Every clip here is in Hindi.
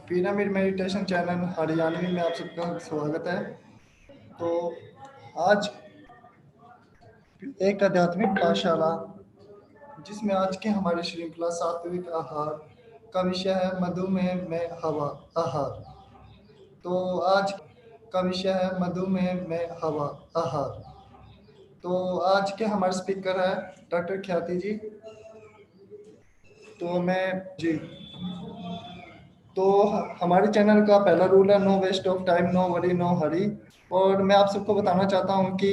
पिरामिड मेडिटेशन चैनल हरियाणवी में आप सबका स्वागत है। तो आज एक आध्यात्मिक पाठशाला जिसमें आज के हमारी श्रृंखला सात्विक आहार का विषय है मधुमेह में हवा आहार। तो आज का विषय है मधुमेह में हवा आहार। तो आज के हमारे स्पीकर है डॉक्टर ख्याति जी। तो मैं जी तो हमारे चैनल का पहला रूल है no waste of time, no worry, no hurry. और मैं आप सबको बताना चाहता हूं कि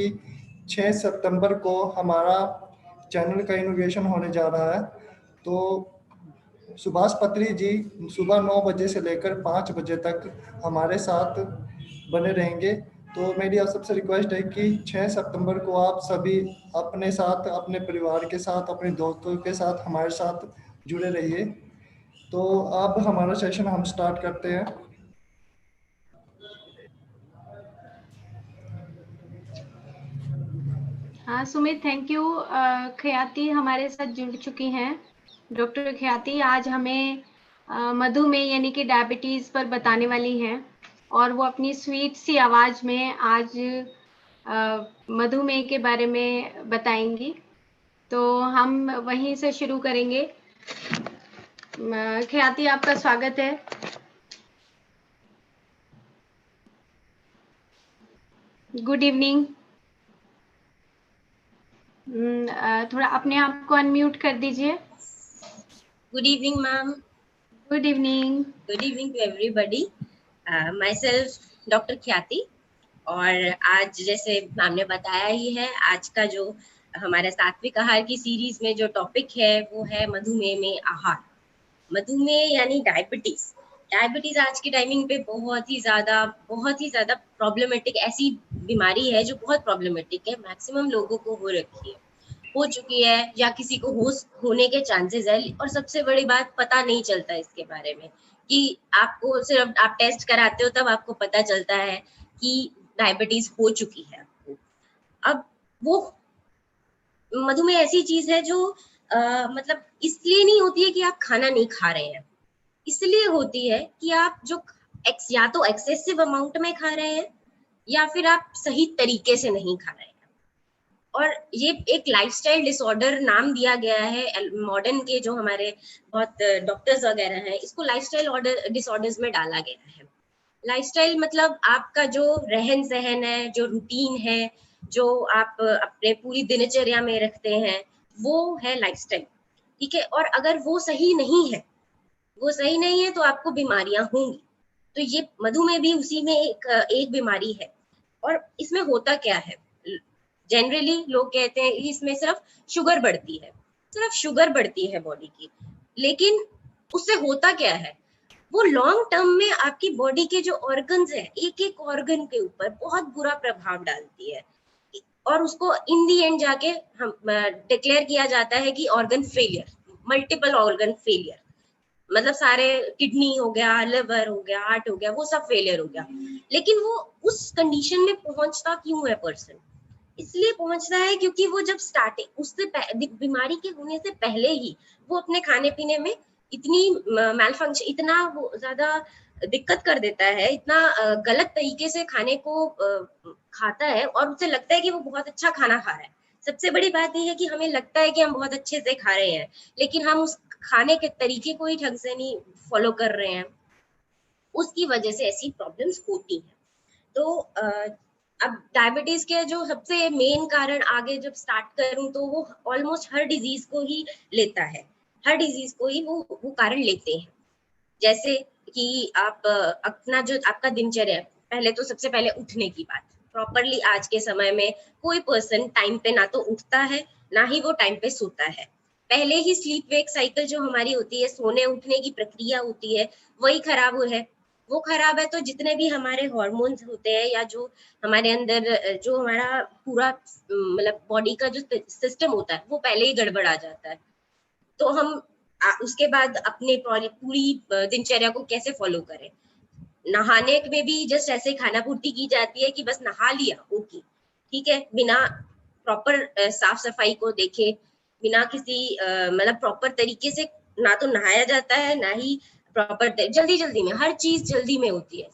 6 सितंबर को हमारा चैनल का इनोग्रेशन होने जा रहा है। तो सुभाष पत्री जी सुबह 9 बजे से लेकर 5 बजे तक हमारे साथ बने रहेंगे। तो मेरी आप सबसे रिक्वेस्ट है कि 6 सितंबर को आप सभी अपने साथ, अपने परिवार के साथ, अपने दोस्तों के साथ हमारे साथ जुड़े रहिए। तो अब हमारा सेशन हम स्टार्ट करते हैं। हाँ सुमित, थैंक यू। ख्याति हमारे साथ जुड़ चुकी हैं। डॉक्टर ख्याति आज हमें मधुमेह यानी कि डायबिटीज़ पर बताने वाली हैं और वो अपनी स्वीट सी आवाज़ में आज मधुमेह के बारे में बताएंगी। तो हम वहीं से शुरू करेंगे। ख्याति, आपका स्वागत है। Good evening. थोड़ा अपने आप को अनम्यूट कर दीजिए। Good evening, ma'am. Good evening. Good evening to everybody. Myself, Dr. ख्याति। और आज जैसे मैम ने बताया ही है, आज का जो हमारे सात्विक आहार की सीरीज में जो टॉपिक है वो है मधुमेह में आहार। मधुमेह यानी डायबिटीज। डायबिटीज आज की टाइमिंग पे बहुत ही ज्यादा प्रॉब्लमेटिक ऐसी बीमारी है जो बहुत प्रॉब्लमेटिक है। मैक्सिमम लोगों को हो चुकी है या किसी को होने के चांसेस है। और सबसे बड़ी बात, पता नहीं चलता इसके बारे में कि आपको सिर्फ आप टेस्ट कराते हो तब आपको पता चलता है कि डायबिटीज हो चुकी है आपको। अब वो मधुमेह ऐसी चीज है जो मतलब इसलिए नहीं होती है कि आप खाना नहीं खा रहे हैं, इसलिए होती है कि आप जो या तो एक्सेसिव अमाउंट में खा रहे हैं या फिर आप सही तरीके से नहीं खा रहे हैं। और ये एक लाइफस्टाइल डिसऑर्डर नाम दिया गया है मॉडर्न के जो हमारे बहुत डॉक्टर्स वगैरह हैं, इसको लाइफस्टाइल डिसऑर्डर्स में डाला गया है। लाइफस्टाइल मतलब आपका जो रहन सहन है, जो रूटीन है, जो आप अपने पूरी दिनचर्या में रखते हैं, वो है लाइफस्टाइल। ठीक है। और अगर वो सही नहीं है तो आपको बीमारियां होंगी। तो ये मधुमेह भी उसी में एक बीमारी है। और इसमें होता क्या है, जनरली लोग कहते हैं इसमें सिर्फ शुगर बढ़ती है बॉडी की। लेकिन उससे होता क्या है, वो लॉन्ग टर्म में आपकी बॉडी के जो ऑर्गन्स है, एक एक ऑर्गन के ऊपर बहुत बुरा प्रभाव डालती है। और उसको इन दी एंड जाके हम डिक्लेयर किया जाता है कि organ failure, multiple organ failure. मतलब सारे किडनी हो गया, लिवर हो गया, हार्ट हो गया, वो सब फेलियर हो गया। लेकिन वो उस कंडीशन में पहुंचता क्यों है पर्सन? इसलिए पहुंचता है क्योंकि वो जब स्टार्टिंग उससे बीमारी के होने से पहले ही वो अपने खाने पीने में इतनी मैलफंक्शन, इतना वो ज्यादा दिक्कत कर देता है, इतना गलत तरीके से खाने को खाता है और उसे लगता है कि वो बहुत अच्छा खाना खा रहा है। सबसे बड़ी बात यह है कि हमें लगता है कि हम बहुत अच्छे से खा रहे हैं, लेकिन हम उस खाने के तरीके को ही ढंग से नहीं फॉलो कर रहे हैं। उसकी वजह से ऐसी प्रॉब्लम्स होती हैं। तो अब डायबिटीज के जो सबसे मेन कारण आगे जब स्टार्ट करूं तो वो ऑलमोस्ट हर डिजीज को ही लेता है, हर डिजीज को ही वो कारण लेते हैं। जैसे कि आप अपना जो आपका दिनचर्या, पहले तो सबसे पहले उठने की बात, प्रॉपरली आज के समय में कोई पर्सन टाइम पे ना तो उठता है ना ही वो टाइम पे सोता है। पहले ही स्लीप वेक साइकिल जो हमारी होती है, सोने उठने की प्रक्रिया होती है, वही खराब है। वो खराब है तो जितने भी हमारे हार्मोन्स होते हैं या जो हमारे अंदर जो हमारा पूरा मतलब बॉडी का जो सिस्टम होता है वो पहले ही गड़बड़ आ जाता है। तो हम उसके बाद अपने पूरी दिनचर्या को कैसे फॉलो करें? नहाने में भी जस्ट ऐसे खाना पूर्ति की जाती है कि बस नहा लिया, ओके ठीक है, बिना प्रॉपर साफ सफाई को देखे, बिना किसी मतलब प्रॉपर तरीके से ना तो नहाया जाता है ना ही प्रॉपर जल्दी जल्दी में, हर चीज जल्दी में होती है,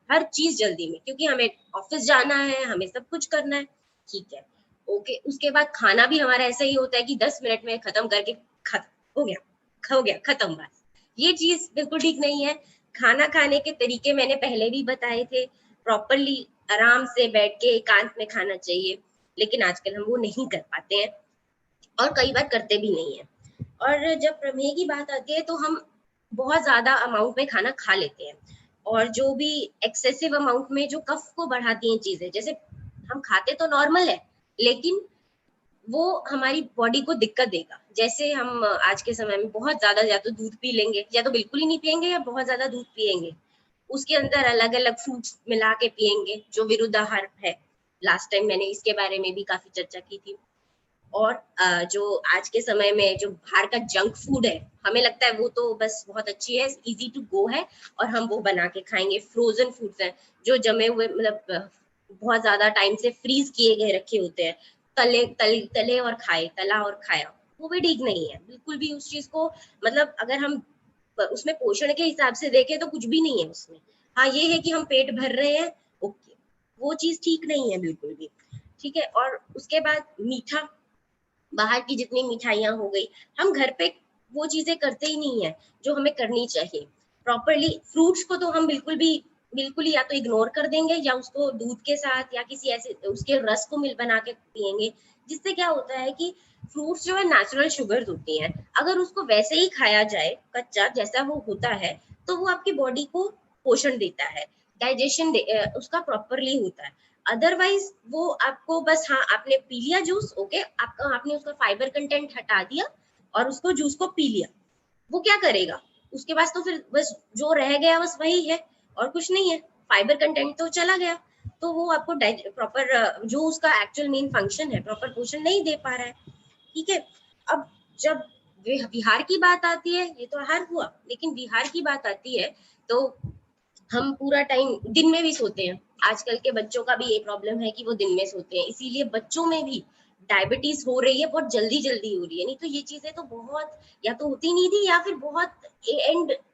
हर चीज जल्दी में, क्योंकि हमें ऑफिस जाना है, हमें सब कुछ करना है, ठीक है, ओके। उसके बाद खाना भी हमारा ऐसा ही होता है कि 10 मिनट में खत्म करके खत्म हो गया खत्म, बस। ये चीज बिल्कुल ठीक नहीं है। खाना खाने के तरीके मैंने पहले भी बताए थे, प्रॉपरली आराम से बैठ के एकांत में खाना चाहिए, लेकिन आजकल हम वो नहीं कर पाते हैं और कई बार करते भी नहीं है। और जब प्रमेह की बात आती है तो हम बहुत ज्यादा अमाउंट में खाना खा लेते हैं, और जो भी एक्सेसिव अमाउंट में जो कफ को बढ़ाती हैं चीजें, जैसे हम खाते तो नॉर्मल है, लेकिन वो हमारी बॉडी को दिक्कत देगा। जैसे हम आज के समय में बहुत ज्यादा या तो दूध पी लेंगे, या तो बिल्कुल ही नहीं पियेंगे, या बहुत ज्यादा दूध पियेंगे, उसके अंदर अलग अलग फ्रूट्स मिला के पियेंगे, जो विरुद्ध आहार है। लास्ट टाइम मैंने इसके बारे में भी काफी चर्चा की थी। और जो आज के समय में जो बाहर का जंक फूड है, हमें लगता है वो तो बस बहुत अच्छी है, इजी टू गो है, और हम वो बना के खाएंगे। फ्रोजन फूड्स हैं जो जमे हुए, मतलब बहुत ज्यादा टाइम से फ्रीज किए गए रखे होते हैं, तले और खाए, तला और खाया, वो भी ठीक नहीं है बिल्कुल भी उस चीज को। मतलब अगर हम उसमें पोषण के हिसाब से देखें तो कुछ भी नहीं है उसमें। हाँ, ये है कि हम पेट भर रहे हैं, ओके, वो चीज ठीक नहीं है बिल्कुल भी, ठीक है। और उसके बाद मीठा, बाहर की जितनी मिठाइयाँ हो गई, हम घर पे वो चीजें करते ही नहीं है जो हमें करनी चाहिए प्रॉपरली। फ्रूट्स को तो हम बिल्कुल ही या तो इग्नोर कर देंगे, या उसको दूध के साथ या किसी ऐसे उसके रस को मिल बना के पियेंगे, जिससे क्या होता है कि फ्रूट्स जो है नेचुरल शुगर्स होती हैं, अगर उसको वैसे ही खाया जाए कच्चा जैसा वो होता है, तो वो आपकी बॉडी को पोषण देता है, डाइजेशन उसका प्रॉपरली होता है। अदरवाइज वो आपको बस, हाँ आपने पी लिया जूस, ओके, आपने उसका फाइबर कंटेंट हटा दिया और उसको जूस को पी लिया, वो क्या करेगा उसके पास? तो फिर बस जो रह गया बस वही है और कुछ नहीं है, फाइबर कंटेंट तो चला गया, तो वो आपको प्रॉपर जो उसका एक्चुअल मेन फंक्शन है, प्रॉपर पोषण नहीं दे पा रहा है, ठीक है। अब जब विहार की बात आती है, ये तो आहार हुआ, लेकिन विहार की बात आती है तो हम पूरा टाइम दिन में भी सोते हैं। आजकल के बच्चों का भी ये प्रॉब्लम है कि वो दिन में सोते हैं, इसीलिए बच्चों में भी डायबिटीज हो रही है, बहुत जल्दी जल्दी हो रही है। नहीं तो ये चीजें तो बहुत या तो होती नहीं थी, या फिर बहुत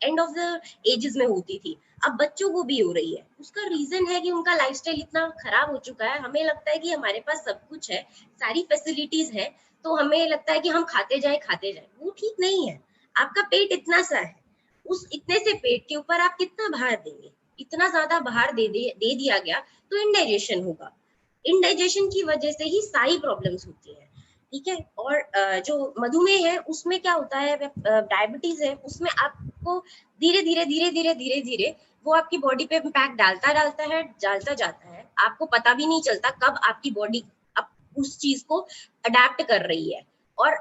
एंड ऑफ द एजेस में होती थी, अब बच्चों को भी हो रही है। उसका रीजन है कि उनका लाइफस्टाइल इतना खराब हो चुका है। हमें लगता है कि हमारे पास सब कुछ है, सारी फैसिलिटीज है, तो हमें लगता है कि हम खाते जाए, वो ठीक नहीं है। आपका पेट इतना सा है, उस इतने से पेट के ऊपर आप कितना भार देंगे? इतना ज्यादा भार दे दिया गया तो इनडाइजेशन होगा। इनडाइजेशन की वजह से ही सारी प्रॉब्लम्स होती हैं, ठीक है। और जो मधुमेह है उसमें क्या होता है, डायबिटीज है, उसमें आपको धीरे धीरे वो आपकी बॉडी पे इम्पैक्ट डालता जाता है। आपको पता भी नहीं चलता कब आपकी बॉडी अब उस चीज को अडेप्ट कर रही है, और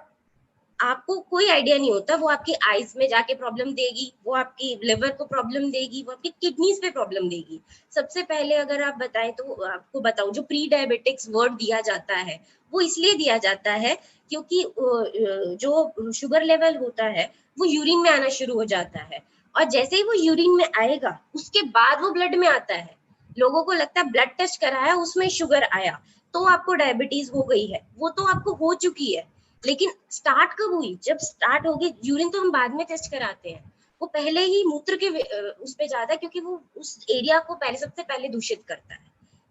आपको कोई आइडिया नहीं होता। वो आपकी आईज में जाके प्रॉब्लम देगी, वो आपकी लिवर को प्रॉब्लम देगी, वो आपकी किडनीज पे प्रॉब्लम देगी। सबसे पहले अगर आप बताएं तो आपको बताऊं, जो प्री डायबिटिक्स वर्ड दिया जाता है वो इसलिए दिया जाता है क्योंकि जो शुगर लेवल होता है वो यूरिन में आना शुरू हो जाता है, और जैसे ही वो यूरिन में आएगा उसके बाद वो ब्लड में आता है। लोगों को लगता है ब्लड टेस्ट कराया उसमें शुगर आया तो आपको डायबिटीज हो गई है, वो तो आपको हो चुकी है। लेकिन स्टार्ट कब हुई? जब स्टार्ट होगी। यूरिन तो हम बाद में टेस्ट कराते हैं, वो पहले ही मूत्र के उस पे जाता है, क्योंकि वो उस एरिया को सबसे पहले दूषित करता है।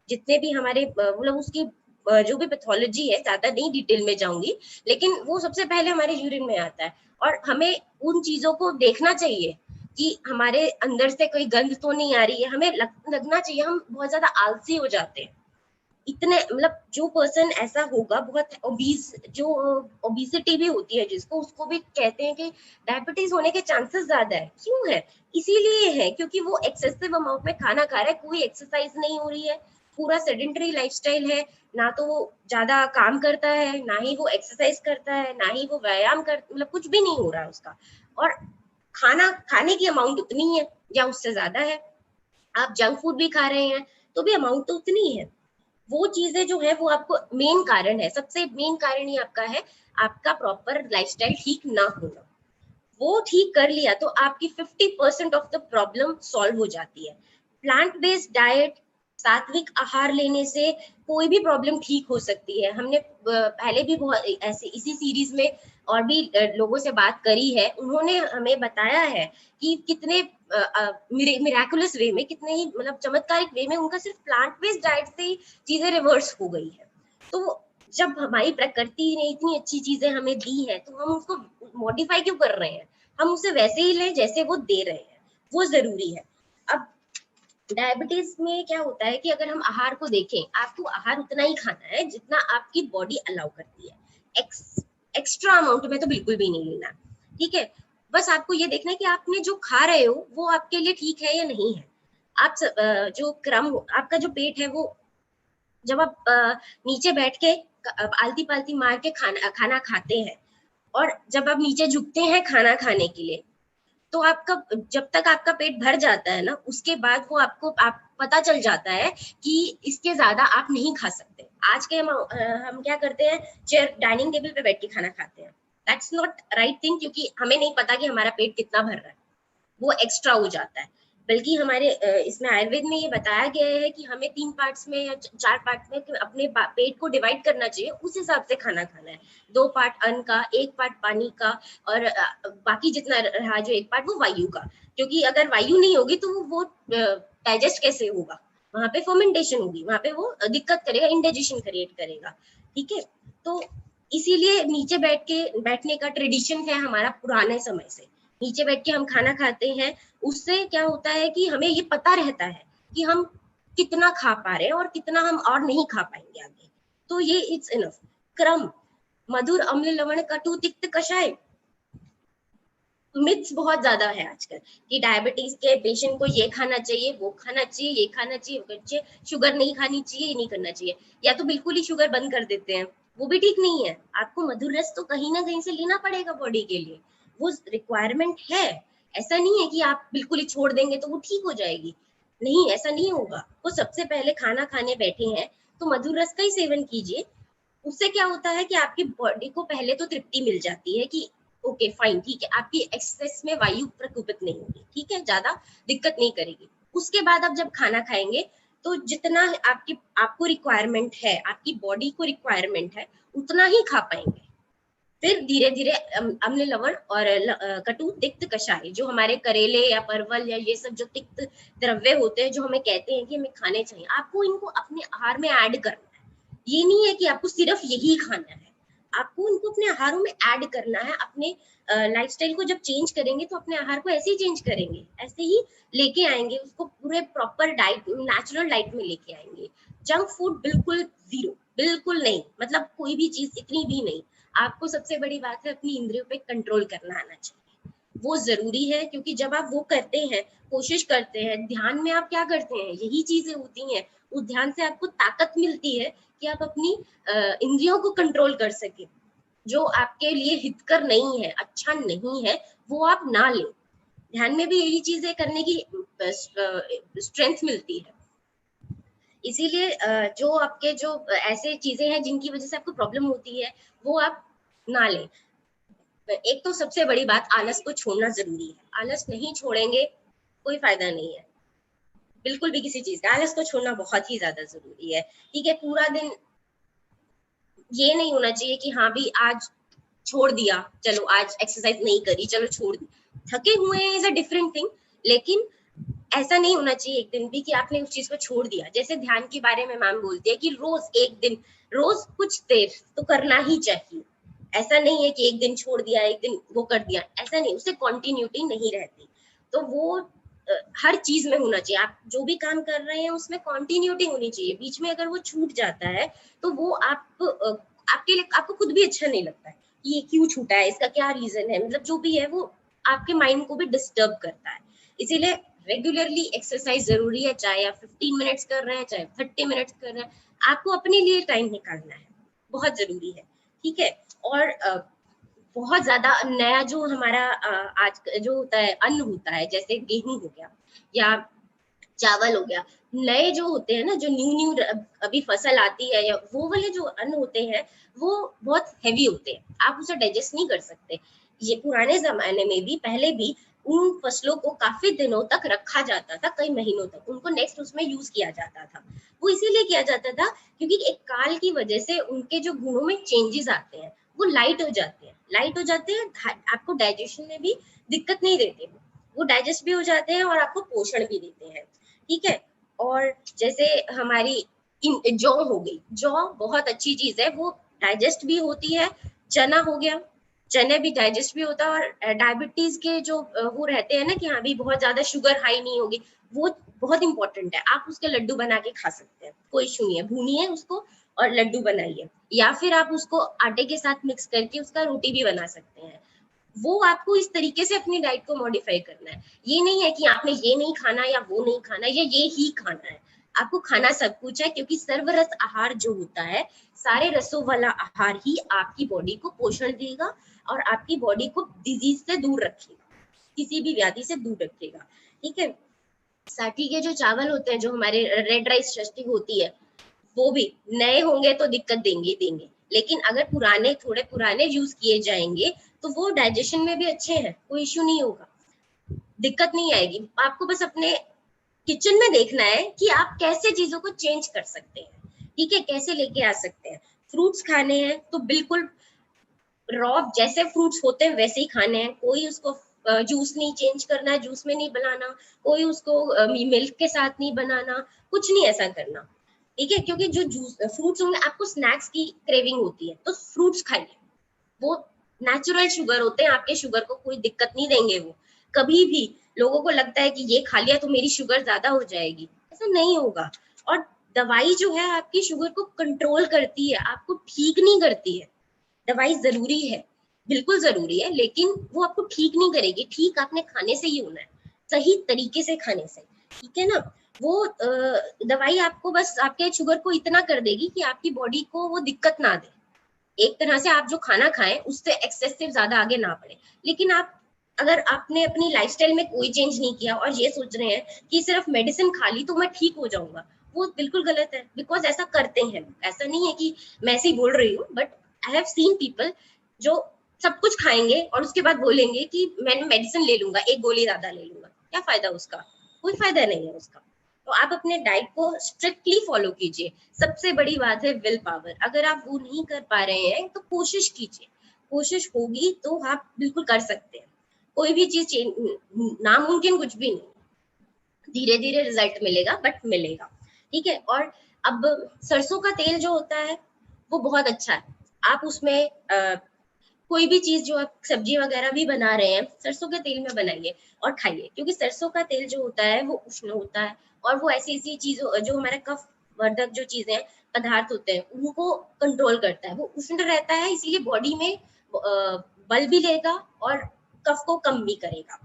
जितने भी हमारे मतलब उसकी जो भी पैथोलॉजी है, ज्यादा नहीं डिटेल में जाऊंगी, लेकिन वो सबसे पहले हमारे यूरिन में आता है। और हमें उन चीजों को देखना चाहिए कि हमारे अंदर से कोई गंध तो नहीं आ रही है, हमें लगना चाहिए। हम बहुत ज्यादा आलसी हो जाते हैं, इतने मतलब जो पर्सन ऐसा होगा, बहुत ओबीस, जो ओबेसिटी भी होती है जिसको, उसको भी कहते हैं कि डायबिटीज होने के चांसेस ज्यादा है। क्यों है? इसीलिए है क्योंकि वो एक्सेसिव अमाउंट में खाना खा रहा है, कोई एक्सरसाइज नहीं हो रही है, पूरा सेडेंटरी लाइफस्टाइल है, ना तो वो ज्यादा काम करता है, ना ही वो एक्सरसाइज करता है, ना ही वो व्यायाम मतलब कुछ भी नहीं हो रहा है उसका। और खाने की अमाउंट उतनी है या उससे ज्यादा है। आप जंक फूड भी खा रहे हैं तो भी अमाउंट तो उतनी है। वो चीजें जो है वो आपको मेन कारण है, सबसे मेन कारण ही आपका है, आपका प्रॉपर लाइफस्टाइल ठीक ना होना। वो ठीक कर लिया तो आपकी 50% ऑफ द प्रॉब्लम सॉल्व हो जाती है। प्लांट बेस्ड डाइट, सात्विक आहार लेने से कोई भी प्रॉब्लम ठीक हो सकती है। हमने पहले भी बहुत ऐसे इसी सीरीज में और भी लोगों से बात करी है, उन्होंने हमें बताया है कि कितने मिराकुलस वे में, कितने ही मतलब चमत्कारिक वे में उनका सिर्फ प्लांट बेस्ड डाइट से ही चीजें रिवर्स हो गई है। तो जब हमारी प्रकृति ने इतनी अच्छी चीजें हमें दी है तो हम उसको मॉडिफाई क्यों कर रहे हैं? हम उसे वैसे ही लें जैसे वो दे रहे हैं, वो जरूरी है। अब डायबिटीज में क्या होता है कि अगर हम आहार को देखें, आपको आहार उतना ही खाना है जितना आपकी बॉडी अलाउ करती है। एक्स्ट्रा अमाउंट में तो बिल्कुल भी नहीं लेना, ठीक है। बस आपको ये देखना है कि आपने जो खा रहे हो वो आपके लिए ठीक है या नहीं है। आप जो क्रम आपका जो पेट है, वो जब आप नीचे बैठ के आलती पालती मार के खाना खाते हैं और जब आप नीचे झुकते हैं खाना खाने के लिए, तो आपका जब तक आपका पेट भर जाता है ना, उसके बाद वो आपको पता चल जाता है कि इसके ज्यादा आप नहीं खा सकते। आज के हम क्या करते हैं, चेयर डाइनिंग टेबल पे बैठ के खाना खाते हैं। दैट्स नॉट राइट थिंग, क्योंकि हमें नहीं पता कि हमारा पेट कितना भर रहा है, वो एक्स्ट्रा हो जाता है। बल्कि हमारे इसमें आयुर्वेद में ये बताया गया है कि हमें 3 पार्ट्स में या 4 पार्ट में अपने पेट को डिवाइड करना चाहिए, उस हिसाब से खाना खाना है। 2 पार्ट अन्न का, 1 पार्ट पानी का और बाकी जितना रहा जो 1 पार्ट वो वायु का। क्योंकि अगर वायु नहीं होगी तो वो डाइजेस्ट कैसे होगा? वहां पे फर्मेंटेशन होगी, वहां पे वो दिक्कत करेगा, इंडाइजेशन क्रिएट करेगा, ठीक है। तो इसीलिए नीचे बैठने का ट्रेडिशन है हमारा पुराने समय से। नीचे बैठ के हम खाना खाते हैं, उससे क्या होता है कि हमें ये पता रहता है कि हम कितना खा पा रहे हैं और कितना हम और नहीं खा पाएंगे आगे। तो ये इट्स इनफ। क्रम, मधुर अम्ल लवण कटु तिक्त कषाय, मिथ्स बहुत ज्यादा है आजकल कि डायबिटीज के पेशेंट को ये खाना चाहिए, वो खाना चाहिए, ये खाना चाहिए, वो खाना चाहिए, शुगर नहीं खानी चाहिए, ये नहीं करना चाहिए, या तो बिल्कुल ही शुगर बंद कर देते हैं, वो भी ठीक नहीं है। आपको मधुर रस तो कहीं ना कहीं से लेना पड़ेगा बॉडी के लिए, वो रिक्वायरमेंट है। ऐसा नहीं है कि आप बिल्कुल ही छोड़ देंगे तो वो ठीक हो जाएगी, नहीं, ऐसा नहीं होगा। वो सबसे पहले खाना खाने बैठे हैं तो मधुर रस का ही सेवन कीजिए। उससे क्या होता है कि आपकी बॉडी को पहले तो तृप्ति मिल जाती है कि ओके फाइन, ठीक है, आपकी एक्सेस में वायु प्रकोपित नहीं होगी, ठीक है, ज्यादा दिक्कत नहीं करेगी। उसके बाद आप जब खाना खाएंगे तो जितना आपको रिक्वायरमेंट है, आपकी बॉडी को रिक्वायरमेंट है, उतना ही खा पाएंगे। फिर धीरे धीरे अम्ल लवण और कटु तिक्त कषाय, जो हमारे करेले या परवल या ये सब जो तिक्त द्रव्य होते हैं जो हमें कहते हैं कि हमें खाने चाहिए, आपको इनको अपने आहार में ऐड करना है। ये नहीं है कि आपको सिर्फ यही खाना है, आपको इनको अपने आहारों में ऐड करना है। अपने लाइफस्टाइल को जब चेंज करेंगे तो अपने आहार को ऐसे ही चेंज करेंगे, ऐसे ही लेके आएंगे उसको पूरे प्रॉपर डाइट, नेचुरल डाइट में लेके आएंगे। जंक फूड बिल्कुल जीरो, बिल्कुल नहीं, मतलब कोई भी चीज इतनी भी नहीं। आपको सबसे बड़ी बात है अपनी इंद्रियों पे कंट्रोल करना आना चाहिए, वो जरूरी है। क्योंकि जब आप वो करते हैं, कोशिश करते हैं, ध्यान में आप क्या करते हैं, यही चीजें होती हैं। उस ध्यान से आपको ताकत मिलती है कि आप अपनी इंद्रियों को कंट्रोल कर सके। जो आपके लिए हितकर नहीं है, अच्छा नहीं है, वो आप ना लें। ध्यान में भी यही चीजें करने की स्ट्रेंथ मिलती है। इसीलिए जो आपके जो ऐसे चीजें हैं जिनकी वजह से आपको प्रॉब्लम होती है, वो आप ना लें। एक तो सबसे बड़ी बात, आलस को छोड़ना जरूरी है। आलस नहीं छोड़ेंगे कोई फायदा नहीं है, बिल्कुल भी किसी चीज का। आलस को छोड़ना बहुत ही ज्यादा जरूरी है, ठीक है। पूरा दिन ये नहीं होना चाहिए कि हाँ भी आज छोड़ दिया, चलो आज एक्सरसाइज नहीं करी, चलो छोड़ दी। थके हुए हैं इज अ डिफरेंट थिंग, लेकिन ऐसा नहीं होना चाहिए एक दिन भी कि आपने उस चीज को छोड़ दिया। जैसे ध्यान के बारे में मैम बोलती है कि रोज एक दिन, रोज कुछ देर तो करना ही चाहिए। ऐसा नहीं है कि एक दिन छोड़ दिया, एक दिन वो कर दिया, ऐसा नहीं, उससे कॉन्टिन्यूटी नहीं रहती। तो वो हर चीज में होना चाहिए। आप जो भी काम कर रहे हैं उसमें कॉन्टिन्यूटी होनी चाहिए। बीच में अगर वो छूट जाता है तो वो आपके लिए, आपको खुद भी अच्छा नहीं लगता है कि ये क्यों छूटा है, इसका क्या रीजन है, मतलब जो भी है वो आपके माइंड को भी डिस्टर्ब करता है। इसीलिए रेगुलरली एक्सरसाइज जरूरी है, चाहे आप 15 मिनट्स कर रहे हैं, चाहे 30 मिनट्स कर रहे हैं, आपको अपने लिए टाइम निकालना है, बहुत जरूरी है, ठीक है। और बहुत ज्यादा नया जो हमारा आज जो होता है, अन्न होता है, जैसे गेहूं हो गया या चावल हो गया, नए जो होते हैं ना, जो न्यू अभी फसल आती है, या वो वाले जो अन्न होते हैं वो बहुत हैवी होते हैं, आप उसे डाइजेस्ट नहीं कर सकते। ये पुराने जमाने में भी, पहले भी उन फसलों को काफी दिनों तक रखा जाता था, कई महीनों तक उनको नेक्स्ट उसमें यूज किया जाता था। वो इसीलिए किया जाता था क्योंकि एक काल की वजह से उनके जो गुणों में चेंजेस आते हैं, वो लाइट हो जाते हैं, आपको डाइजेशन में भी दिक्कत नहीं देते, वो डाइजेस्ट भी हो जाते हैं और आपको पोषण भी देते हैं। ठीक है, और जैसे हमारी जौ हो गई, जौ बहुत अच्छी चीज है, वो डाइजेस्ट भी होती है। चना हो गया, चने भी डाइजेस्ट भी होता है, और डायबिटीज के जो वो रहते हैं ना कि हाँ भी बहुत ज्यादा शुगर हाई नहीं होगी, वो बहुत इंपॉर्टेंट है। आप उसके लड्डू बना के खा सकते हैं, कोई इशू नहीं है, भूनिए उसको और लड्डू बनाइए, या फिर आप उसको आटे के साथ मिक्स करके उसका रोटी भी बना सकते हैं। वो आपको इस तरीके से अपनी डाइट को मॉडिफाई करना है। ये नहीं है कि आपने ये नहीं खाना या वो नहीं खाना या ये ही खाना है, आपको खाना सब कुछ है, क्योंकि सर्वरस आहार जो होता है, सारे रसों वाला आहार ही आपकी बॉडी को पोषण देगा और आपकी बॉडी को डिजीज से दूर रखेगा, किसी भी व्याधि से दूर रखेगा। ठीक है, साठी के जो चावल होते हैं, जो हमारे रेड राइस षष्ठी होती है, वो भी नए होंगे तो दिक्कत देंगे, लेकिन अगर थोड़े पुराने यूज किए जाएंगे तो वो डाइजेशन में भी अच्छे हैं, कोई इश्यू नहीं होगा, दिक्कत नहीं आएगी। आपको बस अपने किचन में देखना है कि आप कैसे चीजों को चेंज कर सकते हैं। ठीक है, कैसे लेके आ सकते हैं। फ्रूट्स खाने हैं तो बिल्कुल रॉ जैसे फ्रूट्स होते हैं वैसे ही खाने हैं, कोई उसको जूस नहीं चेंज करना है, जूस में नहीं बनाना, कोई उसको मिल्क के साथ नहीं बनाना, कुछ नहीं ऐसा करना। ठीक है, क्योंकि जो जूस फ्रूट्स होंगे, आपको स्नैक्स की क्रेविंग होती है तो फ्रूट्स खाइए, वो नेचुरल शुगर होते हैं, आपके शुगर को कोई दिक्कत नहीं देंगे। वो कभी भी लोगों को लगता है कि ये खा लिया तो मेरी शुगर ज्यादा हो जाएगी, ऐसा नहीं होगा। और दवाई जो है आपकी शुगर को कंट्रोल करती है, आपको ठीक नहीं करती है। दवाई जरूरी है, बिल्कुल जरूरी है, लेकिन वो आपको ठीक नहीं करेगी। ठीक आपने खाने से ही होना है, सही तरीके से खाने से। ठीक है ना, वो दवाई आपको बस आपके शुगर को इतना कर देगी कि आपकी बॉडी को वो दिक्कत ना दे। एक तरह से आप जो खाना खाएं उससे एक्सेसिव ज्यादा आगे ना बढ़े। लेकिन आप अगर आपने अपनी लाइफस्टाइल में कोई चेंज नहीं किया और ये सोच रहे हैं कि सिर्फ मेडिसिन खा ली तो मैं ठीक हो जाऊंगा, वो बिल्कुल गलत है। बिकॉज ऐसा करते हैं, ऐसा नहीं है कि मैं ऐसे ही बोल रही हूँ, but I have seen people जो सब कुछ खाएंगे और उसके बाद बोलेंगे कि मैं मेडिसिन ले लूंगा, एक गोली ज्यादा ले लूंगा। क्या फायदा उसका, कोई फायदा नहीं है उसका। तो आप अपने डाइट को स्ट्रिक्टली फॉलो कीजिए। सबसे बड़ी बात है विल पावर, अगर आप वो नहीं कर पा रहे हैं तो कोशिश कीजिए, कोशिश होगी तो आप बिल्कुल कर सकते हैं। कोई भी चीज नामुमकिन कुछ भी नहीं, धीरे धीरे रिजल्ट मिलेगा, बट मिलेगा। ठीक है, और अब सरसों का तेल जो होता है वो बहुत अच्छा है। आप उसमें कोई भी चीज जो आप सब्जी वगैरह भी बना रहे हैं, सरसों के तेल में बनाइए और खाइए, क्योंकि सरसों का तेल जो होता है वो उष्ण होता है, और वो ऐसी ऐसी चीजों जो हमारे कफ वर्धक जो चीजें पदार्थ होते हैं उनको कंट्रोल करता है। वो उष्ण रहता है, इसीलिए बॉडी में बल भी लेगा और कफ को कम भी करेगा।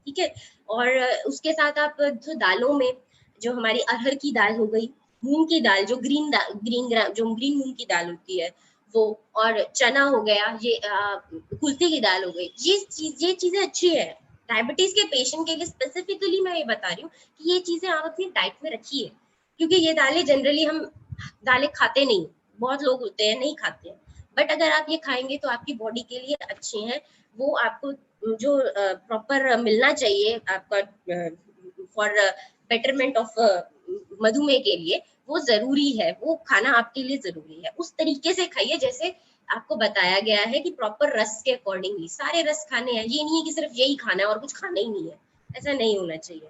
ठीक है, और उसके साथ आप जो दालों में, जो हमारी अरहर की दाल हो गई, मूंग की दाल, जो ग्रीन मूंग की दाल होती है वो, और चना हो गया, ये कुल्थी की दाल हो गई, ये चीजें अच्छी है। डायबिटीज के पेशेंट के लिए स्पेसिफिकली मैं ये बता रही हूँ कि ये चीजें आप अपनी डाइट में रखिए, क्योंकि ये दालें जनरली हम दालें खाते नहीं, बहुत लोग होते हैं नहीं खाते हैं, बट अगर आप ये खाएंगे तो आपकी बॉडी के लिए अच्छी हैं। वो आपको जो प्रॉपर मिलना चाहिए आपका फॉर बेटरमेंट ऑफ मधुमेह के लिए, वो जरूरी है, वो खाना आपके लिए जरूरी है। उस तरीके से खाइए जैसे आपको बताया गया है कि प्रॉपर रस के अकॉर्डिंगली सारे रस खाने हैं। ये नहीं है कि सिर्फ यही खाना है और कुछ खाना ही नहीं है, ऐसा नहीं होना चाहिए।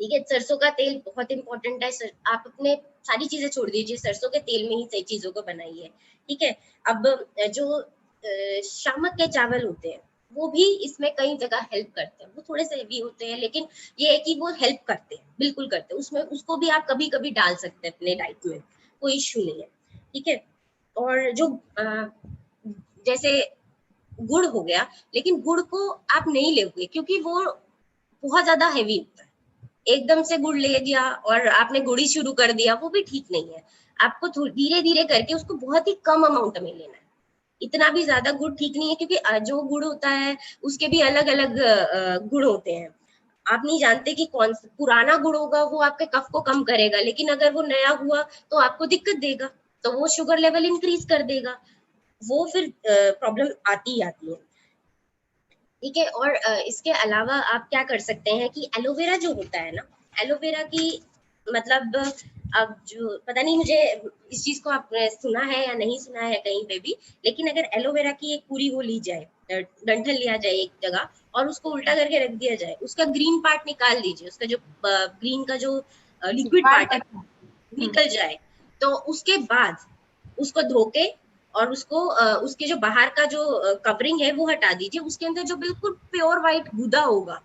ठीक है, सरसों का तेल बहुत इंपॉर्टेंट है। आप अपने सारी चीजें छोड़ दीजिए, सरसों के तेल में ही सही चीजों को बनाइए। ठीक है, अब जो शामक के चावल होते हैं वो भी इसमें कई जगह हेल्प करते हैं। वो थोड़े से हेवी होते हैं, लेकिन ये है कि वो हेल्प करते हैं, बिल्कुल करते हैं। उसमें उसको भी आप कभी कभी डाल सकते हैं अपने डाइट में, कोई इश्यू नहीं है। ठीक है, और जो जैसे गुड़ हो गया, लेकिन गुड़ को आप नहीं लोगे क्योंकि वो बहुत ज्यादा हेवी होता है। एकदम से गुड़ ले दिया और आपने गुड़ी शुरू कर दिया, वो भी ठीक नहीं है। आपको धीरे धीरे करके उसको बहुत ही कम अमाउंट में लेना है। इतना भी ज्यादा गुड़ ठीक नहीं है, क्योंकि जो गुड़ होता है उसके भी अलग अलग गुण होते हैं। आप नहीं जानते कि कौन सा पुराना गुड़ होगा वो आपके कफ को कम करेगा, लेकिन अगर वो नया हुआ तो आपको दिक्कत देगा, तो वो शुगर लेवल इंक्रीज कर देगा, वो फिर प्रॉब्लम आती ही आती है। ठीक है। और इसके अलावा आप क्या कर सकते हैं कि एलोवेरा जो होता है ना, एलोवेरा की मतलब अब जो पता नहीं मुझे इस चीज को आपने सुना है या नहीं सुना है कहीं पे भी, लेकिन अगर एलोवेरा की एक पूरी वो ली जाए, डंठल लिया जाए एक जगह और उसको उल्टा करके रख दिया जाए, उसका ग्रीन पार्ट निकाल दीजिए, उसका जो ग्रीन का जो लिक्विड बाल पार्ट है बचा। निकल जाए, तो उसके बाद उसको धो के और उसको उसके जो बाहर का जो कवरिंग है वो हटा दीजिए, उसके अंदर जो बिल्कुल प्योर व्हाइट गूदा होगा,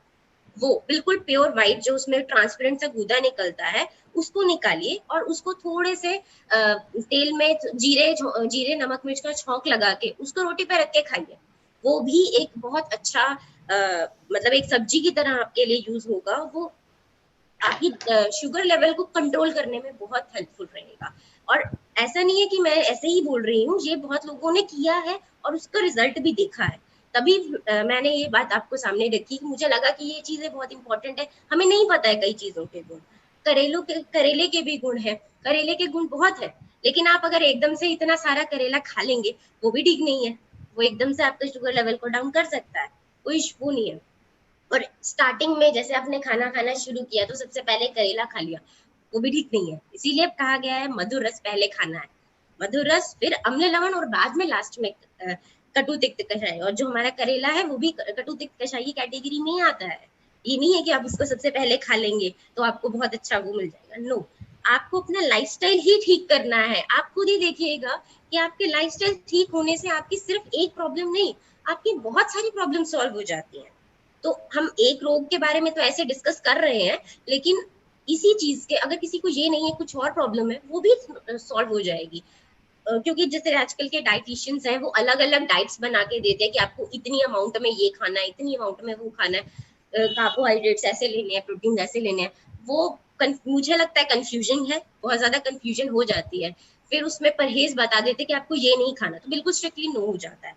वो बिल्कुल प्योर व्हाइट जो उसमें ट्रांसपेरेंट सा गूदा निकलता है, उसको निकालिए और उसको थोड़े से तेल में जीरे नमक मिर्च का छौंक लगा के उसको रोटी पे रख के खाइए। वो भी एक बहुत अच्छा मतलब एक सब्जी की तरह आपके लिए यूज होगा। वो आपकी शुगर लेवल को कंट्रोल करने में बहुत हेल्पफुल रहेगा। और ऐसा नहीं है कि मैं ऐसे ही बोल रही हूँ, ये बहुत लोगों ने किया है और उसका रिजल्ट भी देखा है, तभी मैंने ये बात आपको सामने रखी कि मुझे लगा कि ये चीजें बहुत इंपॉर्टेंट है। हमें नहीं पता है कई चीजों के गुण, करेले के भी गुण है, करेले के गुण बहुत है, लेकिन आप अगर एकदम से इतना सारा करेला खा लेंगे वो भी ठीक नहीं है, वो एकदम से आपके शुगर लेवल को डाउन कर सकता है, कोई वो नहीं है। और स्टार्टिंग में जैसे आपने खाना खाना शुरू किया तो सबसे पहले करेला खा लिया, वो भी ठीक नहीं है। इसीलिए कहा गया है मधुर रस पहले खाना है, मधुर रस फिर अम्ल लवण और बाद में लास्ट में कटु तिक्त कषाय। और जो हमारा करेला है वो भी कटु तिक्त कषाय की कैटेगरी में ही आता है। ये नहीं है कि आप उसको सबसे पहले खा लेंगे तो आपको बहुत अच्छा वो मिल जाएगा, नो। आपको अपना लाइफस्टाइल ही ठीक करना है। आप खुद ही देखिएगा कि आपके लाइफस्टाइल ठीक होने से आपकी सिर्फ एक प्रॉब्लम नहीं, आपकी बहुत सारी प्रॉब्लम सॉल्व हो जाती हैं। तो हम एक रोग के बारे में तो ऐसे डिस्कस कर रहे हैं, लेकिन इसी चीज के अगर किसी को ये नहीं है कुछ और प्रॉब्लम है वो भी सॉल्व हो जाएगी। क्योंकि जैसे आजकल के डाइटिशियंस हैं वो अलग अलग डाइट्स बना के देते हैं कि आपको इतनी अमाउंट में ये खाना है, इतनी अमाउंट में वो खाना है, कार्बोहाइड्रेट्स ऐसे लेने हैं, प्रोटीन ऐसे लेने हैं। वो मुझे लगता है कंफ्यूजन है, बहुत ज्यादा कंफ्यूजन हो जाती है। फिर उसमें परहेज बता देते कि आपको ये नहीं खाना, तो बिल्कुल स्ट्रिक्टली नो हो जाता है।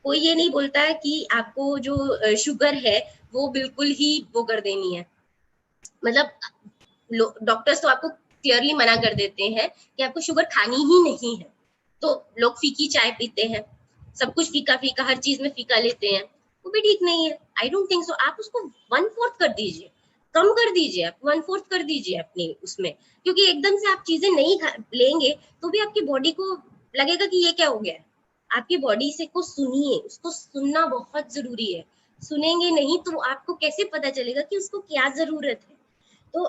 कोई ये नहीं बोलता है कि आपको जो शुगर है वो बिल्कुल ही वो कर देनी है। मतलब डॉक्टर्स तो आपको क्लियरली मना कर देते हैं कि आपको शुगर खानी ही नहीं है। तो लोग फीकी चाय पीते हैं, सब कुछ फीका फीका, हर चीज में फीका लेते हैं, वो भी ठीक नहीं है। I don't think so. आप उसको 1/4 कर दीजिए, कम कर दीजिए, आप 1/4 कर दीजिए अपनी उसमें, क्योंकि एकदम से आप चीजें नहीं लेंगे तो भी आपकी बॉडी को लगेगा कि ये क्या हो गया है। आपकी बॉडी से को सुनिए, उसको सुनना बहुत जरूरी है। सुनेंगे नहीं तो आपको कैसे पता चलेगा कि उसको क्या जरूरत है। तो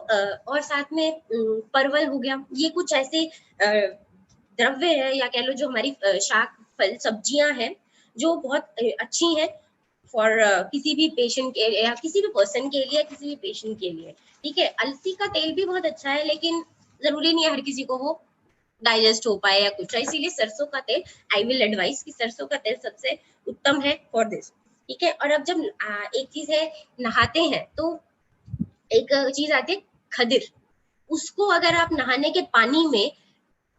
और साथ में परवल हो गया, ये कुछ ऐसे द्रव्य है या कह लो जो हमारी शाक फल सब्जियां हैं जो बहुत अच्छी हैं फॉर किसी भी पेशेंट के या किसी भी पर्सन के लिए, किसी भी पेशेंट के लिए। ठीक है, अलसी का तेल भी बहुत अच्छा है, लेकिन जरूरी नहीं है हर किसी को वो डाइजेस्ट हो पाए या कुछ, इसीलिए सरसों का तेल आई विल एडवाइस कि सरसों का तेल सबसे उत्तम है फॉर दिस। ठीक है। और अब जब एक चीज है, नहाते हैं तो एक चीज आती है खदिर, उसको अगर आप नहाने के पानी में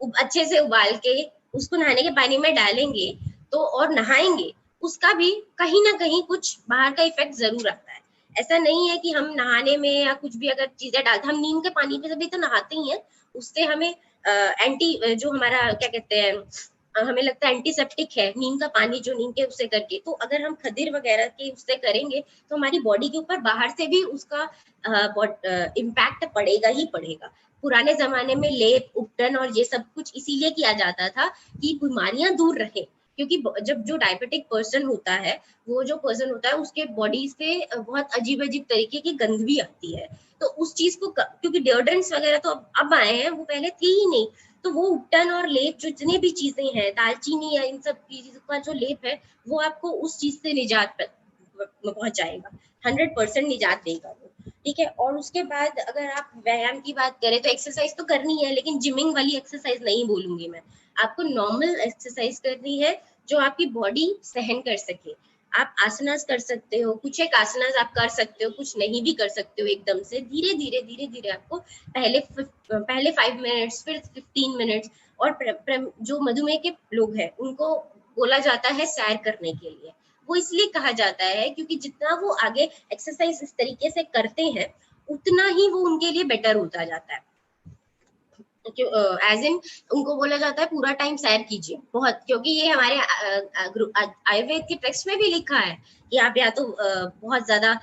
अच्छे से उबाल के उसको नहाने के पानी में डालेंगे तो और नहाएंगे, उसका भी कहीं ना कहीं कुछ बाहर का इफेक्ट जरूर आता है। ऐसा नहीं है कि हम नहाने में या कुछ भी अगर चीजें डालते, हम नीम के पानी पे भी तो नहाते ही हैं, उससे हमें एंटी जो हमारा क्या कहते हैं हमें लगता है एंटीसेप्टिक है नीम का पानी, जो नीम के उससे करके, तो अगर हम खदीर वगैरह के उससे करेंगे तो हमारी बॉडी के ऊपर बाहर से भी उसका इम्पैक्ट पड़ेगा ही पड़ेगा। पुराने जमाने में लेप उपटन और ये सब कुछ इसीलिए किया जाता था कि बीमारियां दूर रहे, क्योंकि जब जो डायबिटिक पर्सन होता है, वो जो पर्सन होता है उसके बॉडी से बहुत अजीब अजीब तरीके की गंध भी आती है। तो उस चीज को क्योंकि डिओड्रेंट्स वगैरह तो अब आए हैं, वो पहले थे ही नहीं, तो वो उपटन और लेप जो जितनी भी चीजें हैं, दालचीनी या इन सब चीजों का जो लेप है, वो आपको उस चीज से निजात पहुंचाएगा, 100% निजात देगा वो। ठीक है। और उसके बाद अगर आप व्यायाम की बात करें तो एक्सरसाइज तो करनी है, लेकिन जिमिंग वाली एक्सरसाइज नहीं बोलूंगी मैं। आपको नॉर्मल एक्सरसाइज करनी है जो आपकी बॉडी सहन कर सके। आप आसनास कर सकते हो, कुछ एक आसनास आप कर सकते हो, कुछ नहीं भी कर सकते हो एकदम से। धीरे धीरे आपको पहले 5 मिनट्स, फिर 15 मिनट्स। और जो मधुमेह के लोग हैं उनको बोला जाता है सैर करने के लिए। वो इसलिए कहा जाता है क्योंकि जितना वो आगे एक्सरसाइज इस तरीके से करते हैं उतना ही वो उनके लिए बेटर होता जाता है। एज इन उनको बोला जाता है पूरा टाइम सैर कीजिए बहुत, क्योंकि ये हमारे आयुर्वेद के टेक्स्ट में भी लिखा है कि आप या तो बहुत ज्यादा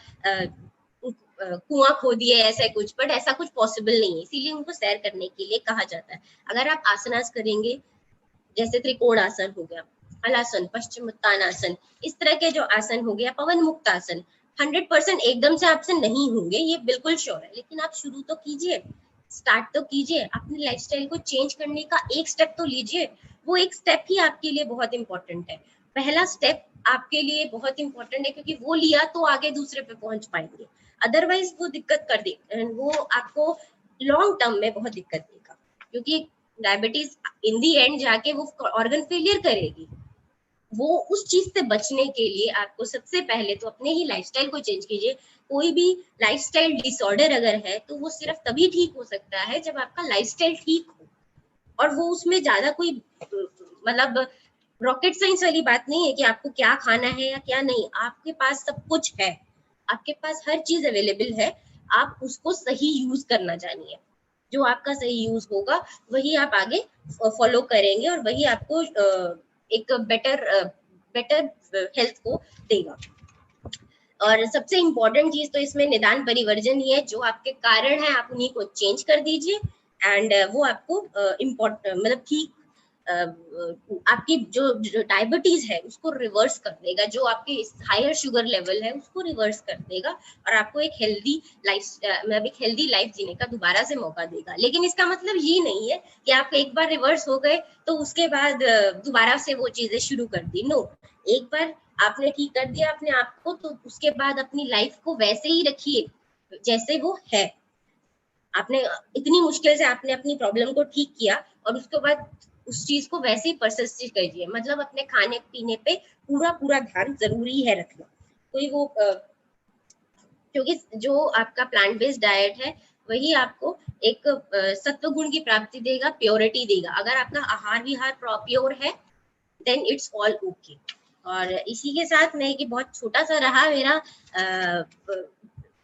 कुआं खोदिए ऐसा कुछ, बट ऐसा कुछ पॉसिबल नहीं है, इसीलिए उनको सैर करने के लिए कहा जाता है। अगर आप आसनास करेंगे जैसे त्रिकोण आसन हो गया, हलासन, पश्चिमोत्तानासन, इस तरह के जो आसन हो गया, पवन मुक्त आसन, 100% एकदम से आपसे नहीं होंगे, ये बिल्कुल श्योर है, लेकिन आप शुरू तो कीजिए, स्टार्ट तो कीजिए, अपनी लाइफस्टाइल को चेंज करने का एक स्टेप तो लीजिए। वो एक स्टेप ही आपके लिए बहुत इंपॉर्टेंट है, पहला स्टेप आपके लिए बहुत इंपॉर्टेंट है, क्योंकि वो लिया तो आगे दूसरे पे पहुंच पाएंगे, अदरवाइज वो दिक्कत कर दे, वो आपको लॉन्ग टर्म में बहुत दिक्कत देगा, क्योंकि डायबिटीज इन दी एंड जाके वो ऑर्गन फेलियर करेगी। वो उस चीज से बचने के लिए आपको सबसे पहले तो अपने ही लाइफस्टाइल को चेंज कीजिए। कोई भी लाइफस्टाइल डिसऑर्डर अगर है तो वो सिर्फ तभी ठीक हो सकता है जब आपका लाइफस्टाइल ठीक हो, और वो उसमें ज्यादा कोई मतलब रॉकेट साइंस वाली बात नहीं है कि आपको क्या खाना है या क्या नहीं, आपके पास सब कुछ है, आपके पास हर चीज अवेलेबल है, आप उसको सही यूज करना जानिए। जो आपका सही यूज होगा वही आप आगे फॉलो करेंगे और वही आपको एक बेटर हेल्थ को देगा। और सबसे इम्पोर्टेंट चीज तो इसमें निदान परिवर्जन ही है, जो आपके कारण है आप उन्हीं को चेंज कर दीजिए, एंड वो आपको मतलब ठीक आपकी जो डायबिटीज है उसको रिवर्स कर देगा, जो आपकी हायर शुगर लेवल है उसको रिवर्स कर देगा, और आपको एक हेल्दी मतलब एक हेल्दी लाइफ जीने का दोबारा से मौका देगा। लेकिन इसका मतलब ये नहीं है कि आप एक बार रिवर्स हो गए तो उसके बाद दोबारा से वो चीजें शुरू कर दी। नो, एक बार आपने ठीक कर दिया अपने आप को, तो उसके बाद अपनी लाइफ को वैसे ही रखिए जैसे वो है। आपने इतनी मुश्किल से आपने अपनी प्रॉब्लम को ठीक किया, और उसके बाद उस चीज को वैसे ही परसिस्ट करिए, मतलब अपने खाने पीने पे पूरा ध्यान जरूरी है रखना। कोई वो क्योंकि जो आपका प्लांट बेस्ड डाइट है वही आपको एक सत्व गुण की प्राप्ति देगा, प्योरिटी देगा। अगर आपका आहार विहार प्योर है देन इट्स ऑल ओके। और इसी के साथ मैं कि बहुत छोटा सा रहा मेरा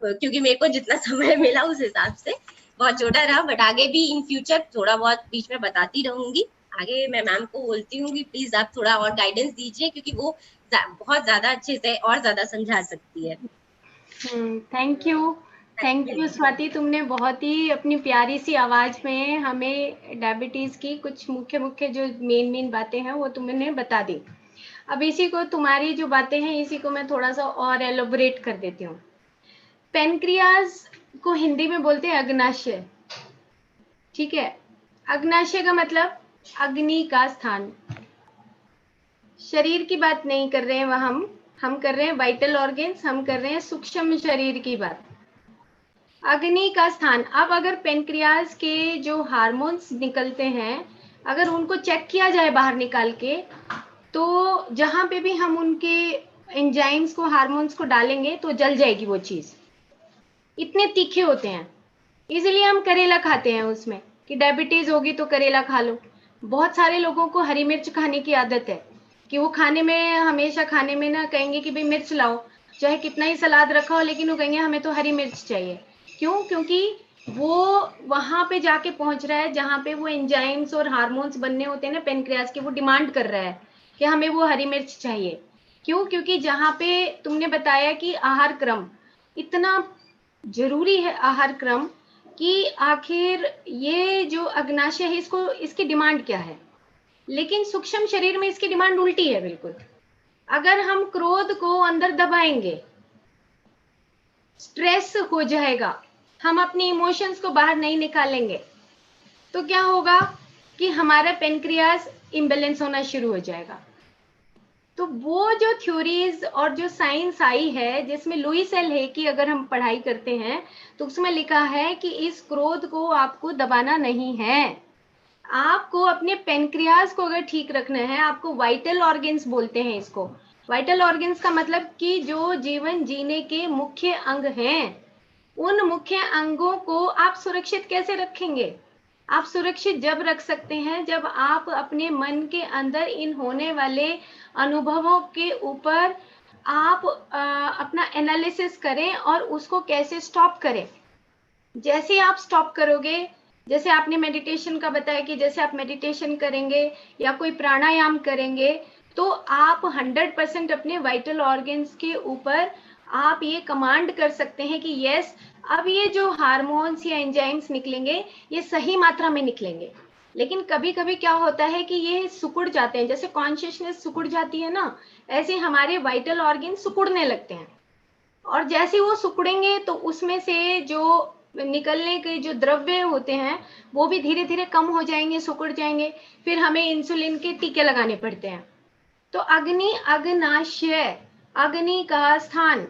क्योंकि मेरे को जितना समय मिला उस हिसाब से बहुत छोटा रहा, बट आगे भी इन फ्यूचर थोड़ा बहुत बीच में बताती रहूंगी। आगे मैं मैम को बोलती हूँ कि प्लीज आप थोड़ा और गाइडेंस दीजिए, क्योंकि वो बहुत ज्यादा अच्छे से और ज्यादा समझा सकती है। थैंक यू स्वाति, तुमने बहुत ही अपनी प्यारी सी आवाज में हमें डायबिटीज की कुछ मुख्य जो मेन बातें हैं वो तुमने बता दी। अब इसी को, तुम्हारी जो बातें हैं इसी को मैं थोड़ा सा और एलोबरेट कर देती हूँ। पेनक्रियाज को हिंदी में बोलते हैं अग्नाशय, ठीक है। अग्नाशय का मतलब अग्नि का स्थान। शरीर की बात नहीं कर रहे हैं वह, हम कर रहे हैं वाइटल ऑर्गन्स, हम कर रहे हैं सूक्ष्म शरीर की बात। अग्नि का स्थान। अब अगर पेनक्रियाज के जो हार्मोन्स निकलते हैं, अगर उनको चेक किया जाए बाहर निकाल के, तो जहां पे भी हम उनके एंजाइम्स को, हार्मोन्स को डालेंगे तो जल जाएगी वो चीज, इतने तीखे होते हैं। इसीलिए हम करेला खाते हैं उसमें, कि डायबिटीज होगी तो करेला खा लो। बहुत सारे लोगों को हरी मिर्च खाने की आदत है, कि वो खाने में, हमेशा खाने में ना कहेंगे कि भाई मिर्च लाओ, चाहे कितना ही सलाद रखा हो, लेकिन वो कहेंगे हमें तो हरी मिर्च चाहिए। क्यों? क्योंकि वो वहां पे जाके पहुंच रहा है जहां पे वो एंजाइम्स और हार्मोन्स बनने होते हैं ना पेनक्रियाज के, वो डिमांड कर रहा है कि हमें वो हरी मिर्च चाहिए। क्यों? क्योंकि जहां पे तुमने बताया कि आहार क्रम इतना जरूरी है, आहार क्रम, कि आखिर ये जो अग्नाशय है इसको, इसकी डिमांड क्या है। लेकिन सूक्ष्म शरीर में इसकी डिमांड उल्टी है बिल्कुल। अगर हम क्रोध को अंदर दबाएंगे, स्ट्रेस हो जाएगा, हम अपनी इमोशंस को बाहर नहीं निकालेंगे, तो क्या होगा कि हमारा पेनक्रियाज इम्बैलेंस होना शुरू हो जाएगा। तो वो जो थ्योरीज और जो साइंस आई है, जिसमें लुई सेल है की अगर हम पढ़ाई करते हैं तो उसमें लिखा है कि इस क्रोध को आपको दबाना नहीं है, आपको अपने पेनक्रियाज को अगर ठीक रखना है। आपको वाइटल ऑर्गन्स बोलते हैं इसको। वाइटल ऑर्गन्स का मतलब कि जो जीवन जीने के मुख्य अंग हैं, उन मुख्य अंगों को आप सुरक्षित कैसे रखेंगे? आप सुरक्षित जब रख सकते हैं जब आप अपने मन के अंदर इन होने वाले अनुभवों के ऊपर आप अपना एनालिसिस करें और उसको कैसे स्टॉप करें। जैसे आप स्टॉप करोगे, जैसे आपने मेडिटेशन का बताया कि जैसे आप मेडिटेशन करेंगे या कोई प्राणायाम करेंगे तो आप 100% अपने वाइटल ऑर्गन्स के ऊपर आप ये कमांड कर सकते हैं कि यस, अब ये जो हार्मोन्स या एंजाइम्स निकलेंगे ये सही मात्रा में निकलेंगे। लेकिन कभी कभी क्या होता है कि ये सिकुड़ जाते हैं, जैसे कॉन्शियसनेस सिकुड़ जाती है ना, ऐसे हमारे वाइटल ऑर्गन सिकुड़ने लगते हैं। और जैसे वो सिकुड़ेंगे तो उसमें से जो निकलने के जो द्रव्य होते हैं वो भी धीरे धीरे कम हो जाएंगे, सिकुड़ जाएंगे, फिर हमें इंसुलिन के टीके लगाने पड़ते हैं। तो अग्नि, अग्नाशय, अग्नि का स्थान।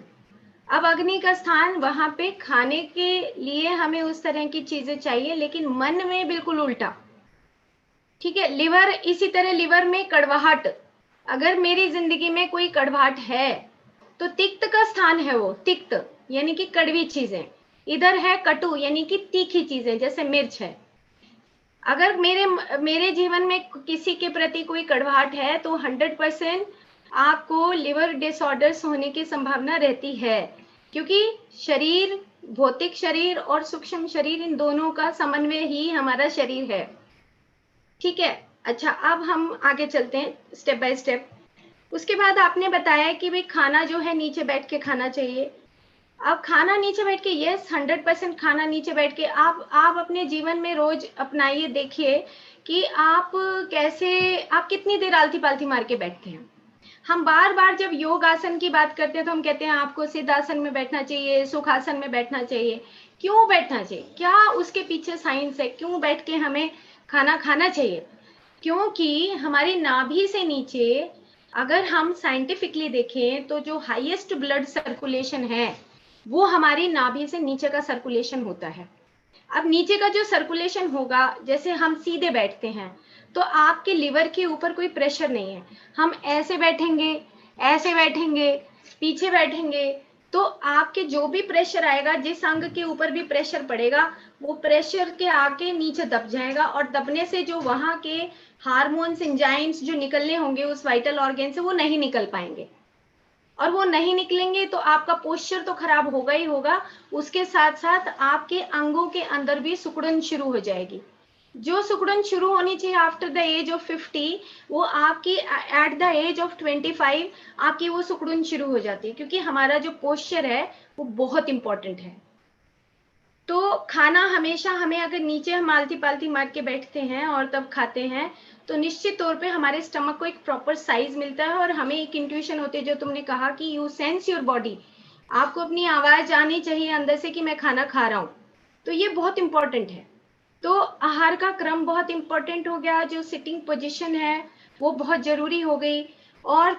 अब अग्नि का स्थान वहां पे खाने के लिए हमें उस तरह की चीजें चाहिए, लेकिन मन में बिल्कुल उल्टा। ठीक है, लिवर, इसी तरह लिवर में कड़वाहट, अगर मेरी जिंदगी में कोई कड़वाहट है तो तिक्त का स्थान है वो, तिक्त यानी कि कड़वी चीजें, इधर है कटु यानी कि तीखी चीजें जैसे मिर्च है। अगर मेरे जीवन में किसी के प्रति कोई कड़वाहट है तो 100% आपको लिवर डिसऑर्डर्स होने की संभावना रहती है, क्योंकि शरीर, भौतिक शरीर और सूक्ष्म शरीर, इन दोनों का समन्वय ही हमारा शरीर है। ठीक है, अच्छा अब हम आगे चलते हैं स्टेप बाय स्टेप। उसके बाद आपने बताया कि भाई खाना जो है नीचे बैठ के खाना चाहिए। अब खाना नीचे बैठ के, यस 100% खाना नीचे बैठ के आप अपने जीवन में रोज अपनाइए, देखिए कि आप कैसे, आप कितनी देर आलती पालती मार के बैठते हैं। हम बार बार जब योग आसन की बात करते हैं तो हम कहते हैं आपको सिद्धासन में बैठना चाहिए, सुखासन में बैठना चाहिए। क्यों बैठना चाहिए, क्या उसके पीछे साइंस है, क्यों बैठ के हमें खाना खाना चाहिए? क्योंकि हमारी नाभि से नीचे अगर हम साइंटिफिकली देखें तो जो हाईएस्ट ब्लड सर्कुलेशन है वो हमारी नाभि से नीचे का सर्कुलेशन होता है। अब नीचे का जो सर्कुलेशन होगा, जैसे हम सीधे बैठते हैं तो आपके लिवर के ऊपर कोई प्रेशर नहीं है। हम ऐसे बैठेंगे, ऐसे बैठेंगे, पीछे बैठेंगे, तो आपके जो भी प्रेशर आएगा, जिस अंग के ऊपर भी प्रेशर पड़ेगा, वो प्रेशर के आके नीचे दब जाएगा, और दबने से जो वहां के हार्मोन्स, एंजाइम्स जो निकलने होंगे उस वाइटल ऑर्गन से, वो नहीं निकल पाएंगे। और वो नहीं निकलेंगे तो आपका पोस्चर तो खराब होगा ही होगा, उसके साथ साथ आपके अंगों के अंदर भी सिकुड़न शुरू हो जाएगी। जो सिकुड़न शुरू होनी चाहिए आफ्टर द एज ऑफ 50, वो आपकी एट द एज ऑफ 25 आपकी वो सिकुड़न शुरू हो जाती है, क्योंकि हमारा जो पोस्चर है वो बहुत इंपॉर्टेंट है। तो खाना हमेशा हमें, अगर नीचे हम आलती पालती मार के बैठते हैं और तब खाते हैं तो निश्चित तौर पे हमारे स्टमक को एक प्रॉपर साइज मिलता है, और हमें एक इंट्यूशन होती है, जो तुमने कहा कि यू सेंस योर बॉडी, आपको अपनी आवाज आनी चाहिए अंदर से कि मैं खाना खा रहा हूँ। तो ये बहुत इंपॉर्टेंट है। तो आहार का क्रम बहुत इंपॉर्टेंट हो गया, जो सिटिंग पोजीशन है वो बहुत जरूरी हो गई। और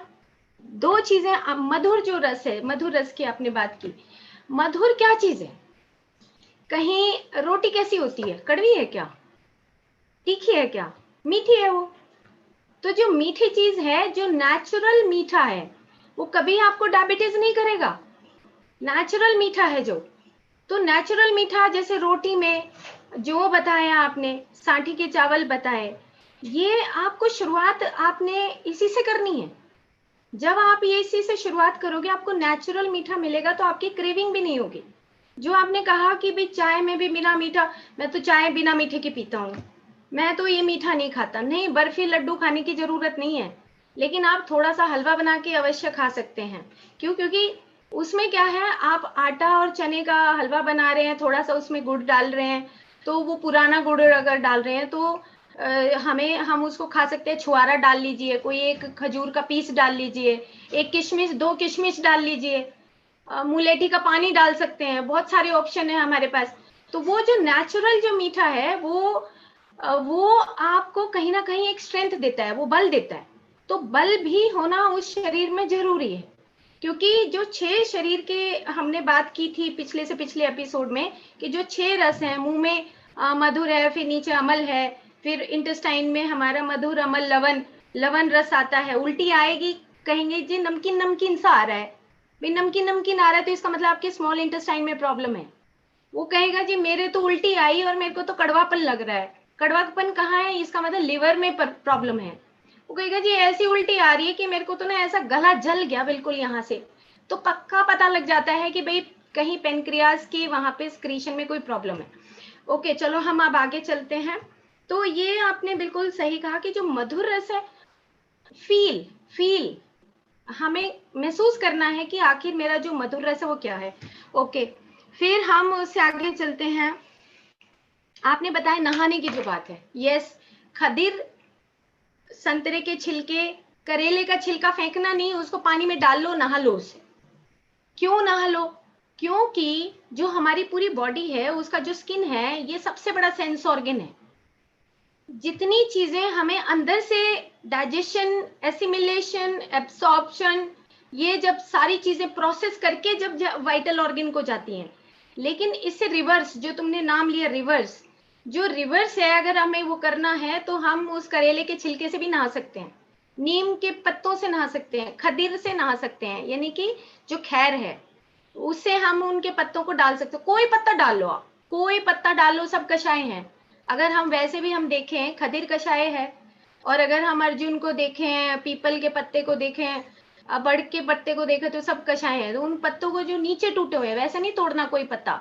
दो चीजें, मधुर जो रस है, मधुर रस की आपने बात की, मधुर क्या चीज है? कहीं रोटी कैसी होती है, कड़वी है क्या, तीखी है क्या, मीठी है वो? तो जो मीठी चीज है, जो नेचुरल मीठा है, वो कभी आपको डायबिटीज नहीं करेगा। नेचुरल मीठा है जो, तो नेचुरल मीठा जैसे रोटी में जो बताया आपने, साठी के चावल बताए, ये आपको शुरुआत आपने इसी से करनी है। जब आप ये इसी से शुरुआत करोगे, आपको नेचुरल मीठा मिलेगा तो आपकी क्रेविंग भी नहीं होगी। जो आपने कहा कि भाई चाय में भी बिना मीठा, मैं तो चाय बिना मीठे की पीता हूँ, मैं तो ये मीठा नहीं खाता, नहीं, बर्फी लड्डू खाने की जरूरत नहीं है, लेकिन आप थोड़ा सा हलवा बना के अवश्य खा सकते हैं। क्यों? क्योंकि उसमें क्या है, आप आटा और चने का हलवा बना रहे हैं, थोड़ा सा उसमें गुड़ डाल रहे हैं, तो वो पुराना गुड़ अगर डाल रहे हैं तो हम उसको खा सकते हैं। छुआरा डाल लीजिए, कोई एक खजूर का पीस डाल लीजिए, एक किशमिश, 2 किशमिश डाल लीजिए, मुलेठी का पानी डाल सकते हैं, बहुत सारे ऑप्शन है हमारे पास। तो वो जो नेचुरल जो मीठा है वो आपको कहीं ना कहीं एक स्ट्रेंथ देता है, वो बल देता है। तो बल भी होना उस शरीर में जरूरी है, क्योंकि जो 6 शरीर के हमने बात की थी पिछले से पिछले एपिसोड में, कि जो 6 रस हैं, मुंह में मधुर है, फिर नीचे अमल है, फिर इंटेस्टाइन में हमारा मधुर, अमल, लवन, लवन रस आता है। उल्टी आएगी, कहेंगे जी नमकीन नमकीन सा आ रहा है, भाई नमकीन नमकीन आ रहा है तो इसका मतलब आपके स्मॉल इंटेस्टाइन में प्रॉब्लम है। वो कहेगा जी मेरे तो उल्टी आई और मेरे को तो कड़वापन लग रहा है, कड़वापन कहाँ है, इसका मतलब लिवर में प्रॉब्लम है। वो कहेगा जी ऐसी उल्टी आ रही है कि मेरे को तो ना ऐसा गला जल गया बिल्कुल यहाँ से, तो पक्का पता लग जाता है कि भाई कहीं पेनक्रियाज की वहां पे स्क्रीशन में कोई प्रॉब्लम है। ओके, चलो हम अब आगे चलते हैं। तो ये आपने बिल्कुल सही कहा कि जो मधुर रस है, फील हमें महसूस करना है कि आखिर मेरा जो मधुर रस है वो क्या है। ओके, फिर हम उससे आगे चलते हैं। आपने बताया नहाने की जो बात है, यस, खदीर, संतरे के छिलके, करेले का छिलका फेंकना नहीं, उसको पानी में डाल लो, नहा लो उससे। क्यों नहा लो? क्योंकि जो हमारी पूरी बॉडी है, उसका जो स्किन है, ये सबसे बड़ा सेंस ऑर्गन है। जितनी चीजें हमें अंदर से डाइजेशन, एसिमिलेशन, एब्सॉर्प्शन, ये जब सारी चीजें प्रोसेस करके जब वाइटल ऑर्गन को जाती हैं, लेकिन इससे रिवर्स, जो तुमने नाम लिया रिवर्स, जो रिवर्स है, अगर हमें वो करना है तो हम उस करेले के छिलके से भी नहा सकते हैं, नीम के पत्तों से नहा सकते हैं, खदीर से नहा सकते हैं, यानी कि जो खैर है उससे हम उनके पत्तों को डाल सकते हैं। कोई पत्ता डाल लो आप, कोई पत्ता डाल लो, सब कषाय हैं। अगर हम वैसे भी हम देखें, खदीर कषाय है, और अगर हम अर्जुन को देखें, पीपल के पत्ते को देखें, बड़ के पत्ते को देखें, तो सब कषाय है। तो उन पत्तों को जो नीचे टूटे हुए, वैसे नहीं तोड़ना कोई पत्ता,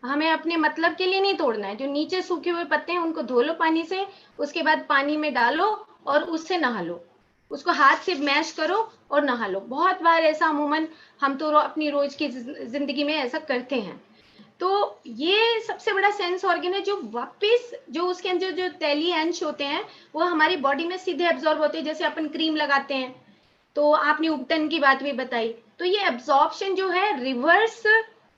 हमें अपने मतलब के लिए नहीं तोड़ना है। जो नीचे सूखे हुए पत्ते हैं उनको धो लो पानी से, उसके बाद पानी में डालो और उससे नहा लो, उसको हाथ से मैश करो और नहा लो। बहुत बार ऐसा अमूमन हम तो अपनी रोज की जिंदगी में ऐसा करते हैं। तो ये सबसे बड़ा सेंस ऑर्गन है, जो वापस जो उसके अंदर जो तैलीय अंश होते हैं वो हमारी बॉडी में सीधे एब्जॉर्ब होते हैं। जैसे अपन क्रीम लगाते हैं, तो आपने उपटन की बात भी बताई, तो ये एब्जॉर्प्शन जो है रिवर्स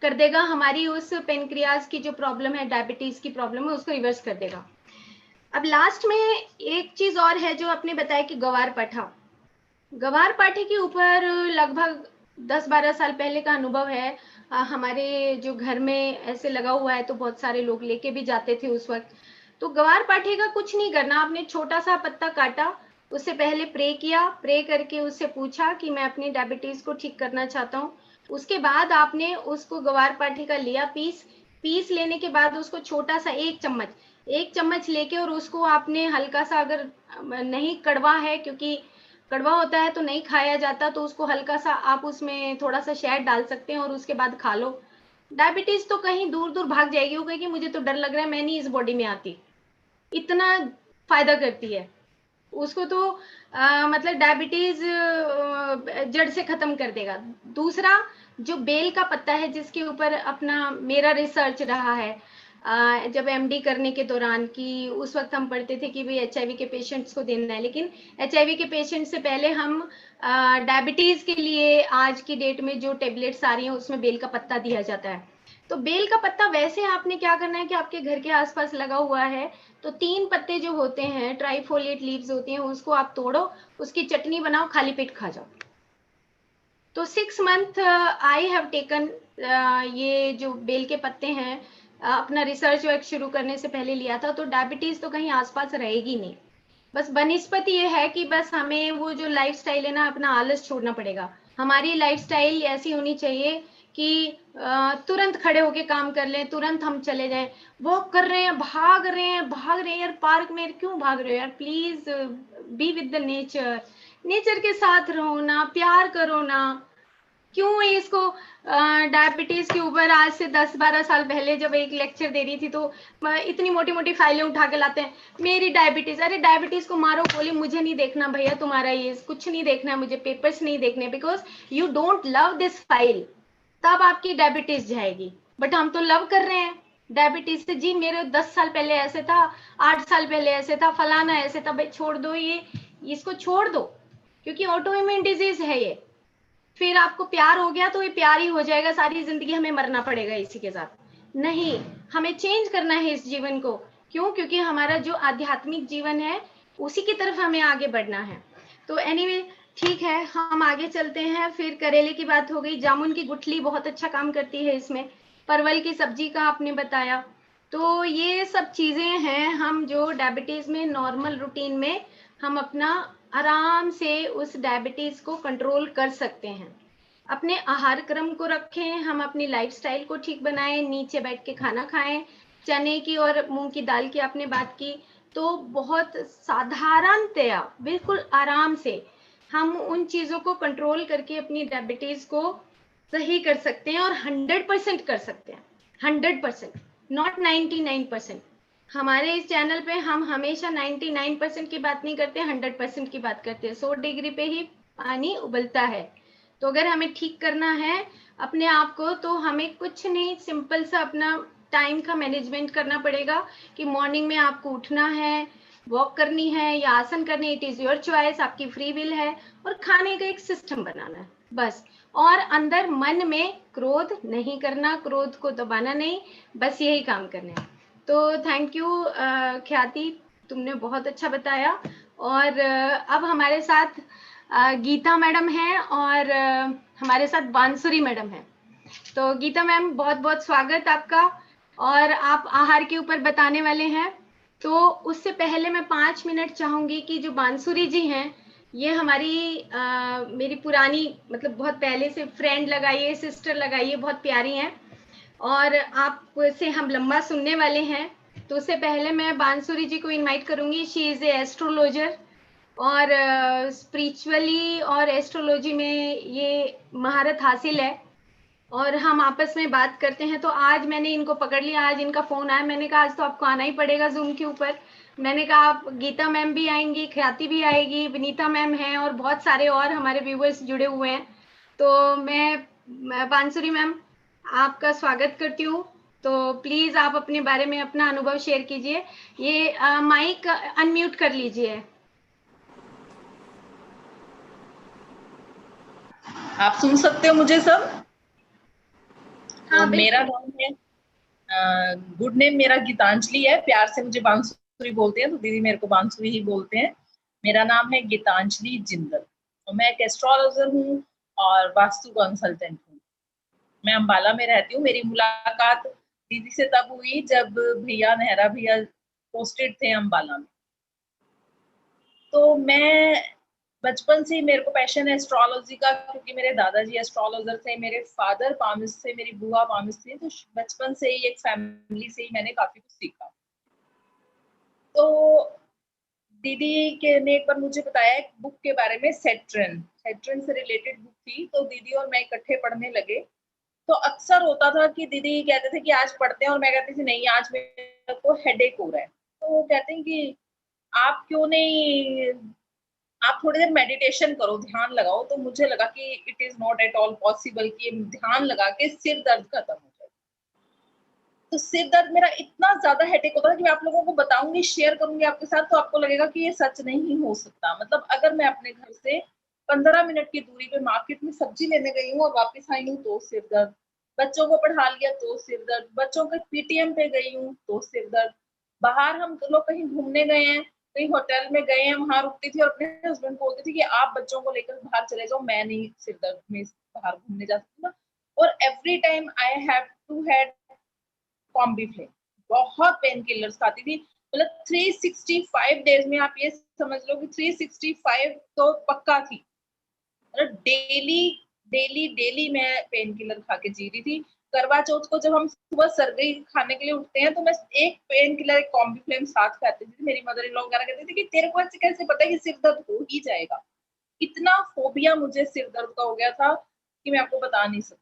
कर देगा, हमारी उस पेनक्रियाज की जो प्रॉब्लम है, डायबिटीज की प्रॉब्लम है, उसको रिवर्स कर देगा। अब लास्ट में एक चीज और है जो आपने बताया कि गवार पाठा, गवार पाठे के ऊपर लगभग 10-12 साल पहले का अनुभव है। हमारे जो घर में ऐसे लगा हुआ है, तो बहुत सारे लोग लेके भी जाते थे उस वक्त। तो गवार पाठे का कुछ नहीं करना, आपने छोटा सा पत्ता काटा, उससे पहले प्रे किया, प्रे करके उससे पूछा कि मैं अपनी डायबिटीज को ठीक करना चाहता हूँ। उसके बाद आपने उसको गवार पाठे का लिया पीस लेने के बाद उसको छोटा सा एक चम्मच लेके, और उसको आपने हल्का सा, अगर नहीं कड़वा है, क्योंकि कड़वा होता है तो नहीं खाया जाता, तो उसको हल्का सा आप उसमें थोड़ा सा शहद डाल सकते हैं और उसके बाद खा लो। डायबिटीज तो कहीं दूर दूर भाग जाएगी, वो कहेगी मुझे तो डर लग रहा है, मैं नहीं इस बॉडी में आती। इतना फायदा करती है उसको तो, मतलब डायबिटीज जड़ से खत्म कर देगा। दूसरा, जो बेल का पत्ता है, जिसके ऊपर अपना मेरा रिसर्च रहा है, जब एमडी करने के दौरान, कि उस वक्त हम पढ़ते थे कि भाई एचआईवी के पेशेंट्स को देना है, लेकिन एचआईवी के पेशेंट से पहले हम डायबिटीज के लिए आज की डेट में जो टेबलेट्स आ रही हैं उसमें बेल का पत्ता दिया जाता है। तो बेल का पत्ता वैसे आपने क्या करना है कि आपके घर के आसपास लगा हुआ है, तो 3 पत्ते जो होते हैं, ट्राइफोलिएट लीव्स होती हैं, उसको आप तोड़ो, उसकी चटनी बनाओ, खाली पेट खा जाओ। तो 6 मंथ आई हैव टेकन, ये जो बेल के पत्ते हैं, अपना रिसर्च वर्क शुरू करने से पहले लिया था। तो डायबिटीज तो कहीं आसपास रहेगी नहीं। बस बनिस्पत ये है कि बस हमें वो जो लाइफस्टाइल है ना, अपना आलस छोड़ना पड़ेगा। हमारी लाइफस्टाइल ऐसी होनी चाहिए कि तुरंत खड़े होके काम कर लें, तुरंत हम चले जाएं। वॉक कर रहे हैं, भाग रहे हैं यार, पार्क में क्यों भाग रहे हो यार, please be with the nature, nature के साथ रहो ना, प्यार करो ना। क्यों इसको डायबिटीज के ऊपर आज से 10-12 साल पहले जब एक लेक्चर दे रही थी, तो इतनी मोटी मोटी फाइलें उठा के लाते हैं, मेरी डायबिटीज। अरे डायबिटीज को मारो गोली, मुझे नहीं देखना भैया तुम्हारा ये कुछ नहीं देखना, मुझे पेपर्स नहीं देखने, because you don't love this file, तब आपकी डायबिटीज जाएगी। बट हम तो लव कर रहे हैं डायबिटीज से, जी मेरे 10 साल पहले ऐसे था, 8 साल पहले ऐसे था, फलाना ऐसे था, भाई छोड़ दो ये, इसको छोड़ दो, क्योंकि ऑटो इम्यून डिजीज है ये। फिर आपको प्यार हो गया तो ये प्यार ही हो जाएगा, सारी जिंदगी हमें मरना पड़ेगा इसी के साथ। नहीं, हमें चेंज करना है इस जीवन को। क्यों? क्योंकि हमारा जो आध्यात्मिक जीवन है उसी की तरफ हमें आगे बढ़ना है। तो एनीवे, ठीक है, हम आगे चलते हैं। फिर करेले की बात हो गई, जामुन की गुठली बहुत अच्छा काम करती है इसमें, परवल की सब्जी का आपने बताया। तो ये सब चीजें हैं हम जो डायबिटीज में नॉर्मल रूटीन में हम अपना आराम से उस डायबिटीज को कंट्रोल कर सकते हैं। अपने आहार क्रम को रखें, हम अपनी लाइफस्टाइल को ठीक बनाएं, नीचे बैठ के खाना खाएं, चने की और मूंग की दाल की आपने बात की, तो बहुत साधारणतया बिल्कुल आराम से हम उन चीजों को कंट्रोल करके अपनी डायबिटीज को सही कर सकते हैं, और 100% कर सकते हैं, 100%। नॉट 99%। हमारे इस चैनल पे हम हमेशा 99% की बात नहीं करते, 100% की बात करते हैं। 100 डिग्री पे ही पानी उबलता है। तो अगर हमें ठीक करना है अपने आप को, तो हमें कुछ नहीं, सिंपल सा अपना टाइम का मैनेजमेंट करना पड़ेगा कि मॉर्निंग में आपको उठना है, वॉक करनी है या आसन करनी है, इट इज योर चॉइस, आपकी फ्री विल है। और खाने का एक सिस्टम बनाना है बस। और अंदर मन में क्रोध नहीं करना, क्रोध को दबाना नहीं, बस यही काम करने हैं। तो थैंक यू ख्याति, तुमने बहुत अच्छा बताया। और अब हमारे साथ गीता मैडम हैं और हमारे साथ बांसुरी मैडम हैं। तो गीता मैम, बहुत बहुत स्वागत आपका। और आप आहार के ऊपर बताने वाले हैं। तो उससे पहले मैं 5 मिनट चाहूंगी कि जो बांसुरी जी हैं, ये हमारी मेरी पुरानी, मतलब बहुत पहले से फ्रेंड लगाइए, सिस्टर लगाइए, बहुत प्यारी हैं और आपसे हम लंबा सुनने वाले हैं। तो उससे पहले मैं बांसुरी जी को इनवाइट करूंगी। शी इज ए एस्ट्रोलॉजर और स्पिरिचुअली और एस्ट्रोलॉजी में ये महारत हासिल है और हम आपस में बात करते हैं। तो आज मैंने इनको पकड़ लिया, आज इनका फोन आया, मैंने कहा आज तो आपको आना ही पड़ेगा जूम के ऊपर। मैंने कहा आप, गीता मैम भी आएंगी, ख्याति भी आएगी, विनीता मैम हैं और बहुत सारे और हमारे व्यूवर्स जुड़े हुए हैं। तो मैं बांसुरी मैम आपका स्वागत करती हूँ। तो प्लीज आप अपने बारे में अपना अनुभव शेयर कीजिए। ये माइक अनम्यूट कर लीजिए। आप सुन सकते हो मुझे सब? हाँ, तो मेरा नाम है, गुड नेम मेरा गीतांजलि है, प्यार से मुझे बांसुरी बोलते हैं, तो दीदी मेरे को बांसुरी ही बोलते हैं। मेरा नाम है गीतांजलि जिंदल और मैं एक एस्ट्रोलॉजर हूँ और वास्तु कंसल्टेंट हूँ। मैं अंबाला में रहती हूँ। मेरी मुलाकात दीदी से तब हुई जब भैया नेहरा भैया पोस्टेड थे अंबाला में। तो मैं बचपन से ही, मेरे को पैशन है एस्ट्रोलॉजी का, क्योंकि मेरे दादाजी एस्ट्रोलॉजर थे, मेरे फादर पामिस्ट थे, मेरी बुआ पामिस्ट थी। तो बचपन से ही एक फैमिली से ही मैंने काफी कुछ सीखा। तो दीदी के ने एक बार मुझे बताया एक बुक के बारे में, सेट्रन से रिलेटेड बुक थी। तो दीदी और मैं इकट्ठे पढ़ने लगे। तो अक्सर होता था कि दीदी कहते थे कि आज पढ़ते हैं और मैं कहती थी नहीं, आज मेरे को हेडेक हो रहा है। तो वो कहते हैं कि आप क्यों नहीं, आप थोड़ी देर मेडिटेशन करो, ध्यान लगाओ। तो मुझे लगा कि it is not at all possible कि ध्यान लगा के सिर दर्द खत्म हो जाए। तो सिर दर्द मेरा इतना ज्यादा हेडेक होता है कि मैं आप लोगों को बताऊंगी, शेयर करूंगी आपके साथ, तो आपको लगेगा कि ये सच नहीं हो सकता। मतलब अगर मैं अपने घर से 15 मिनट की दूरी पे मार्केट में सब्जी लेने गई हूँ और वापस आई हूँ तो सिर दर्द, बच्चों को पढ़ा लिया तो सिर दर्द, बच्चों के पीटीएम पे गई हूँ तो सिर दर्द, बाहर हम लोग कहीं घूमने गए हैं, कहीं होटल में गए हैं, वहां रुकती थी और अपने हस्बैंड को बोलती थी कि आप बच्चों को लेकर बाहर चले जाओ, मैं नहीं सिर दर्द में बाहर घूमने जा सकती ना। और every time I have to had Combiflam, बहुत पेन किलर्स खाती थी। मतलब 365 डेज में आप ये समझ लो कि 365 तो पक्का थी। मतलब डेली डेली डेली मैं पेन किलर खा के जी रही थी। करवा चौथ को जब हम सुबह सरगई खाने के लिए उठते हैं तो मैं एक पेन किलर, एक कॉम्बिफ्लेम साथ खाती थी। मेरी मदर इन लॉ वगैरह कहती थी कि तेरे को ऐसे कैसे पता है कि सिर दर्द हो ही जाएगा। इतना फोबिया मुझे सिर दर्द का हो गया था कि मैं आपको बता नहीं सकती।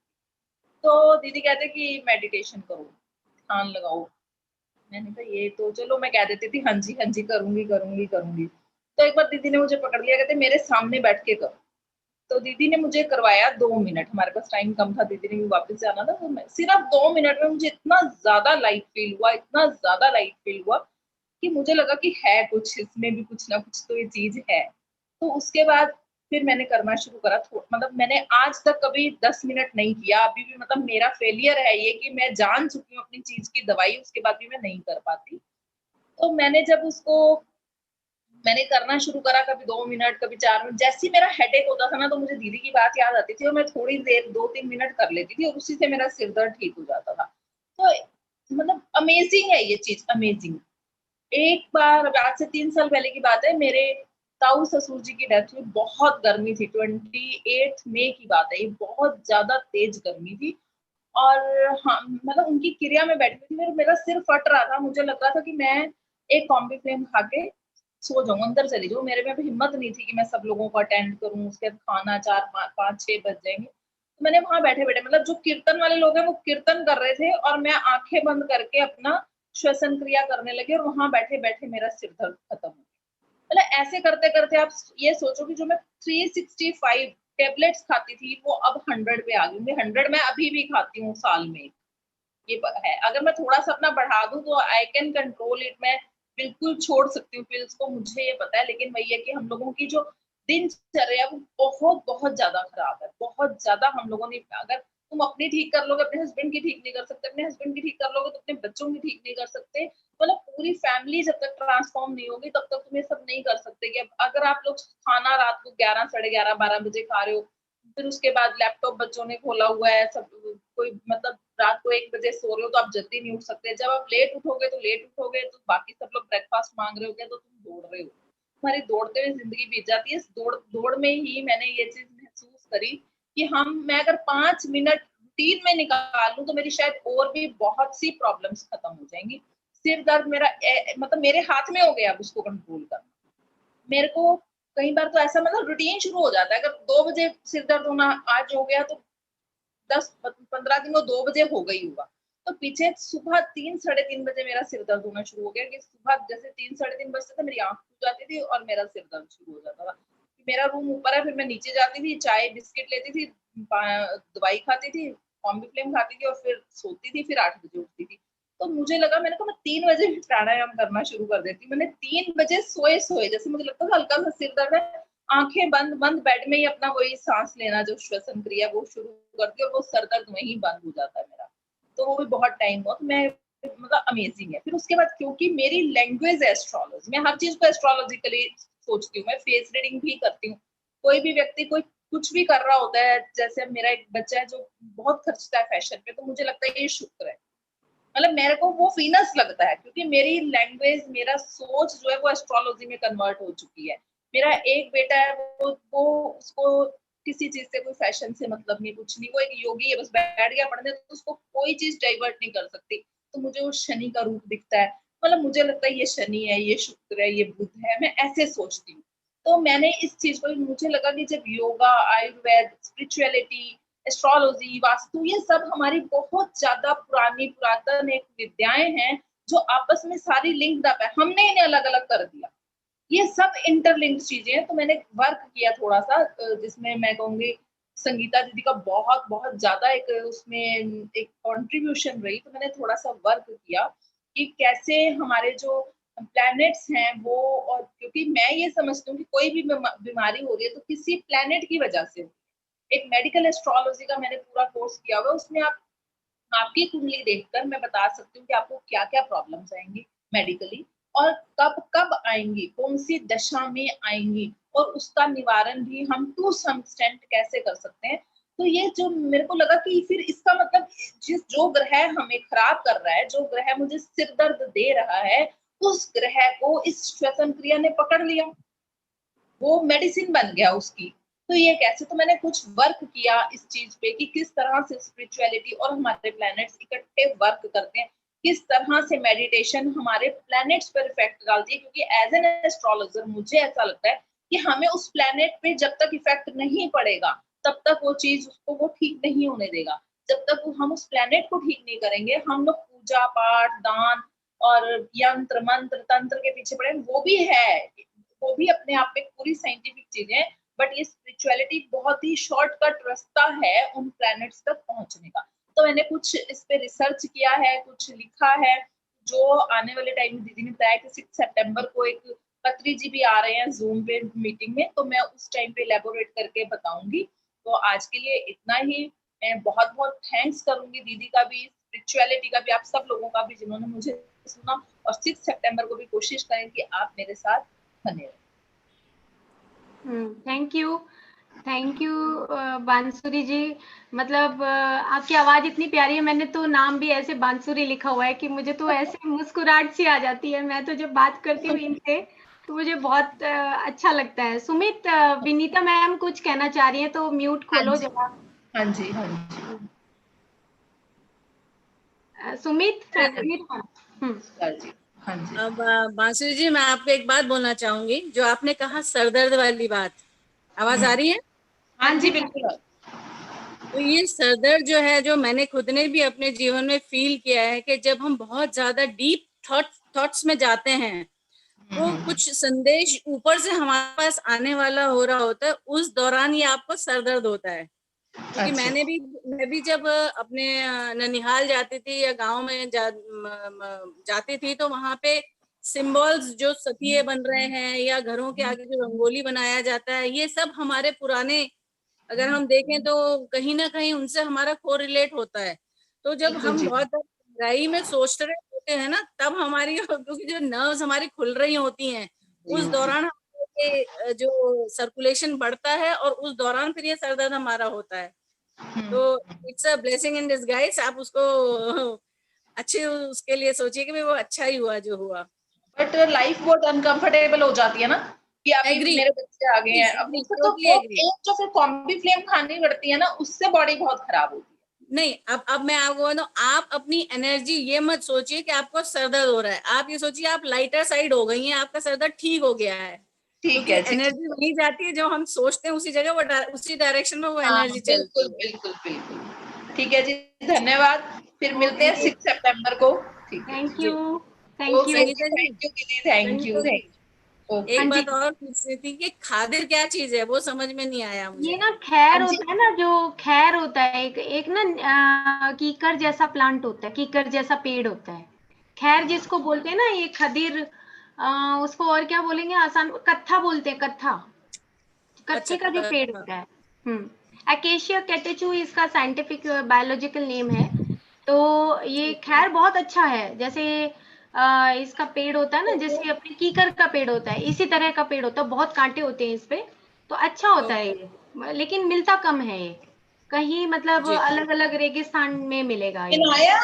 तो दीदी कहते कि मेडिटेशन करो, ध्यान लगाओ। मैंने कहा ये तो चलो, मैं कह देती थी हाँ जी करूंगी करूंगी करूंगी। तो एक बार दीदी ने मुझे पकड़ लिया, कहते मेरे सामने बैठ के करो। तो दीदी ने मुझे करवाया 2 मिनट, हमारे पास टाइम कम था, दीदी ने भी वापस जाना था। तो मैं सिर्फ 2 मिनट में मुझे इतना ज्यादा लाइट फील हुआ, इतना ज्यादा लाइट फील हुआ कि मुझे लगा कि है कुछ इसमें भी, कुछ ना कुछ तो ये चीज है। तो उसके बाद फिर मैंने करना शुरू करा। मतलब मैंने आज तक कभी 10 मिनट नहीं किया। अभी भी मतलब मेरा फेलियर है ये कि मैं जान चुकी हूँ अपनी चीज की दवाई, उसके बाद भी मैं नहीं कर पाती। तो मैंने जब उसको मैंने करना शुरू करा, कभी 2 मिनट, कभी 4 मिनट, जैसे ही मेरा हेडेक होता था ना तो मुझे दीदी की बात याद आती थी और मैं थोड़ी देर 2-3 मिनट कर लेती थी और उसी से मेरा सिर दर्द ठीक हो जाता था। तो मतलब अमेजिंग है ये चीज, अमेजिंग। एक बार आज से 3 साल पहले की बात है, मेरे ताऊ ससुर जी की डेथ हुई। बहुत गर्मी थी, 28 मई की बात है, ये बहुत ज्यादा तेज गर्मी थी। और हाँ, मतलब उनकी क्रिया में बैठी थी, मेरा सिर फट रहा था। मुझे लग रहा था कि मैं एक कॉम्बिफ्लेम खा के सो जाऊं, अंदर चली जाऊं। मेरे में हिम्मत नहीं थी कि मैं सब लोगों को अटेंड करूं, उसके बाद खाना 4-5-6 बज जाएंगे। तो मैंने वहां बैठे बैठे, मतलब जो कीर्तन वाले लोग हैं वो कीर्तन कर रहे थे और मैं आंखें बंद करके अपना श्वसन क्रिया करने लगी और वहां बैठे बैठे मेरा सिर दर्द खत्म हो गया। मतलब ऐसे करते करते आप ये सोचो कि जो मैं 365 टेबलेट्स खाती थी वो अब 100 पे आ गई। 100 मैं अभी भी खाती हूँ साल में, ये है। अगर मैं थोड़ा सा अपना बढ़ा दूं तो आई कैन कंट्रोल इट, मैं बिल्कुल छोड़ सकती हूँ पिल्स को, मुझे ये पता है। लेकिन वही है कि हम लोगों की जो दिनचर्या वो बहुत बहुत ज्यादा खराब है, बहुत ज्यादा। हम लोगों ने, अगर तुम अपनी ठीक कर लोगे, अपने हस्बैंड की ठीक नहीं कर सकते, अपने हस्बैंड की ठीक कर लोगे तो अपने बच्चों की ठीक नहीं कर सकते। मतलब पूरी फैमिली जब तक ट्रांसफॉर्म नहीं होगी तब तक तुम ये सब नहीं कर सकते। कि अगर आप लोग खाना रात को 11, साढ़े 11, 12 बजे खा रहे हो, फिर उसके बाद लैपटॉप बच्चों ने खोला हुआ है, सब कोई मतलब रात को 1 बजे सो रहे हो तो आप जल्दी नहीं उठ सकते। जब आप लेट उठोगे तो लेट उठोगे, तो बाकी सब लोग ब्रेकफास्ट मांग रहे होगे तो तुम दौड़ रहे हो। तुम्हारी दौड़ते हुए जिंदगी बीत जाती है। इस दौड़ में ही मैंने ये चीज महसूस करी कि मैं अगर 5 मिनट रूटीन में निकाल लूं तो मेरी शायद और भी बहुत सी प्रॉब्लम्स खत्म हो जाएंगी। सिर दर्द मेरा मतलब मेरे हाथ में हो गया अब उसको कंट्रोल करना। मेरे को कई बार तो ऐसा मतलब रूटीन शुरू हो जाता है, अगर 2 बजे सिर दर्द होना आज हो गया तो 10-15 दिन वो 2 बजे हो गई होगा। तो पीछे सुबह 3, साढ़े 3 बजे मेरा सिर दर्द होना शुरू हो गया कि सुबह जैसे 3, साढ़े 3 बजते थे मेरी आंख खुल जाती थी और मेरा सिर दर्द शुरू हो जाता था। मेरा रूम ऊपर है, फिर मैं नीचे जाती थी, चाय बिस्किट लेती थी, दवाई खाती थी, कॉम्बिफ्लेम खाती थी और फिर सोती थी, फिर 8 बजे उठती थी। तो मुझे लगा, मैंने कहा मैं 3 बजे भी प्राणायाम करना शुरू कर देती। मैंने 3 बजे सोए जैसे मुझे लगता था हल्का सा सिर दर्द है, आंखें बंद बंद बेड में ही अपना वही सांस लेना जो श्वसन क्रिया वो शुरू करती है और वो सर दर्द वहीं बंद हो जाता है मेरा। तो वो भी बहुत टाइम हुआ, तो मैं मतलब अमेजिंग है। फिर उसके बाद क्योंकि मेरी लैंग्वेज है एस्ट्रोलॉजी, मैं हर चीज को एस्ट्रोलॉजिकली सोचती हूँ, मैं फेस रीडिंग भी करती हूँ। कोई भी व्यक्ति कोई कुछ भी कर रहा होता है, जैसे मेरा एक बच्चा है जो बहुत खर्चता है फैशन पे, तो मुझे लगता है ये शुक्र है, मतलब मेरे को वो वीनस लगता है, क्योंकि मेरी लैंग्वेज, मेरा सोच जो है वो एस्ट्रोलॉजी में कन्वर्ट हो चुकी है। मेरा एक बेटा है, वो उसको किसी चीज से, कोई फैशन से मतलब नहीं, कुछ नहीं, वो एक योगी है, बस बैठ गया पढ़ने तो उसको कोई चीज डाइवर्ट नहीं कर सकती। तो मुझे वो शनि का रूप दिखता है, मतलब मुझे लगता है ये शनि है, ये शुक्र है, ये बुध है, मैं ऐसे सोचती हूँ। तो मैंने इस चीज को, मुझे लगा कि जब योगा, आयुर्वेद, स्पिरिचुअलिटी, एस्ट्रोलॉजी, वास्तु, ये सब हमारी बहुत ज्यादा पुरातन एक विद्याएं हैं जो आपस में सारी लिंक्ड अप है, हमने इन्हें अलग अलग कर दिया। ये सब इंटरलिंक्ड चीजें हैं। तो मैंने वर्क किया थोड़ा सा, जिसमें मैं कहूंगी संगीता दीदी का बहुत बहुत ज्यादा एक उसमें एक कंट्रीब्यूशन रही। तो मैंने थोड़ा सा वर्क किया कि कैसे हमारे जो प्लैनेट्स हैं वो, और क्योंकि मैं ये समझती हूँ कि कोई भी बीमारी हो रही है तो किसी प्लैनेट की वजह से। एक मेडिकल एस्ट्रोलॉजी का मैंने पूरा कोर्स किया हुआ है, उसमें आपकी कुंडली देखकर मैं बता सकती हूँ कि आपको क्या क्या प्रॉब्लम्स आएंगी मेडिकली, और कब कब आएंगी, कौन सी दशा में आएंगी, और उसका निवारण भी हम टू सम एक्सटेंट कैसे कर सकते हैं। तो ये जो मेरे को लगा कि फिर इसका मतलब जो ग्रह हमें खराब कर रहा है, जो ग्रह मुझे सिर दर्द दे रहा है, उस ग्रह को इस श्वसन क्रिया ने पकड़ लिया, वो मेडिसिन बन गया उसकी। तो ये कैसे, तो मैंने कुछ वर्क किया इस चीज पे कि किस तरह से स्पिरिचुअलिटी और हमारे प्लैनेट्स इकट्ठे वर्क करते हैं, किस तरह से मेडिटेशन हमारे प्लैनेट्स पर इफेक्ट डालती है। क्योंकि एज एन एस्ट्रोलॉजर मुझे ऐसा लगता है कि हमें उस प्लैनेट पे जब तक इफेक्ट नहीं पड़ेगा तब तक वो चीज उसको वो ठीक नहीं होने देगा। जब तक हम उस प्लैनेट को ठीक नहीं करेंगे, हम लोग पूजा पाठ, दान और यंत्र मंत्र तंत्र के पीछे पड़े, वो भी है, वो भी अपने आप में पूरी साइंटिफिक चीजें हैं, बट ये स्पिरिचुअलिटी बहुत ही शॉर्टकट रास्ता है उन प्लैनेट्स तक पहुंचने का। तो मैंने कुछ इस पे रिसर्च किया है, कुछ लिखा है, जो आने वाले टाइम में दीदी ने बताया कि 6 सितंबर को एक पत्री जी भी आ रहे हैं जूम पे मीटिंग में, तो मैं उस टाइम पे एलैबोरेट करके बताऊंगी। तो आज के लिए इतना ही। मैं बहुत बहुत थैंक्स करूंगी दीदी का भी, स्पिरिचुअलिटी का भी, आप सब लोगों का भी जिन्होंने मुझे सुना। और 6 सितंबर को भी कोशिश करें कि आप मेरे साथ बने रहें। थैंक यू बांसुरी जी। मतलब आपकी आवाज इतनी प्यारी है, मैंने तो नाम भी ऐसे बांसुरी लिखा हुआ है कि मुझे तो ऐसे मुस्कुराहट सी आ जाती है। मैं तो जब बात करती हूँ इनसे तो मुझे बहुत अच्छा लगता है। सुमित, विनीता मैम कुछ कहना चाह रही है तो म्यूट खोलो जरा। हाँ जी, हाँ जी। सुमित, हाँ जी। अब बांसुरी जी, मैं आपको एक बात बोलना चाहूंगी। जो आपने कहा सरदर्द वाली बात, आवाज आ रही है? हाँ जी, बिल्कुल। तो ये सरदर्द जो है, जो मैंने खुद ने भी अपने जीवन में फील किया है कि जब हम बहुत ज्यादा डीप थॉट्स में जाते हैं तो कुछ संदेश ऊपर से हमारे पास आने वाला हो रहा होता है, उस दौरान ये आपको सरदर्द होता है। क्योंकि अच्छा। मैं भी जब अपने ननिहाल जाती थी या गांव में जाती थी तो वहां पे सिंबल्स जो सतिये बन रहे हैं या घरों के आगे जो रंगोली बनाया जाता है, ये सब हमारे पुराने, अगर हम देखें तो कहीं ना कहीं उनसे हमारा कोरिलेट होता है। तो जब बिल्कुल हम जी। बहुत गहराई में सोच रहे होते हैं ना, तब हमारी क्योंकि जो नर्व्स हमारी खुल रही होती हैं, उस दौरान हमारे जो सर्कुलेशन बढ़ता है और उस दौरान फिर ये सर दर्द हमारा होता है। तो it's a blessing in disguise. आप उसको अच्छे उसके लिए सोचिए कि भाई वो अच्छा ही हुआ जो हुआ। बट लाइफ बहुत अनकंफर्टेबल हो जाती है ना, कि अभी एग्री, मेरे बच्चे आ गए हैं, अब उससे तो टोटली वो एग्री। एक जो फिर कॉम्बी फ्लेम खानी पड़ती है ना, उससे बॉडी बहुत खराब होती नहीं, अब मैं आपको बताऊं, आप अपनी एनर्जी ये मत सोचिए कि आपको सरदर्द हो रहा है, आप ये सोचिए आप लाइटर साइड हो गई हैं, आपका सरदर्द ठीक हो गया है। है। ठीक क्योंकि है जी, ठीक एनर्जी वहीं जाती है, जो हम सोचते हैं उसी जगह वो उसी डायरेक्शन में वो हाँ एनर्जी बिल्कुल चलती है। बिल्कुल बिल्कुल। ठीक है जी, धन्यवाद। फिर मिलते हैं थैंक यू। 6 सितंबर को। ठीक है थैंक जी। यू। Thank okay you. जी, संगीता जी, थैंक यू दीदी, thank you Sangeeta ji, thank you. Okay. हाँ एक जी। बात और पूछनी थी कि खादिर क्या चीज है, वो समझ में नहीं आया ये मुझे। ना खैर हाँ जी। होता है ना, जो खैर होता है, एक एक ना कीकर जैसा प्लांट होता है, कीकर जैसा पेड़ होता है। खैर जिसको बोलते हैं ना, ये खदिर, उसको और क्या बोलेंगे आसान, कत्था बोलते हैं, कत्था, अच्छा, कत्थे का जो पेड़ होता है। एकेशिया कैटेचू इसका साइंटिफिक बायोलॉजिकल नेम है। तो ये ठीक है। खैर बहुत अच्छा है। जैसे इसका पेड़ होता है ना, जैसे अपने कीकर का पेड़ होता है, इसी तरह का पेड़ होता है, बहुत कांटे होते हैं इस पे। तो अच्छा होता है ओके। ये, लेकिन मिलता कम है ये, कहीं मतलब जी। अलग अलग रेगिस्तान में मिलेगा ये। विनाया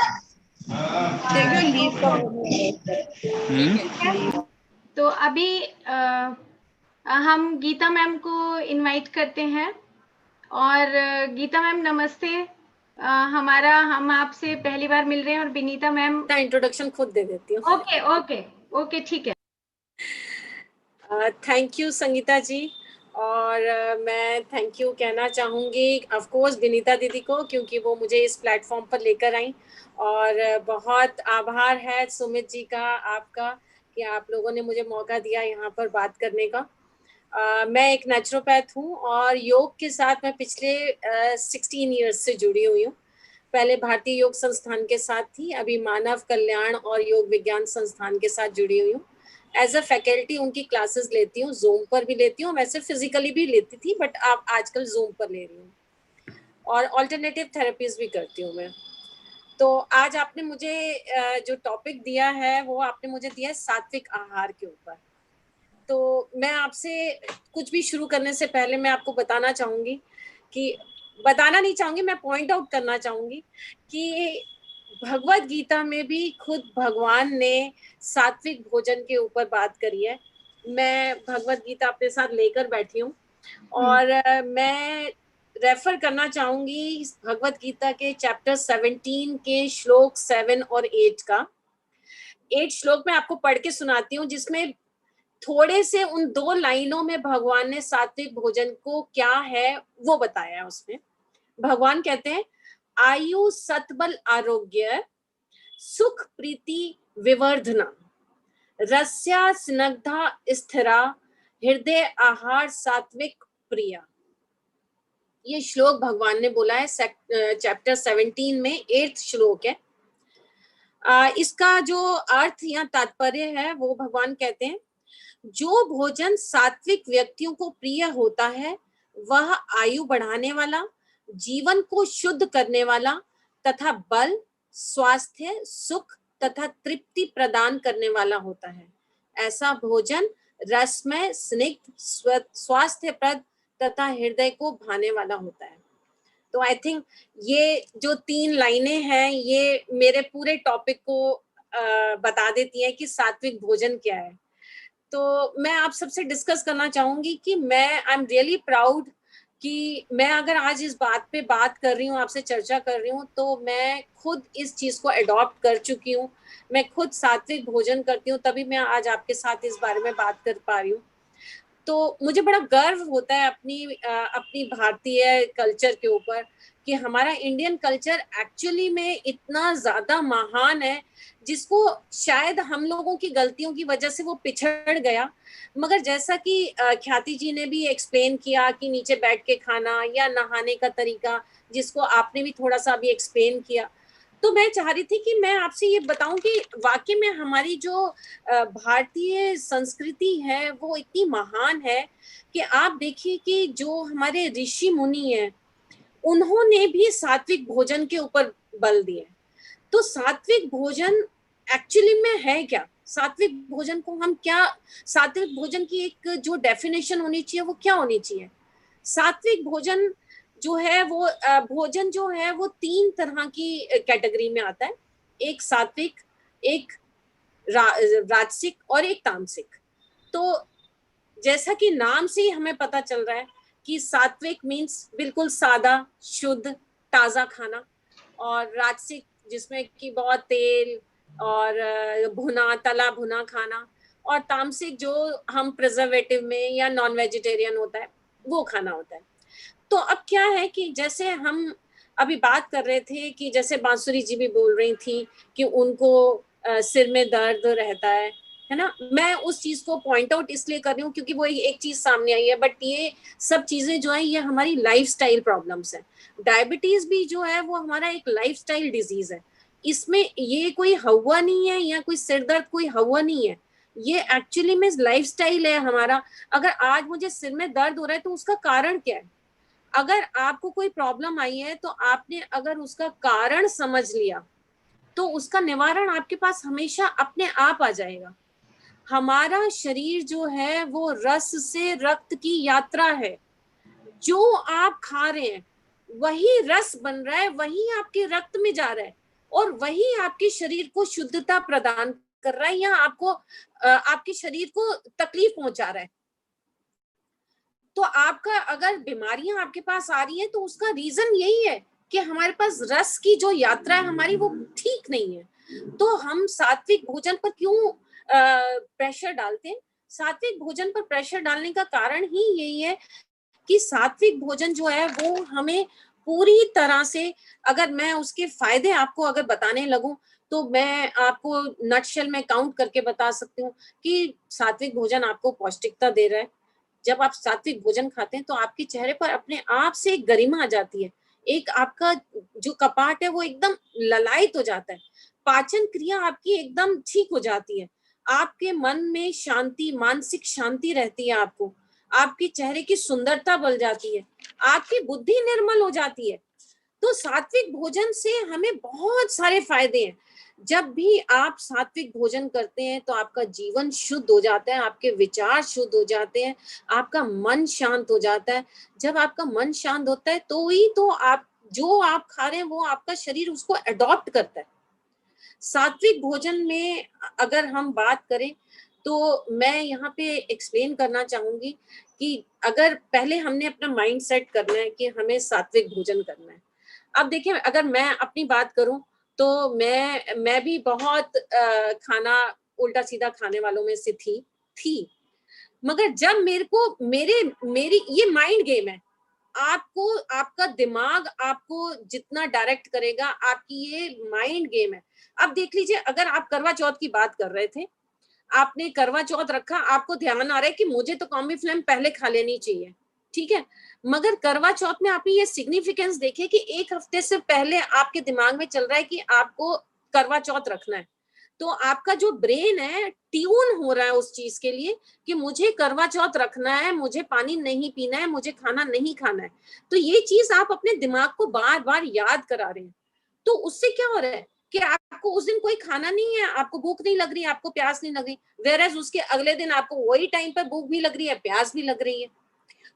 देखो लीव का ठीक है। ठीक है। तो अभी हम गीता मैम को इनवाइट करते हैं। और गीता मैम नमस्ते। हम आपसे पहली बार मिल रहे हैं, और विनीता मैम। इंट्रोडक्शन खुद दे देती हूँ। ओके ओके ओके, ठीक है। थैंक यू संगीता जी। और मैं थैंक यू कहना चाहूँगी ऑफ कोर्स विनीता दीदी को, क्योंकि वो मुझे इस प्लेटफॉर्म पर लेकर आई। और बहुत आभार है सुमित जी का, आपका, कि आप लोगों ने मुझे मौका दिया यहाँ पर बात करने का। मैं एक नेचुरोपैथ हूँ और योग के साथ मैं पिछले 16 ईयर्स से जुड़ी हुई हूँ। पहले भारतीय योग संस्थान के साथ थी, अभी मानव कल्याण और योग विज्ञान संस्थान के साथ जुड़ी हुई हूँ। एज अ फैकल्टी उनकी क्लासेस लेती हूँ, जूम पर भी लेती हूँ, वैसे फिजिकली भी लेती थी बट अब आजकल जूम पर ले रही हूँ। और ऑल्टरनेटिव थेरेपीज भी करती हूँ मैं। तो आज आपने मुझे जो टॉपिक दिया है वो आपने मुझे दिया है सात्विक आहार के ऊपर। तो मैं आपसे कुछ भी शुरू करने से पहले मैं आपको बताना चाहूंगी कि, बताना नहीं चाहूंगी, मैं पॉइंट आउट करना चाहूंगी कि भगवत गीता में भी खुद भगवान ने सात्विक भोजन के ऊपर बात करी है। मैं भगवत गीता अपने साथ लेकर बैठी हूँ और मैं रेफर करना चाहूंगी भगवत गीता के चैप्टर 17 के श्लोक 7 और 8 का। 8 श्लोक मैं आपको पढ़ के सुनाती हूँ, जिसमें थोड़े से उन 2 लाइनों में भगवान ने सात्विक भोजन को क्या है वो बताया है। उसमें भगवान कहते हैं, आयु सतबल आरोग्य सुख प्रीति विवर्धना रस्या स्नग्धा स्थिरा हृदय आहार सात्विक प्रिया। ये श्लोक भगवान ने बोला है चैप्टर 17 में 8th श्लोक है। इसका जो अर्थ या तात्पर्य है वो भगवान कहते हैं, जो भोजन सात्विक व्यक्तियों को प्रिय होता है वह आयु बढ़ाने वाला, जीवन को शुद्ध करने वाला तथा बल, स्वास्थ्य, सुख तथा तृप्ति प्रदान करने वाला होता है। ऐसा भोजन रसमय, स्निग्ध, स्वास्थ्यप्रद तथा हृदय को भाने वाला होता है। तो आई थिंक ये जो 3 लाइनें हैं ये मेरे पूरे टॉपिक को बता देती हैं कि सात्विक भोजन क्या है। तो मैं आप सबसे डिस्कस करना चाहूंगी कि मैं आई एम रियली प्राउड कि मैं अगर आज इस बात पे बात कर रही हूँ, आपसे चर्चा कर रही हूँ, तो मैं खुद इस चीज को अडॉप्ट कर चुकी हूँ। मैं खुद सात्विक भोजन करती हूँ, तभी मैं आज आपके साथ इस बारे में बात कर पा रही हूँ। तो मुझे बड़ा गर्व होता है अपनी भारतीय कल्चर के ऊपर कि हमारा इंडियन कल्चर एक्चुअली में इतना ज्यादा महान है, जिसको शायद हम लोगों की गलतियों की वजह से वो पिछड़ गया। मगर जैसा कि ख्याति जी ने भी एक्सप्लेन किया कि नीचे बैठ के खाना या नहाने का तरीका, जिसको आपने भी थोड़ा सा अभी एक्सप्लेन किया, तो मैं चाह रही थी कि मैं आपसे ये बताऊं कि वाकई में हमारी जो भारतीय संस्कृति है वो इतनी महान है कि आप देखिए कि जो हमारे ऋषि मुनि हैं उन्होंने भी सात्विक भोजन के ऊपर बल दिया। तो सात्विक भोजन एक्चुअली में है क्या? सात्विक भोजन को हम क्या, सात्विक भोजन की एक जो डेफिनेशन होनी चाहिए वो क्या होनी चाहिए? सात्विक भोजन जो है वो भोजन जो है वो 3 तरह की कैटेगरी में आता है। एक सात्विक, एक राजसिक और एक तामसिक। तो जैसा कि नाम से ही हमें पता चल रहा है कि सात्विक मीन्स बिल्कुल सादा, शुद्ध, ताजा खाना, और राजसिक जिसमें कि बहुत तेल और भुना, तला भुना खाना, और तामसिक जो हम प्रिजर्वेटिव में या नॉन वेजिटेरियन होता है वो खाना होता है। तो अब क्या है कि जैसे हम अभी बात कर रहे थे कि जैसे बांसुरी जी भी बोल रही थी कि उनको सिर में दर्द रहता है ना। मैं उस चीज को पॉइंट आउट इसलिए कर रही हूँ क्योंकि वो एक चीज सामने आई है, बट ये सब चीजें जो है ये हमारी लाइफस्टाइल प्रॉब्लम्स है। डायबिटीज भी जो है वो हमारा एक लाइफस्टाइल डिजीज है। इसमें ये कोई हवा नहीं है या कोई सिर दर्द कोई हवा नहीं है, ये एक्चुअली में लाइफस्टाइल है हमारा। अगर आज मुझे सिर में दर्द हो रहा है तो उसका कारण क्या है? अगर आपको कोई प्रॉब्लम आई है तो आपने अगर उसका कारण समझ लिया तो उसका निवारण आपके पास हमेशा अपने आप आ जाएगा। हमारा शरीर जो है वो रस से रक्त की यात्रा है। जो आप खा रहे हैं वही रस बन रहा है, वही आपके रक्त में जा रहा है, और वही आपके शरीर को शुद्धता प्रदान कर रहा है या आपको आपके शरीर को तकलीफ पहुंचा रहा है। तो आपका अगर बीमारियां आपके पास आ रही है तो उसका रीजन यही है कि हमारे पास रस की जो यात्रा है हमारी वो ठीक नहीं है। तो हम सात्विक भोजन पर क्यों प्रेशर डालते हैं? सात्विक भोजन पर प्रेशर डालने का कारण ही यही है कि सात्विक भोजन जो है वो हमें पूरी तरह से, अगर मैं उसके फायदे आपको अगर बताने लगूं तो मैं आपको नटशेल में काउंट करके बता सकती हूँ कि सात्विक भोजन आपको पौष्टिकता दे रहा है। जब आप सात्विक भोजन खाते हैं तो आपके चेहरे पर अपने आप से एक गरिमा आ जाती है, एक आपका जो कपाट है वो एकदम ललायत हो जाता है, पाचन क्रिया आपकी एकदम ठीक हो जाती है, आपके मन में शांति, मानसिक शांति रहती है, आपके चेहरे की सुंदरता बढ़ जाती है, आपकी बुद्धि निर्मल हो जाती है। तो सात्विक भोजन से हमें बहुत सारे फायदे हैं। जब भी आप सात्विक भोजन करते हैं तो आपका जीवन शुद्ध हो जाता है, आपके विचार शुद्ध हो जाते हैं, आपका मन शांत हो जाता है। जब आपका मन शांत होता है तो ही तो आप जो आप खा रहे हैं वो आपका शरीर उसको अडॉप्ट करता है। सात्विक भोजन में अगर हम बात करें तो मैं यहाँ पे एक्सप्लेन करना चाहूंगी कि अगर पहले हमने अपना माइंड सेट करना है कि हमें सात्विक भोजन करना है। अब देखिए, अगर मैं अपनी बात करूं तो मैं भी बहुत खाना उल्टा सीधा खाने वालों में से थी। मगर जब मेरी ये माइंड गेम है, आपको आपका दिमाग आपको जितना डायरेक्ट करेगा, आपकी ये माइंड गेम है। अब देख लीजिए, अगर आप करवा चौथ की बात कर रहे थे, आपने करवा चौथ रखा, आपको ध्यान आ रहा है कि मुझे तो कॉम्बी फ्लेम पहले खा लेनी चाहिए, ठीक है, मगर करवा चौथ में आपने ये सिग्निफिकेंस देखे कि 1 हफ्ते से पहले आपके दिमाग में चल रहा है कि आपको करवा चौथ रखना है। तो आपका जो ब्रेन है ट्यून हो रहा है उस चीज के लिए कि मुझे करवा चौथ रखना है, मुझे पानी नहीं पीना है, मुझे खाना नहीं खाना है। तो ये चीज आप अपने दिमाग को बार बार याद करा रहे हैं। तो उससे क्या हो रहा है कि आपको उस दिन कोई खाना नहीं है, आपको भूख नहीं लग रही, आपको प्यास नहीं लग रही, वेयरएज उसके अगले दिन आपको वही टाइम पर भूख भी लग रही है, प्यास भी लग रही है।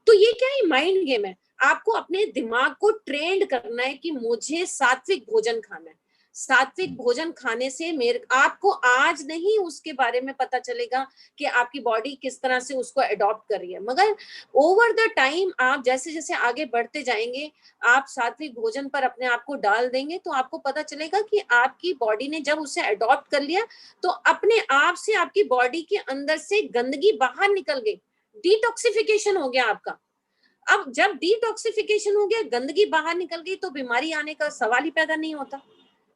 तो ये क्या है? माइंड गेम है। आपको अपने दिमाग को ट्रेंड करना है कि मुझे सात्विक भोजन खाना है। सात्विक भोजन खाने से आपको आज नहीं उसके बारे में पता चलेगा कि आपकी बॉडी किस तरह से उसको अडॉप्ट कर रही है, मगर ओवर द टाइम आप जैसे जैसे आगे बढ़ते जाएंगे, आप सात्विक भोजन पर अपने आप को डाल देंगे तो आपको पता चलेगा कि आपकी बॉडी ने जब उसे अडॉप्ट कर लिया तो अपने आप से आपकी बॉडी के अंदर से गंदगी बाहर निकल गई, डिटॉक्सिफिकेशन हो गया आपका। अब जब डिटॉक्सिफिकेशन हो गया, गंदगी बाहर निकल गई, तो बीमारी आने का सवाल ही पैदा नहीं होता,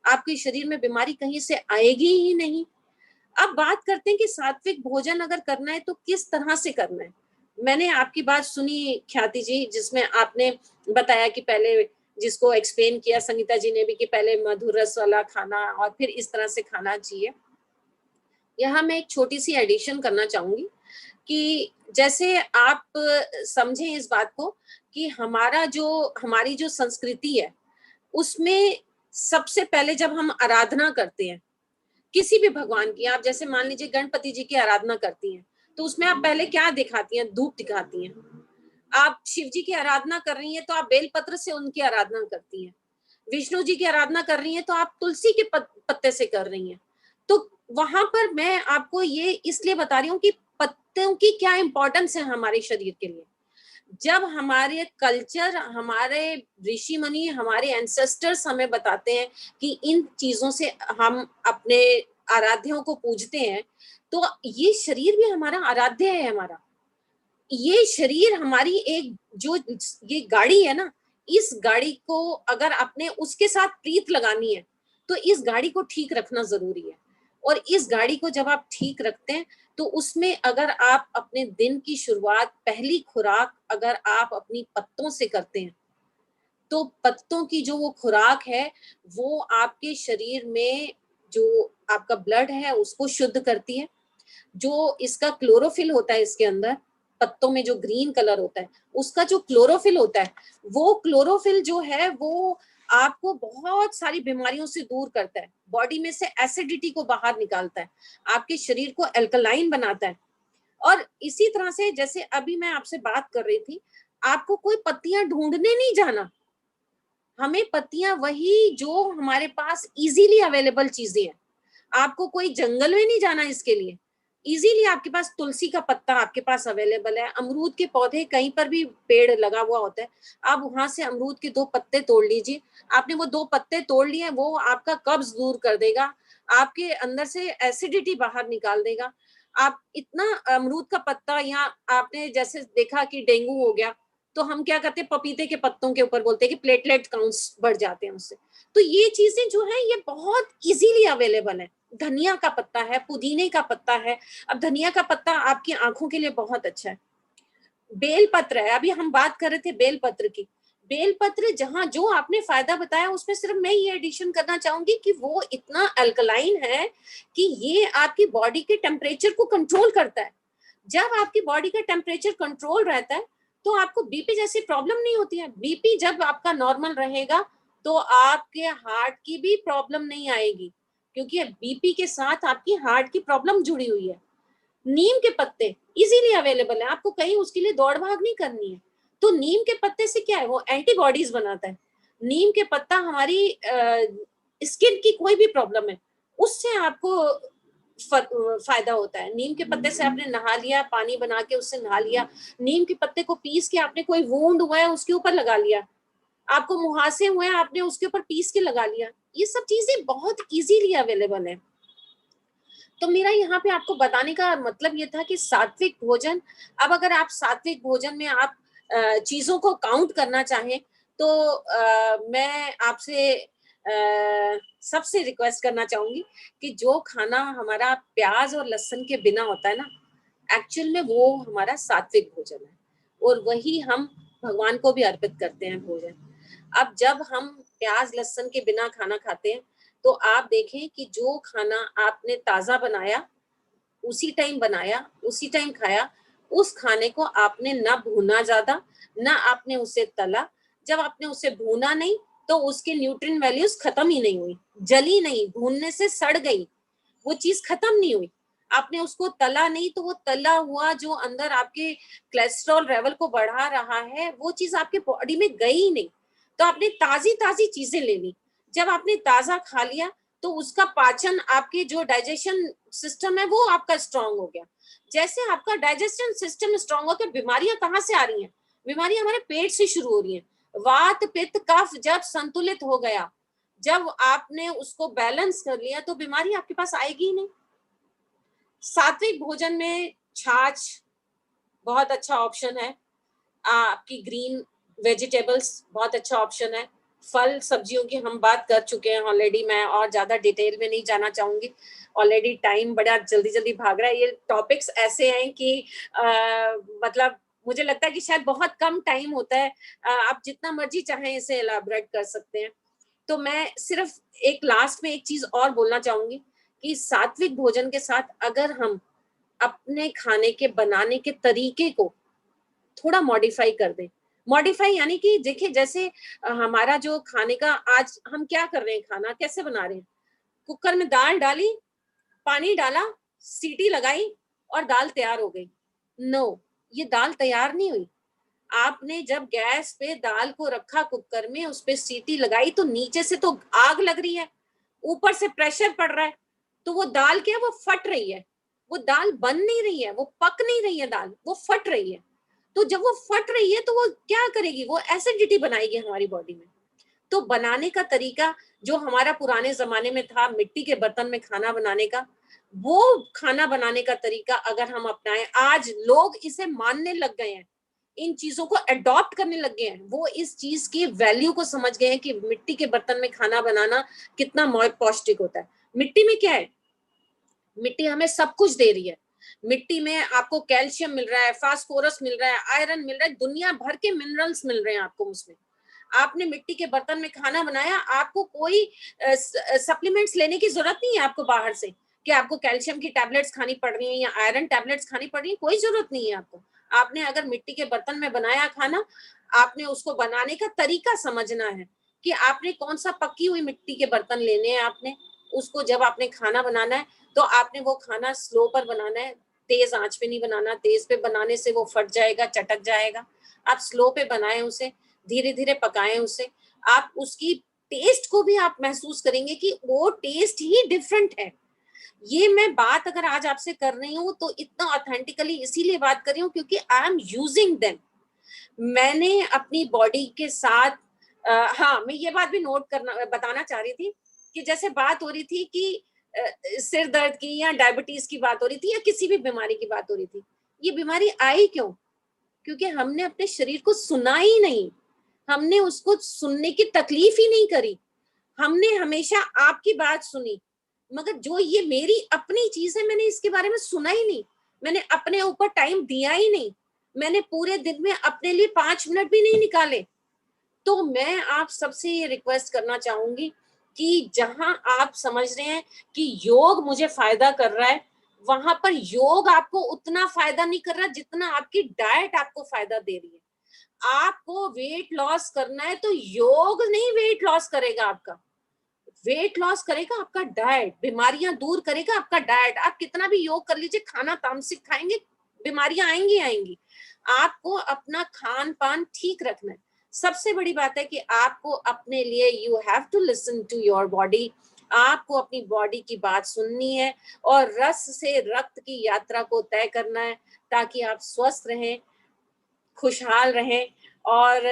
आपके शरीर में बीमारी कहीं से आएगी ही नहीं। अब बात करते हैं कि सात्विक भोजन अगर करना है तो किस तरह से करना है। मैंने आपकी बात सुनी ख्याति जी, जिसमें आपने बताया कि पहले, जिसको एक्सप्लेन किया संगीता जी ने भी, कि पहले मधुर रस वाला खाना और फिर इस तरह से खाना चाहिए। यहाँ मैं एक छोटी सी एडिशन करना चाहूंगी कि जैसे आप समझें इस बात को कि हमारी जो संस्कृति है, उसमें सबसे पहले जब हम आराधना करते हैं किसी भी भगवान की, आप जैसे मान लीजिए गणपति जी की आराधना करती हैं, तो उसमें आप पहले क्या दिखाती हैं? धूप दिखाती हैं। आप शिव जी की आराधना कर रही हैं तो आप बेलपत्र से उनकी आराधना करती हैं। विष्णु जी की आराधना कर रही हैं तो आप तुलसी के पत्ते से कर रही हैं। तो वहां पर मैं आपको ये इसलिए बता रही हूँ कि पत्तों की क्या इंपॉर्टेंस है हमारे शरीर के लिए। जब हमारे कल्चर, हमारे ऋषि मुनि, हमारे एंसेस्टर्स हमें बताते हैं कि इन चीजों से हम अपने आराध्यों को पूजते हैं, तो ये शरीर भी हमारा आराध्य है। हमारा ये शरीर हमारी एक जो ये गाड़ी है ना, इस गाड़ी को अगर आपने उसके साथ प्रीत लगानी है तो इस गाड़ी को ठीक रखना जरूरी है। और इस गाड़ी को जब आप ठीक रखते हैं तो उसमें अगर आप अपने दिन की शुरुआत, पहली खुराक अगर आप अपनी पत्तों से करते हैं, तो पत्तों की जो वो खुराक है वो आपके शरीर में जो आपका ब्लड है उसको शुद्ध करती है। जो इसका क्लोरोफिल होता है इसके अंदर, पत्तों में जो ग्रीन कलर होता है, उसका जो क्लोरोफिल होता है, वो क्लोरोफिल जो है वो आपको बहुत सारी बीमारियों से दूर करता है, बॉडी में से एसिडिटी को बाहर निकालता है, आपके शरीर को अल्कलाइन बनाता है। और इसी तरह से जैसे अभी मैं आपसे बात कर रही थी, आपको कोई पत्तियां ढूंढने नहीं जाना, हमें पत्तियां वही जो हमारे पास इजीली अवेलेबल चीजें हैं। आपको कोई जंगल में नहीं जाना इसके लिए, इजीली आपके पास तुलसी का पत्ता आपके पास अवेलेबल है। अमरूद के पौधे कहीं पर भी पेड़ लगा हुआ होता है, आप वहां से अमरूद के 2 पत्ते तोड़ लीजिए। आपने वो 2 पत्ते तोड़ लिए, वो आपका कब्ज दूर कर देगा, आपके अंदर से एसिडिटी बाहर निकाल देगा। आप इतना अमरूद का पत्ता, या आपने जैसे देखा कि डेंगू हो गया तो हम क्या करते हैं, पपीते के पत्तों के ऊपर बोलते हैं कि प्लेटलेट काउंट्स बढ़ जाते हैं उससे। तो ये चीजें जो है ये बहुत इजीली अवेलेबल है। धनिया का पत्ता है, पुदीने का पत्ता है। अब धनिया का पत्ता आपकी आंखों के लिए बहुत अच्छा है। बेलपत्र है, अभी हम बात कर रहे थे बेलपत्र की। बेलपत्र जहां जो आपने फायदा बताया उसमें सिर्फ मैं ये एडिशन करना चाहूंगी कि वो इतना अल्कलाइन है कि ये आपकी बॉडी के टेम्परेचर को कंट्रोल करता है। जब आपकी बॉडी का टेम्परेचर कंट्रोल रहता है तो आपको बीपी जैसी प्रॉब्लम नहीं होती है। बीपी जब आपका नॉर्मल रहेगा तो आपके हार्ट की भी प्रॉब्लम नहीं आएगी, क्योंकि बीपी के साथ आपकी हार्ट की प्रॉब्लम जुड़ी हुई है। नीम के पत्ते इजीली अवेलेबल है, आपको कहीं उसके लिए दौड़ भाग नहीं करनी है। तो नीम के पत्ते से क्या है, वो एंटीबॉडीज बनाता है। नीम के पत्ता हमारी स्किन की कोई भी प्रॉब्लम है उससे आपको फायदा होता है। नीम के पत्ते से आपने नहा लिया, पानी बना के उससे नहा लिया, नीम के पत्ते को पीस के आपने कोई वुंड हुआ है उसके ऊपर लगा लिया, आपको मुहासे हुए हैं आपने उसके ऊपर पीस के लगा लिया। ये सब चीजें बहुत इजीली अवेलेबल है। तो मेरा यहाँ पे आपको बताने का मतलब ये था कि सात्विक भोजन, अब अगर आप सात्विक भोजन में आप चीजों को काउंट करना चाहें तो मैं आपसे सबसे रिक्वेस्ट करना चाहूंगी कि जो खाना हमारा प्याज और लहसुन के बिना होता है ना, एक्चुअल में वो हमारा सात्विक भोजन है और वही हम भगवान को भी अर्पित करते हैं भोजन। अब जब हम प्याज लहसुन के बिना खाना खाते हैं तो आप देखें कि जो खाना आपने ताजा बनाया, उसी टाइम बनाया, उसी टाइम खाया, उस खाने को आपने ना भूना ज्यादा, ना आपने उसे तला। जब आपने उसे भूना नहीं तो उसके न्यूट्रिएंट वैल्यूज खत्म ही नहीं हुई, जली नहीं, भूनने से सड़ गई, वो चीज खत्म नहीं हुई। आपने उसको तला नहीं तो वो तला हुआ जो अंदर आपके कोलेस्ट्रॉल लेवल को बढ़ा रहा है वो चीज आपके बॉडी में गई ही नहीं। तो आपने ताजी ताजी चीजें ले ली, जब आपने ताजा खा लिया तो उसका पाचन, आपके जो डाइजेशन सिस्टम है वो आपका स्ट्रांग हो गया। जैसे आपका डाइजेशन सिस्टम स्ट्रांग होकर बीमारियां कहाँ से आ रही हैं? बीमारियां हमारे पेट से शुरू हो रही हैं। वात पित्त कफ जब संतुलित हो गया, जब आपने उसको बैलेंस कर लिया तो बीमारी आपके पास आएगी ही नहीं। सात्विक भोजन में छाछ, बहुत अच्छा ऑप्शन है। आपकी ग्रीन वेजिटेबल्स बहुत अच्छा ऑप्शन है। फल सब्जियों की हम बात कर चुके हैं ऑलरेडी, मैं और ज्यादा डिटेल में नहीं जाना चाहूंगी, ऑलरेडी टाइम बड़ा जल्दी जल्दी भाग रहा है। ये टॉपिक्स ऐसे हैं कि मतलब मुझे लगता है कि शायद बहुत कम टाइम होता है, आप जितना मर्जी चाहें इसे एलाबरेट कर सकते हैं। तो मैं सिर्फ एक लास्ट में एक चीज और बोलना चाहूंगी कि सात्विक भोजन के साथ अगर हम अपने खाने के बनाने के तरीके को थोड़ा मॉडिफाई कर दें, मॉडिफाई यानी कि देखिए जैसे हमारा जो खाने का आज हम क्या कर रहे हैं, खाना कैसे बना रहे हैं, कुकर में दाल डाली, पानी डाला, सीटी लगाई और दाल तैयार हो गई। नो, ये दाल तैयार नहीं हुई। आपने जब गैस पे दाल को रखा कुकर में, उस पे सीटी लगाई तो नीचे से तो आग लग रही है, ऊपर से प्रेशर पड़ रहा है, तो वो दाल क्या है, वो फट रही है, वो दाल बन नहीं रही है, वो पक नहीं रही है दाल, वो फट रही है। तो जब वो फट रही है तो वो क्या करेगी, वो एसिडिटी बनाएगी हमारी बॉडी में। तो बनाने का तरीका जो हमारा पुराने जमाने में था, मिट्टी के बर्तन में खाना बनाने का, वो खाना बनाने का तरीका अगर हम अपनाएं, आज लोग इसे मानने लग गए हैं, इन चीजों को अडॉप्ट करने लग गए हैं, वो इस चीज की वैल्यू को समझ गए हैं कि मिट्टी के बर्तन में खाना बनाना कितना पौष्टिक होता है। मिट्टी में क्या है, मिट्टी हमें सब कुछ दे रही है। मिट्टी में आपको कैल्शियम मिल रहा है, फास्फोरस मिल रहा है, आयरन मिल रहा है, दुनिया भर के मिनरल्स मिल रहे हैं आपको उसमें। आपने मिट्टी के बर्तन में खाना बनाया, आपको कोई सप्लीमेंट्स लेने की जरूरत नहीं है आपको बाहर से, कि आपको कैल्शियम की टैबलेट्स खानी पड़ रही है या आयरन टैबलेट्स खानी पड़ रही है, कोई जरूरत नहीं है आपको। आपने अगर मिट्टी के बर्तन में बनाया खाना, आपने उसको बनाने का तरीका समझना है कि आपने कौन सा पकी हुई मिट्टी के बर्तन लेने हैं। आपने उसको जब आपने खाना बनाना है तो आपने वो खाना स्लो पर बनाना है, तेज आंच पे नहीं बनाना, तेज पे बनाने से वो फट जाएगा, चटक जाएगा। आप स्लो पे बनाएं उसे, धीरे धीरे पकाएं उसे, आप उसकी टेस्ट को भी आप महसूस करेंगे कि वो टेस्ट ही डिफरेंट है। ये मैं बात अगर आज आपसे कर रही हूँ तो इतना ऑथेंटिकली इसीलिए बात कर रही हूँ क्योंकि आई एम यूजिंग देम। मैंने अपनी बॉडी के साथ हाँ, मैं ये बात भी नोट करना बताना चाह रही थी कि जैसे बात हो रही थी कि सिर दर्द की या डायबिटीज की बात हो रही थी या किसी भी बीमारी की बात हो रही थी, ये बीमारी आई क्यों? क्योंकि हमने अपने शरीर को सुना ही नहीं, हमने उसको सुनने की तकलीफ ही नहीं करी। हमने हमेशा आपकी बात सुनी, मगर जो ये मेरी अपनी चीज है मैंने इसके बारे में सुना ही नहीं, मैंने अपने ऊपर टाइम दिया ही नहीं, मैंने पूरे दिन में अपने लिए 5 मिनट भी नहीं निकाले। तो मैं आप सबसे ये रिक्वेस्ट करना चाहूंगी कि जहां आप समझ रहे हैं कि योग मुझे फायदा कर रहा है, वहां पर योग आपको उतना फायदा नहीं कर रहा जितना आपकी डाइट आपको फायदा दे रही है। आपको वेट लॉस करना है तो योग नहीं वेट लॉस करेगा आपका, वेट लॉस करेगा आपका डाइट, बीमारियां दूर करेगा आपका डाइट। आप कितना भी योग कर लीजिए, खाना तामसिक खाएंगे, बीमारियां आएंगी आएंगी। आपको अपना खान पान ठीक रखना है। सबसे बड़ी बात है कि आपको अपने लिए you have to listen to your body, आपको अपनी बॉडी की बात सुननी है और रस से रक्त की यात्रा को तय करना है ताकि आप स्वस्थ रहें, खुशहाल रहें। और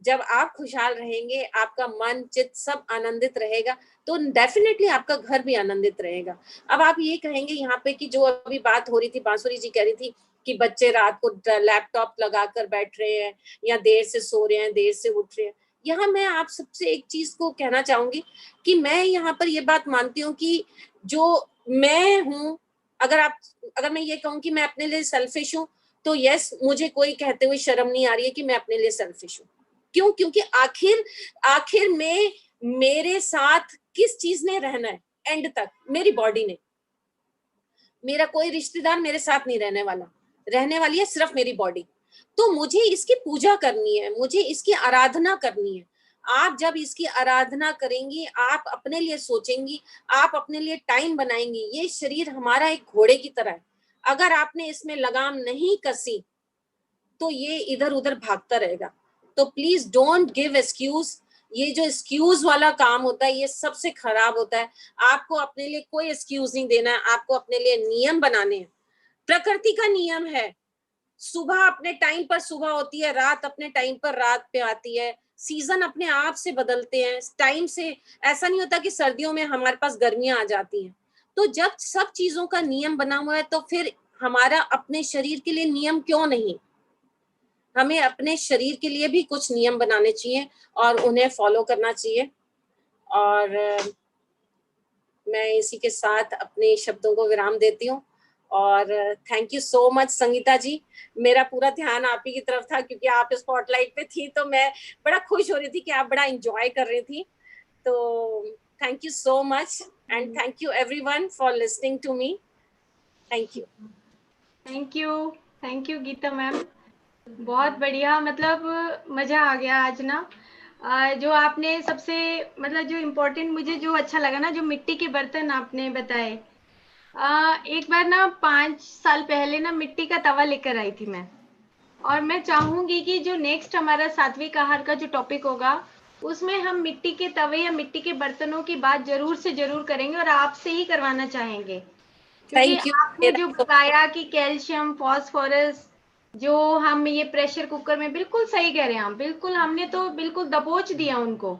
जब आप खुशहाल रहेंगे, आपका मन चित्त सब आनंदित रहेगा, तो डेफिनेटली आपका घर भी आनंदित रहेगा। अब आप ये कहेंगे यहाँ पे कि जो अभी बात हो रही थी, बांसुरी जी कह रही थी कि बच्चे रात को लैपटॉप लगाकर बैठ रहे हैं या देर से सो रहे हैं, देर से उठ रहे हैं। यहाँ मैं आप सबसे एक चीज को कहना चाहूंगी कि मैं यहाँ पर ये बात मानती हूँ कि जो मैं हूँ, अगर मैं ये कहूँ कि मैं अपने लिए सेल्फिश हूँ, तो यस, मुझे कोई कहते हुए शर्म नहीं आ रही है कि मैं अपने लिए सेल्फिश हूँ। क्यों? क्योंकि आखिर में मेरे साथ किस चीज ने रहना है एंड तक? मेरी बॉडी ने। मेरा कोई रिश्तेदार मेरे साथ नहीं रहने वाला, रहने वाली है सिर्फ मेरी बॉडी। तो मुझे इसकी पूजा करनी है, मुझे इसकी आराधना करनी है। आप जब इसकी आराधना करेंगी, आप अपने लिए सोचेंगी, आप अपने लिए टाइम बनाएंगी। ये शरीर हमारा एक घोड़े की तरह है, अगर आपने इसमें लगाम नहीं कसी तो ये इधर उधर भागता रहेगा। तो प्लीज डोंट गिव एक्सक्यूज। ये जो एक्सक्यूज वाला काम होता है ये सबसे खराब होता है। आपको अपने लिए कोई एक्सक्यूज नहीं देना है, आपको अपने लिए नियम बनाने हैं। प्रकृति का नियम है, सुबह अपने टाइम पर सुबह होती है, रात अपने टाइम पर रात पे आती है, सीजन अपने आप से बदलते हैं टाइम से। ऐसा नहीं होता कि सर्दियों में हमारे पास गर्मियां आ जाती हैं। तो जब सब चीजों का नियम बना हुआ है तो फिर हमारा अपने शरीर के लिए नियम क्यों नहीं? हमें अपने शरीर के लिए भी कुछ नियम बनाने चाहिए और उन्हें फॉलो करना चाहिए। और मैं इसी के साथ अपने शब्दों को विराम देती हूँ। और thank you so much Sangeeta ji. मेरा पूरा ध्यान आप ही की तरफ था क्योंकि आप स्पॉटलाइट पे थी, तो मैं बड़ा खुश हो रही थी कि आप बड़ा एंजॉय कर रही थी। तो thank you so much and thank you everyone for listening to me. Thank you. Thank you Geeta ma'am, बहुत बढ़िया। मतलब मजा आ गया आज ना। जो आपने सबसे मतलब जो इम्पोर्टेंट मुझे जो अच्छा लगा ना, जो मिट्टी के बर्तन आपने बताए। एक बार ना 5 साल पहले ना मिट्टी का तवा लेकर आई थी मैं, और मैं चाहूंगी कि जो नेक्स्ट हमारा सात्विक आहार का जो टॉपिक होगा उसमें हम मिट्टी के तवे या मिट्टी के बर्तनों की बात जरूर से जरूर करेंगे, और आपसे ही करवाना चाहेंगे, क्योंकि थैंक यू। आपने जो बताया कि कैल्शियम, फॉस्फोरस, जो हम ये प्रेशर कुकर में, बिल्कुल सही कह रहे हैं आप, बिल्कुल हमने तो बिल्कुल दबोच दिया उनको।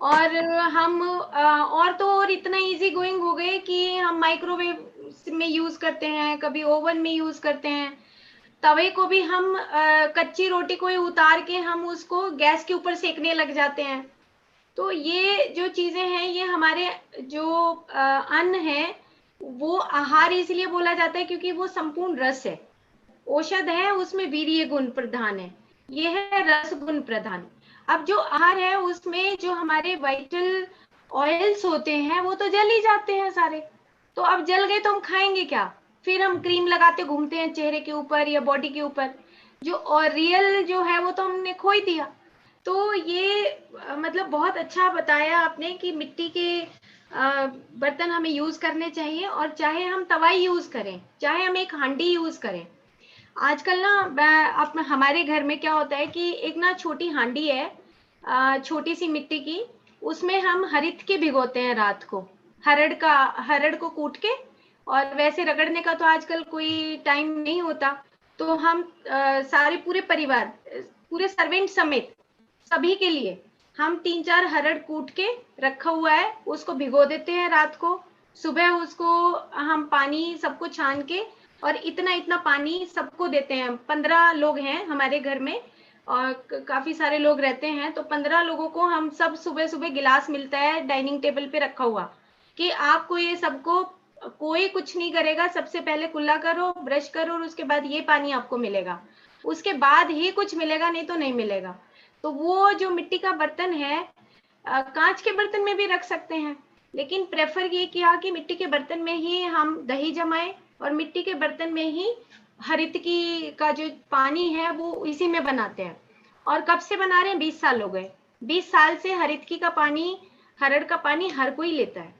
और हम और तो और इतना इजी गोइंग हो गए कि हम माइक्रोवेव में यूज करते हैं, कभी ओवन में यूज करते हैं। तवे को भी हम कच्ची रोटी को ही उतार के हम उसको गैस के ऊपर सेकने लग जाते हैं। तो ये जो चीजें हैं, ये हमारे जो अन्न है, वो आहार इसलिए बोला जाता है क्योंकि वो संपूर्ण रस है, औषध है, उसमें वीर्य गुण प्रधान है, ये है रस गुण प्रधान। अब जो आहार है उसमें जो हमारे वाइटल ऑयल्स होते हैं वो तो जल ही जाते हैं सारे। तो अब जल गए तो हम खाएंगे क्या? फिर हम क्रीम लगाते घूमते हैं चेहरे के ऊपर या बॉडी के ऊपर, जो और रियल जो है वो तो हमने खो ही दिया। तो ये मतलब बहुत अच्छा बताया आपने कि मिट्टी के बर्तन हमें यूज करने चाहिए, और चाहे हम तवाई यूज करें, चाहे हम एक हांडी यूज करें। आजकल ना हमारे घर में क्या होता है कि एक ना छोटी हांडी है, छोटी सी मिट्टी की, उसमें हम हरित के भिगोते हैं रात को, हरड़ को कूट के। और वैसे रगड़ने का तो आजकल कोई टाइम नहीं होता, तो हम सारे पूरे परिवार, पूरे सर्वेंट समेत सभी के लिए हम 3-4 हरड़ कूट के रखा हुआ है, उसको भिगो देते हैं रात को। सुबह उसको हम पानी सबको छान के, और इतना इतना पानी सबको देते हैं। 15 लोग हैं हमारे घर में, और काफी सारे लोग रहते हैं, तो 15 लोगों को हम सब सुबह सुबह गिलास मिलता है डाइनिंग टेबल पे रखा हुआ, कि आपको ये सबको, कोई कुछ नहीं करेगा, सबसे पहले कुल्ला करो, ब्रश करो, और उसके बाद ये पानी आपको मिलेगा, उसके बाद ही कुछ मिलेगा, नहीं तो नहीं मिलेगा। तो वो जो मिट्टी का बर्तन है, कांच के बर्तन में भी रख सकते हैं, लेकिन प्रेफर ये किया कि मिट्टी के बर्तन में ही हम दही जमाएं, और मिट्टी के बर्तन में ही हरित की का जो पानी है वो इसी में बनाते हैं। और कब से बना रहे हैं? 20 साल हो गए। 20 साल से हरितकी का पानी, हरड़ का पानी हर कोई लेता है,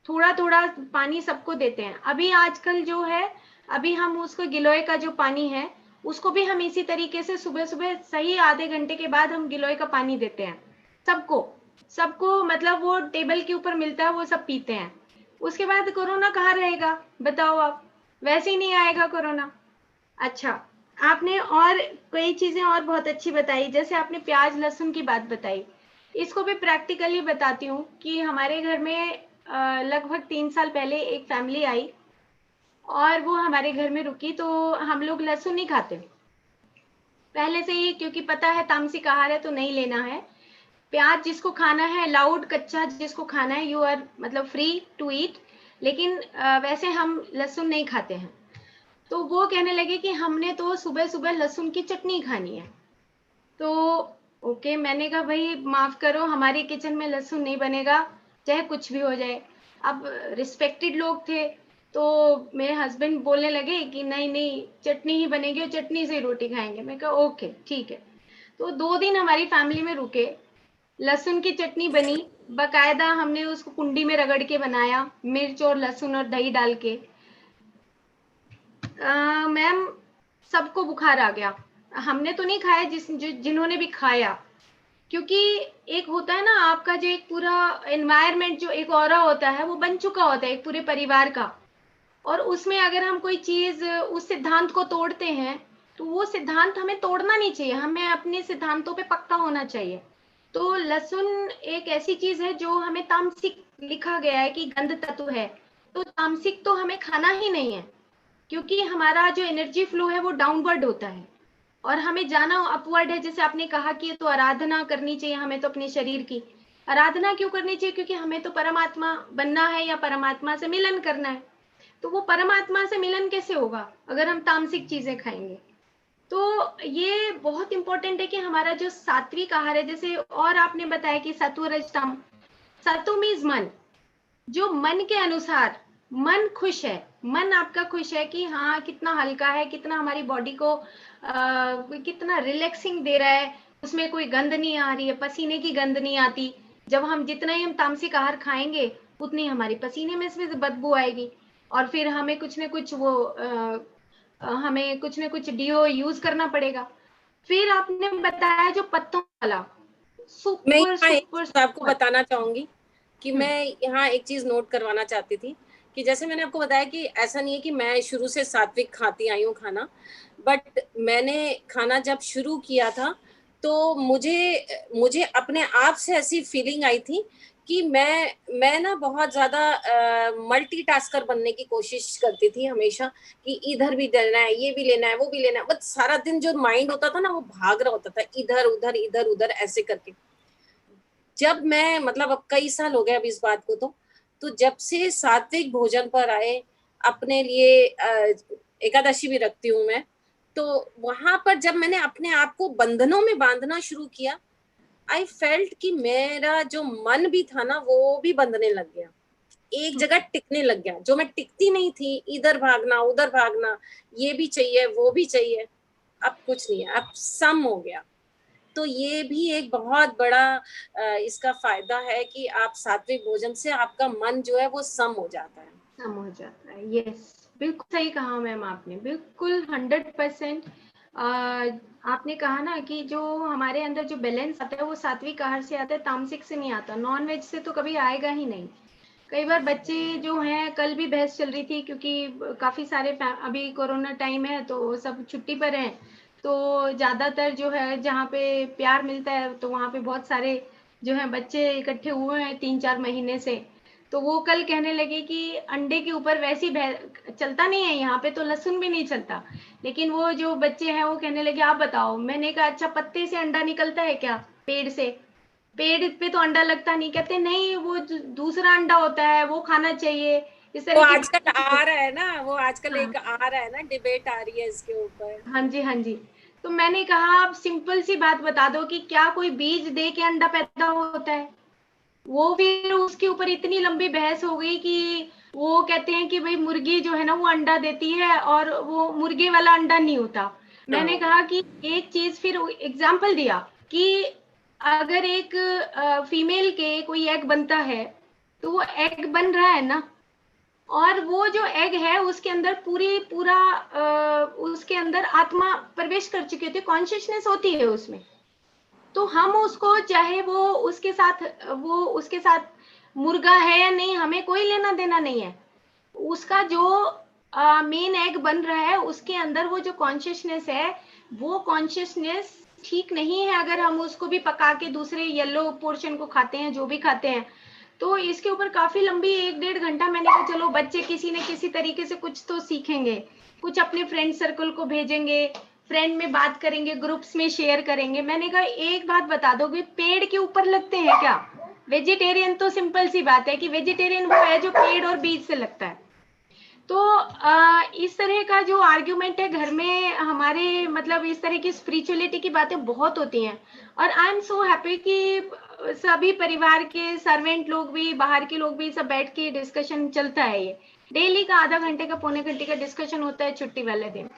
थोड़ा थोड़ा पानी सबको देते हैं। अभी आजकल जो है, अभी हम उसको गिलोय का जो पानी है उसको भी हम इसी तरीके से सुबह सुबह सही आधे घंटे के बाद हम गिलोय का पानी देते हैं सबको। सबको मतलब वो टेबल के ऊपर मिलता है, वो सब पीते हैं। उसके बाद कोरोना कहाँ रहेगा बताओ आप? वैसे ही नहीं आएगा कोरोना। अच्छा, आपने और कई चीजें और बहुत अच्छी बताई, जैसे आपने प्याज लहसुन की बात बताई। इसको भी प्रैक्टिकली बताती हूँ कि हमारे घर में लगभग 3 साल पहले एक फैमिली आई, और वो हमारे घर में रुकी, तो हम लोग लहसुन नहीं खाते पहले से ही, क्योंकि पता है तामसिक आहार है तो नहीं लेना है। प्याज जिसको खाना है, लाउड कच्चा जिसको खाना है, यू आर मतलब फ्री टू ईट, लेकिन वैसे हम लहसुन नहीं खाते हैं। तो वो कहने लगे कि हमने तो सुबह सुबह लहसुन की चटनी खानी है। तो ओके, मैंने कहा भाई माफ करो, हमारे किचन में लहसुन नहीं बनेगा, चाहे कुछ भी हो जाए। अब रिस्पेक्टेड लोग थे, तो मेरे हस्बैंड बोलने लगे कि नहीं नहीं, चटनी ही बनेगी और चटनी से ही रोटी खाएंगे। मैं कहा ओके ठीक है। तो 2 दिन हमारी फैमिली में रुके, लहसुन की चटनी बनी, बकायदा हमने उसको कुंडी में रगड़ के बनाया, मिर्च और लहसुन और दही डाल के। मैम सबको बुखार आ गया। हमने तो नहीं खाया, जिन्होंने भी खाया, क्योंकि एक होता है ना आपका जो एक पूरा एनवायरनमेंट, जो एक ऑरा होता है वो बन चुका होता है एक पूरे परिवार का, और उसमें अगर हम कोई चीज उस सिद्धांत को तोड़ते हैं तो वो सिद्धांत हमें तोड़ना नहीं चाहिए, हमें अपने सिद्धांतों पे पक्का होना चाहिए। तो लहसुन एक ऐसी चीज है जो हमें तामसिक लिखा गया है कि गंध तत्व है, तो तामसिक तो हमें खाना ही नहीं है, क्योंकि हमारा जो एनर्जी फ्लो है वो डाउनवर्ड होता है और हमें जाना अपवर्ड है। जैसे आपने कहा कि तो आराधना करनी चाहिए हमें, तो अपने शरीर की आराधना क्यों करनी चाहिए? क्योंकि हमें तो परमात्मा बनना है या परमात्मा से मिलन करना है। तो वो परमात्मा से मिलन कैसे होगा अगर हम तामसिक चीजें खाएंगे? तो ये बहुत इंपॉर्टेंट है कि हमारा जो सात्विक आहार है, जैसे और आपने बताया कि सत्व रज तम, सत्व मीन्स मन, जो मन के अनुसार मन खुश है, मन आपका खुश है कि हाँ कितना हल्का है, कितना हमारी बॉडी को कितना रिलैक्सिंग दे रहा है, उसमें कोई गंध नहीं आ रही है, पसीने की गंध नहीं आती। जब हम जितना ही हम तामसिक आहार खाएंगे उतनी हमारी पसीने में से बदबू आएगी और फिर हमें कुछ न कुछ हमें कुछ न कुछ डीओ यूज करना पड़ेगा। फिर आपने बताया जो पत्तों वाला, मैं सुपर यहाँ एक सुपर चीज आपको बताना चाहूंगी कि मैं यहाँ एक चीज नोट करवाना चाहती थी कि जैसे मैंने आपको बताया कि ऐसा नहीं है कि मैं शुरू से सात्विक खाती आई हूँ खाना, बट मैंने खाना जब शुरू किया था तो मुझे अपने आप से ऐसी फीलिंग आई थी कि मैं ना बहुत ज्यादा मल्टीटास्कर बनने की कोशिश करती थी हमेशा, कि इधर भी लेना है, ये भी लेना है, वो भी लेना है, बट सारा दिन जो माइंड होता था ना वो भाग रहा होता था इधर उधर ऐसे करके। जब मैं मतलब अब कई साल हो गए अब इस बात को, तो जब से सात्विक भोजन पर आए, अपने लिए एकादशी भी रखती हूँ मैं, तो वहां पर जब मैंने अपने आप को बंधनों में बांधना शुरू किया, आई फेल्ट कि मेरा जो मन भी था ना वो भी बंधने लग गया, एक जगह टिकने लग गया। जो मैं टिकती नहीं थी, इधर भागना उधर भागना, ये भी चाहिए वो भी चाहिए, अब कुछ नहीं है, अब सम हो गया। तो ये भी एक बहुत बड़ा इसका फायदा है कि आप सात्विक भोजन से आपका मन जो है वो सम हो जाता है। सम हो जाता है, यस, बिल्कुल सही कहा मैम आपने, बिल्कुल 100%। आपने कहा ना कि जो हमारे अंदर जो बैलेंस आता है वो सात्विक आहार से आता है, तामसिक से नहीं आता, नॉन वेज से तो कभी आएगा ही नहीं। कई बार बच्चे जो हैं, कल भी बहस चल रही थी क्योंकि काफी सारे अभी कोरोना टाइम है तो सब छुट्टी पर हैं, तो ज्यादातर जो है जहाँ पे प्यार मिलता है तो वहाँ पे बहुत सारे जो है बच्चे इकट्ठे हुए हैं 3-4 महीने से। तो वो कल कहने लगे कि अंडे के ऊपर वैसी चलता नहीं है, यहाँ पे तो लहसुन भी नहीं चलता, लेकिन वो जो बच्चे हैं वो कहने लगे आप बताओ। मैंने कहा अच्छा पत्ते से अंडा निकलता है क्या? पेड़ से? पेड़ पे तो अंडा लगता नहीं। कहते नहीं, वो दूसरा अंडा होता है वो खाना चाहिए। इस वो तरह की आजकल आ रहा है ना, वो आजकल हाँ, एक आ रहा है ना, डिबेट आ रही है इसके ऊपर। हाँ जी, हाँ जी। तो मैंने कहा आप सिंपल सी बात बता दो कि क्या कोई बीज दे के अंडा पैदा होता है? वो फिर उसके ऊपर इतनी लंबी बहस हो गई कि वो कहते हैं कि भाई मुर्गी जो है ना वो अंडा देती है और वो मुर्गे वाला अंडा नहीं होता। मैंने कहा कि एक चीज, फिर एग्जाम्पल दिया कि अगर एक फीमेल के कोई एग बनता है तो वो एग बन रहा है ना, और वो जो एग है उसके अंदर पूरा उसके अंदर आत्मा प्रवेश कर चुकी होती है, कॉन्शियसनेस होती है उसमें। तो हम उसको चाहे वो उसके साथ मुर्गा है या नहीं, हमें कोई लेना देना नहीं है। उसका जो मेन एग बन रहा है उसके अंदर वो जो कॉन्शियसनेस है, वो कॉन्शियसनेस ठीक नहीं है अगर हम उसको भी पका के दूसरे येलो पोर्शन को खाते हैं, जो भी खाते हैं। तो इसके ऊपर काफी लंबी 1-1.5 घंटा मैंने कहा चलो बच्चे किसी न किसी तरीके से कुछ तो सीखेंगे, कुछ अपने फ्रेंड सर्कल को भेजेंगे, फ्रेंड में बात करेंगे, ग्रुप्स में शेयर करेंगे। मैंने कहा एक बात बता दो कि पेड़ के ऊपर लगते हैं क्या? वेजिटेरियन तो सिंपल सी बात है कि वेजिटेरियन वो है जो पेड़ और बीज से लगता है। तो इस तरह का जो आर्ग्यूमेंट है घर में हमारे, मतलब इस तरह की स्पिरिचुअलिटी की बातें बहुत होती हैं। और आई एम सो हैप्पी कि सभी परिवार के सर्वेंट लोग भी, बाहर के लोग भी, सब बैठ के डिस्कशन चलता है। ये डेली का आधा घंटे का, पौने घंटे का डिस्कशन होता है छुट्टी वाले दिन।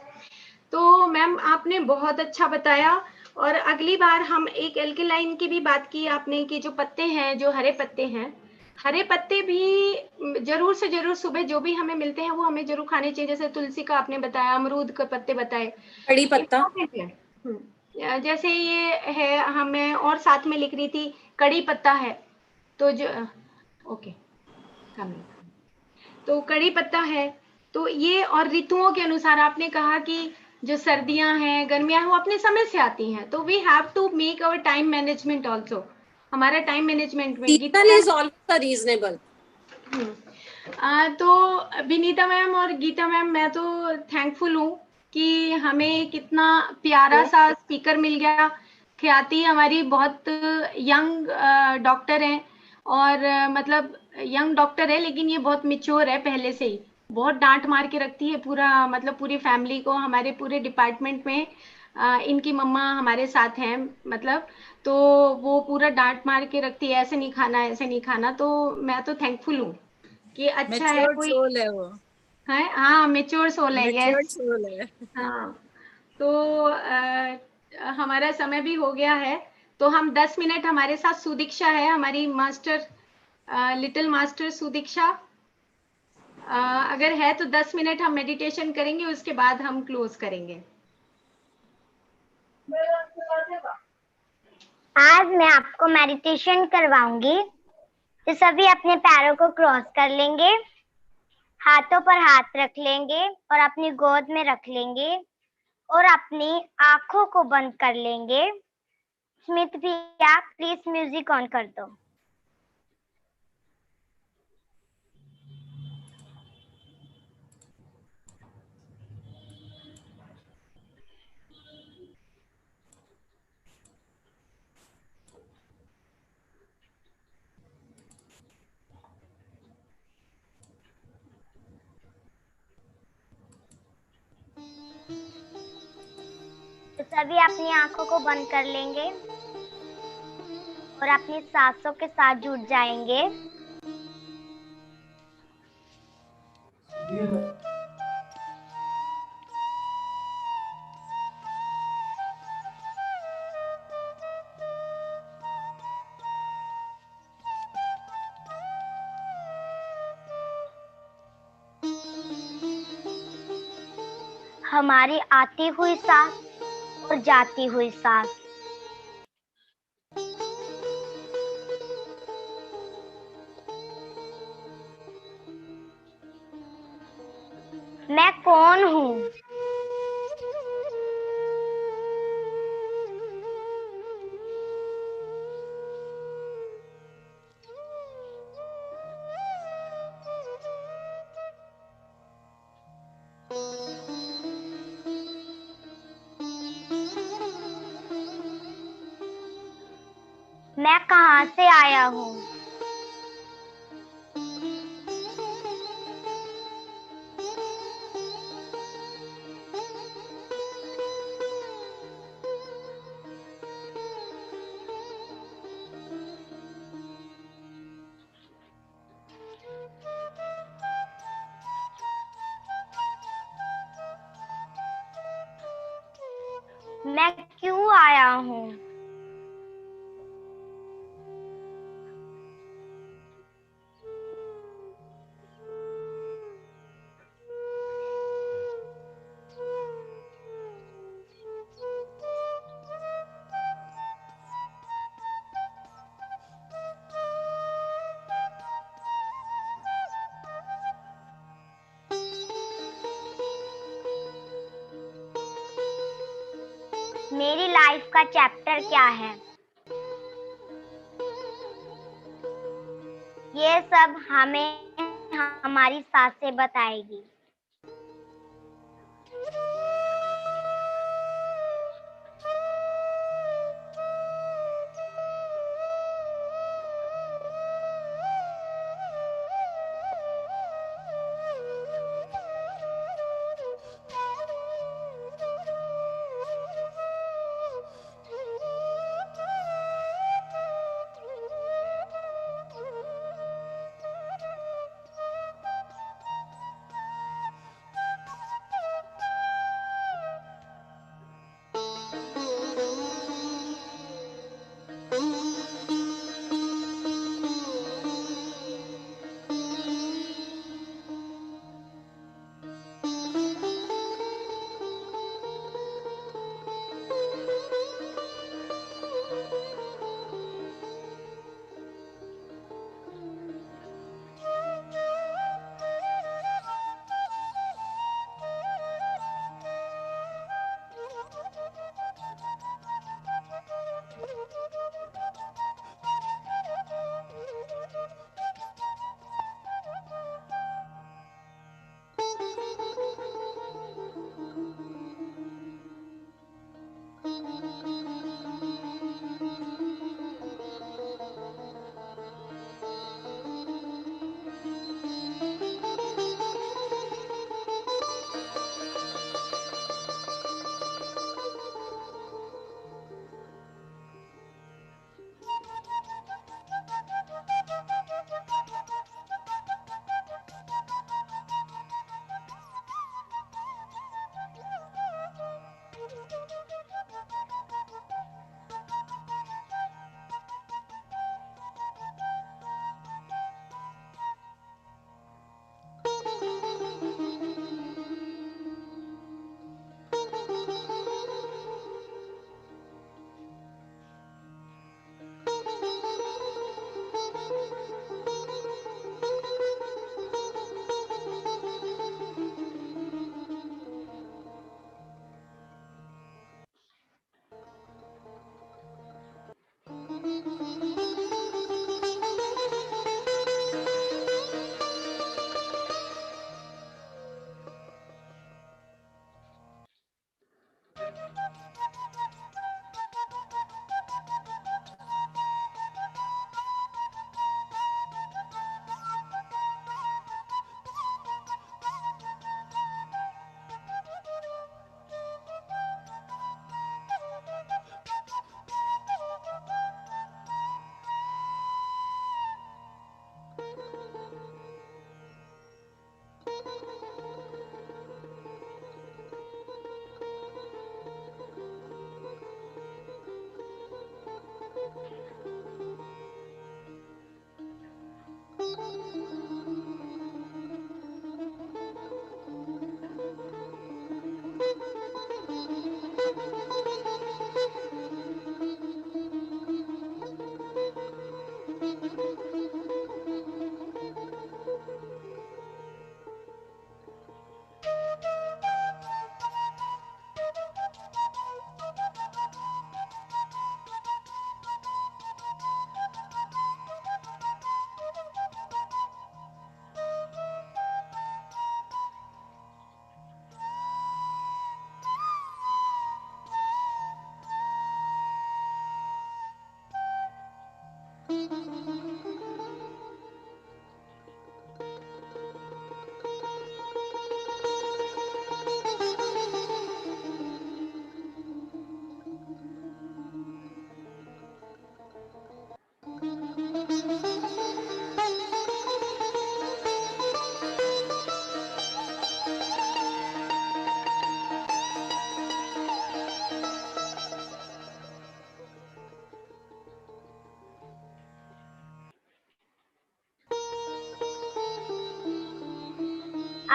तो मैम आपने बहुत अच्छा बताया। और अगली बार हम एक एल्केलाइन की भी बात की आपने कि जो पत्ते हैं, जो हरे पत्ते हैं, हरे पत्ते भी जरूर से जरूर सुबह जो भी हमें मिलते हैं वो हमें जरूर खाने चाहिए। जैसे तुलसी का आपने बताया, अमरूद के पत्ते बताए, कड़ी पत्ता, इम्पोर्टेंट है। जैसे ये है, हमें और साथ में लिख रही थी कड़ी पत्ता है, तो जो ओके तो कड़ी पत्ता है। तो ये, और ऋतुओं के अनुसार आपने कहा कि जो सर्दियां हैं, गर्मियां हैं, वो अपने समय से आती हैं, तो we have to make our time management also. हमारा टाइम मैनेजमेंट में सीजनल इज ऑलवेज रीजनेबल। तो विनीता मैम और गीता मैम, मैं तो थैंकफुल हूँ कि हमें कितना प्यारा सा स्पीकर मिल गया। ख्याति हमारी बहुत यंग डॉक्टर हैं, और मतलब यंग डॉक्टर है, लेकिन ये बहुत मिच्योर है पहले से ही। बहुत डांट मार के रखती है पूरा, मतलब पूरी फैमिली को, हमारे पूरे डिपार्टमेंट में। इनकी मम्मा हमारे साथ हैं, मतलब तो वो पूरा डांट मार के रखती है, ऐसे नहीं खाना, ऐसे नहीं खाना। तो मैं तो थैंकफुल हूँ कि अच्छा है मैच्योर्ड कोई सोल है वो, है। हाँ, मेच्योर सोल है, मैच्योर्ड यस। सोल है। हाँ, तो हमारा समय भी हो गया है, तो हम 10 मिनट, हमारे साथ सुदीक्षा है, हमारी मास्टर, लिटिल मास्टर सुदीक्षा। अगर है तो 10 मिनट हम मेडिटेशन करेंगे, उसके बाद हम क्लोज करेंगे। आज मैं आपको मेडिटेशन करवाऊंगी। तो सभी अपने पैरों को क्रॉस कर लेंगे, हाथों पर हाथ रख लेंगे और अपनी गोद में रख लेंगे और अपनी आंखों को बंद कर लेंगे। स्मित भैया प्लीज म्यूजिक ऑन कर दो। तो सभी अपनी आंखों को बंद कर लेंगे और अपनी सांसों के साथ जुड़ जाएंगे। हमारी आती हुई सांस और जाती हुई सांस, मैं कौन हूँ? मैं कहाँ से आया हूँ? मैं क्यों आया हूँ? मेरी लाइफ का चैप्टर क्या है? ये सब हमें हमारी सांसें बताएगी।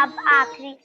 अब आखिरी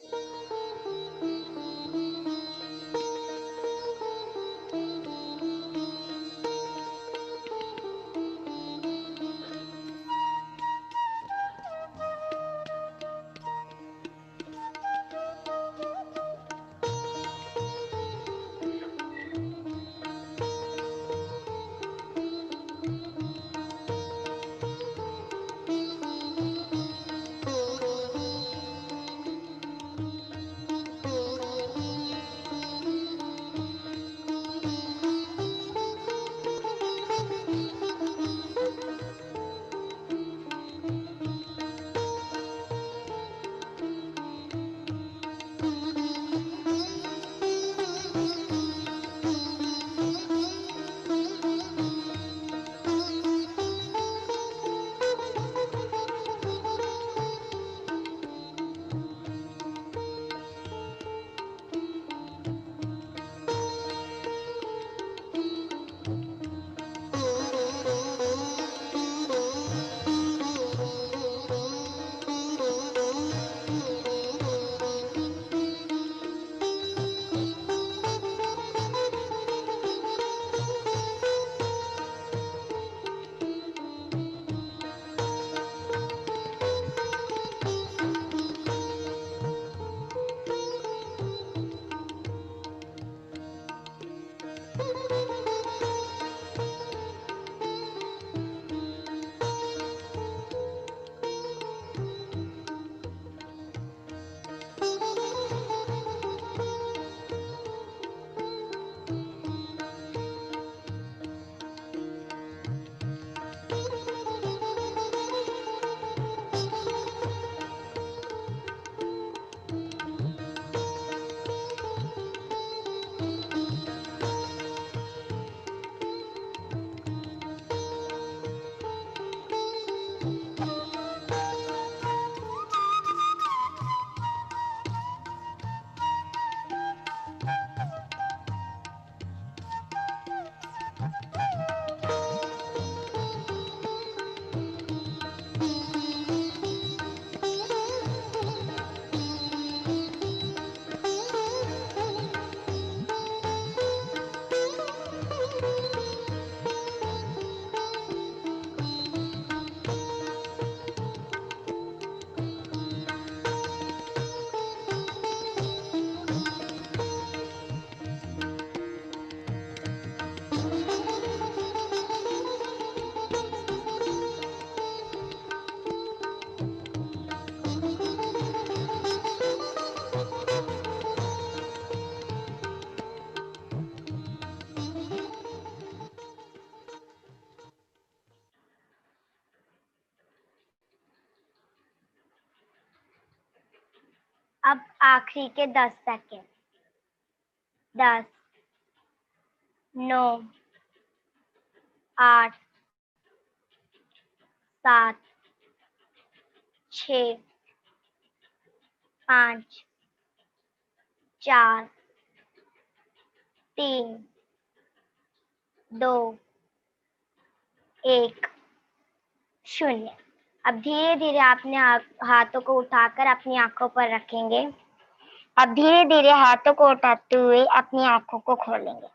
अब आखिरी के 10 सेकेंड 10 9 8 7 6 5 4 3 2 1 0। अब धीरे धीरे अपने हाथों को उठाकर अपनी आंखों पर रखेंगे। अब धीरे धीरे हाथों को उठाते हुए अपनी आंखों को खोलेंगे।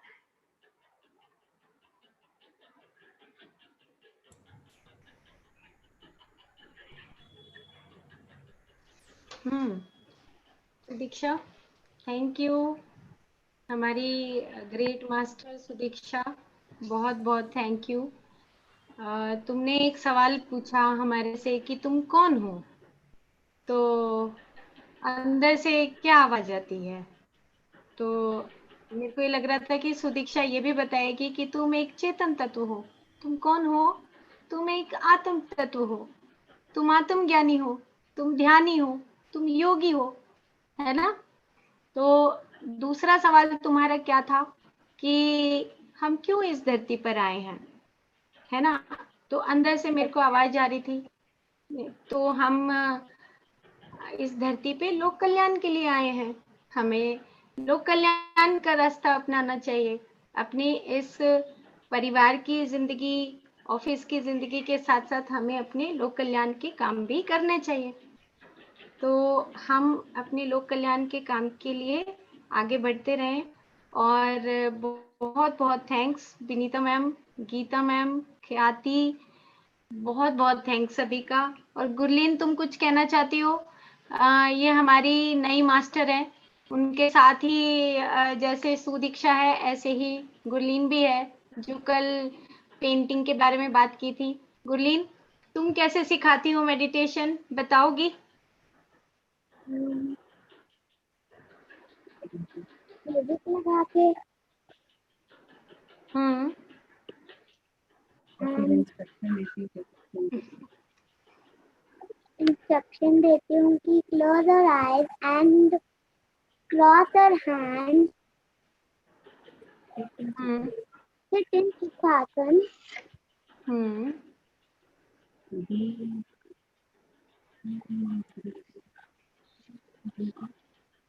Sudiksha, thank you. हमारी ग्रेट मास्टर सुदीक्षा, बहुत बहुत थैंक यू। तुमने एक सवाल पूछा हमारे से कि तुम कौन हो, तो अंदर से क्या आवाज आती है। तो मेरे को ये लग रहा था कि सुदीक्षा ये भी बताएगी कि तुम एक चेतन तत्व हो। तुम कौन हो? तुम एक आत्म तत्व हो, तुम आत्मज्ञानी हो, तुम ध्यानी हो, तुम योगी हो, है ना। तो दूसरा सवाल तुम्हारा क्या था कि हम क्यों इस धरती पर आए हैं, है ना। तो अंदर से मेरे को आवाज आ रही थी, तो हम इस धरती पे लोक कल्याण के लिए आए हैं। हमें लोक कल्याण का रास्ता अपनाना चाहिए। अपनी इस परिवार की जिंदगी, ऑफिस की जिंदगी के साथ साथ हमें अपने लोक कल्याण के काम भी करने चाहिए। तो हम अपने लोक कल्याण के काम के लिए आगे बढ़ते रहें। और बहुत बहुत thanks Vinita ma'am, Geeta ma'am, Khyati, बहुत बहुत थैंक्स सभी का। और गुरलीन, तुम कुछ कहना चाहती हो? ये हमारी नई मास्टर है, उनके साथ ही जैसे सुदीक्षा है ऐसे ही गुरलीन भी है, जो कल पेंटिंग के बारे में बात की थी। गुरलीन, तुम कैसे सिखाती हो मेडिटेशन, बताओगी? म्यूजिक लगा के इंस्ट्रक्शन देती हूँ कि close your eyes and cross your hand, sit in Sukhasana,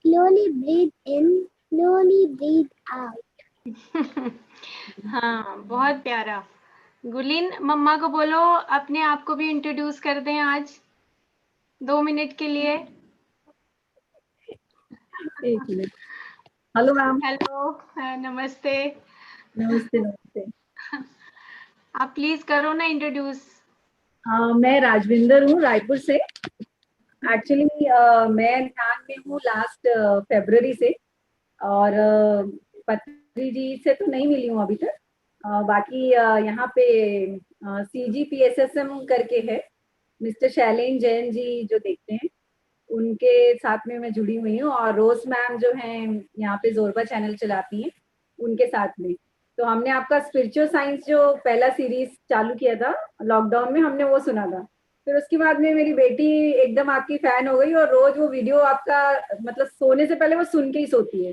slowly breathe in, slowly breathe out. हाँ, बहुत प्यारा। गुरलीन, मम्मा को बोलो अपने आप को भी इंट्रोड्यूस कर दें आज 2 मिनट के लिए। 1 मिनट। Hello ma'am. हेलो, नमस्ते। नमस्ते नमस्ते। आप प्लीज करो ना इंट्रोड्यूस। मैं राजविंदर हूँ, रायपुर से। एक्चुअली मैं ध्यान में हूँ लास्ट फरवरी से, और पत्री जी से तो नहीं मिली हूँ अभी तक। बाकी यहाँ पे CGPSSM करके है, मिस्टर शैलेन जैन जी जो देखते हैं, उनके साथ में मैं जुड़ी हुई हूँ। और रोज मैम जो हैं यहाँ पे जोरबा चैनल चलाती हैं, उनके साथ में। तो हमने आपका स्पिरिचुअल साइंस जो पहला सीरीज चालू किया था लॉकडाउन में, हमने वो सुना था। फिर उसके बाद में मेरी बेटी एकदम आपकी फैन हो गई, और रोज वो वीडियो आपका मतलब सोने से पहले वो सुन के ही सोती है।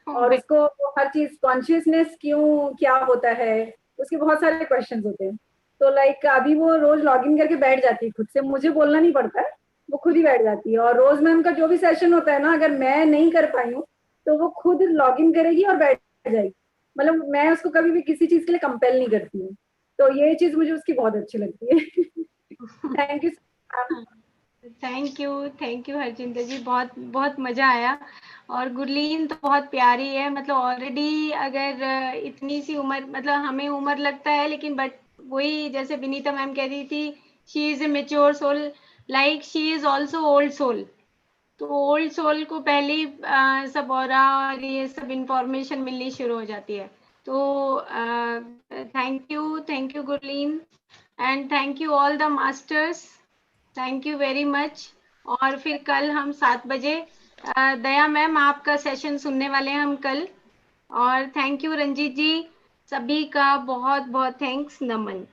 और उसको हर चीज कॉन्शियसनेस क्यों, क्या होता है, उसके बहुत सारे क्वेश्चंस होते हैं। तो लाइक अभी वो रोज लॉगिन करके बैठ जाती है खुद से, मुझे बोलना नहीं पड़ता है, वो खुद ही बैठ जाती है। और रोज मैम का जो भी सेशन होता है ना, अगर मैं नहीं कर पाई हूँ तो वो खुद लॉगिन करेगी और बैठ जाएगी। मतलब मैं उसको कभी भी किसी चीज के लिए कंपेल नहीं करती हूँ। तो ये चीज मुझे उसकी बहुत अच्छी लगती है। Thank you. Thank you Harjinder ji, बहुत बहुत मजा आया। और गुरलीन तो बहुत प्यारी है, मतलब ऑलरेडी अगर इतनी सी उम्र, मतलब हमें उम्र लगता है लेकिन बट वही जैसे विनीता मैम कह रही थी, she is a mature soul, like she is also old soul. तो ओल्ड सोल को पहले ही सब ऑरा और ये सब इंफॉर्मेशन मिलनी शुरू हो जाती है। तो thank you Gurleen, and thank you all the masters, thank you very much. और फिर कल हम 7 बजे दया मैम आपका सेशन सुनने वाले हैं हम कल। और थैंक यू रंजीत जी, सभी का बहुत बहुत थैंक्स, नमन।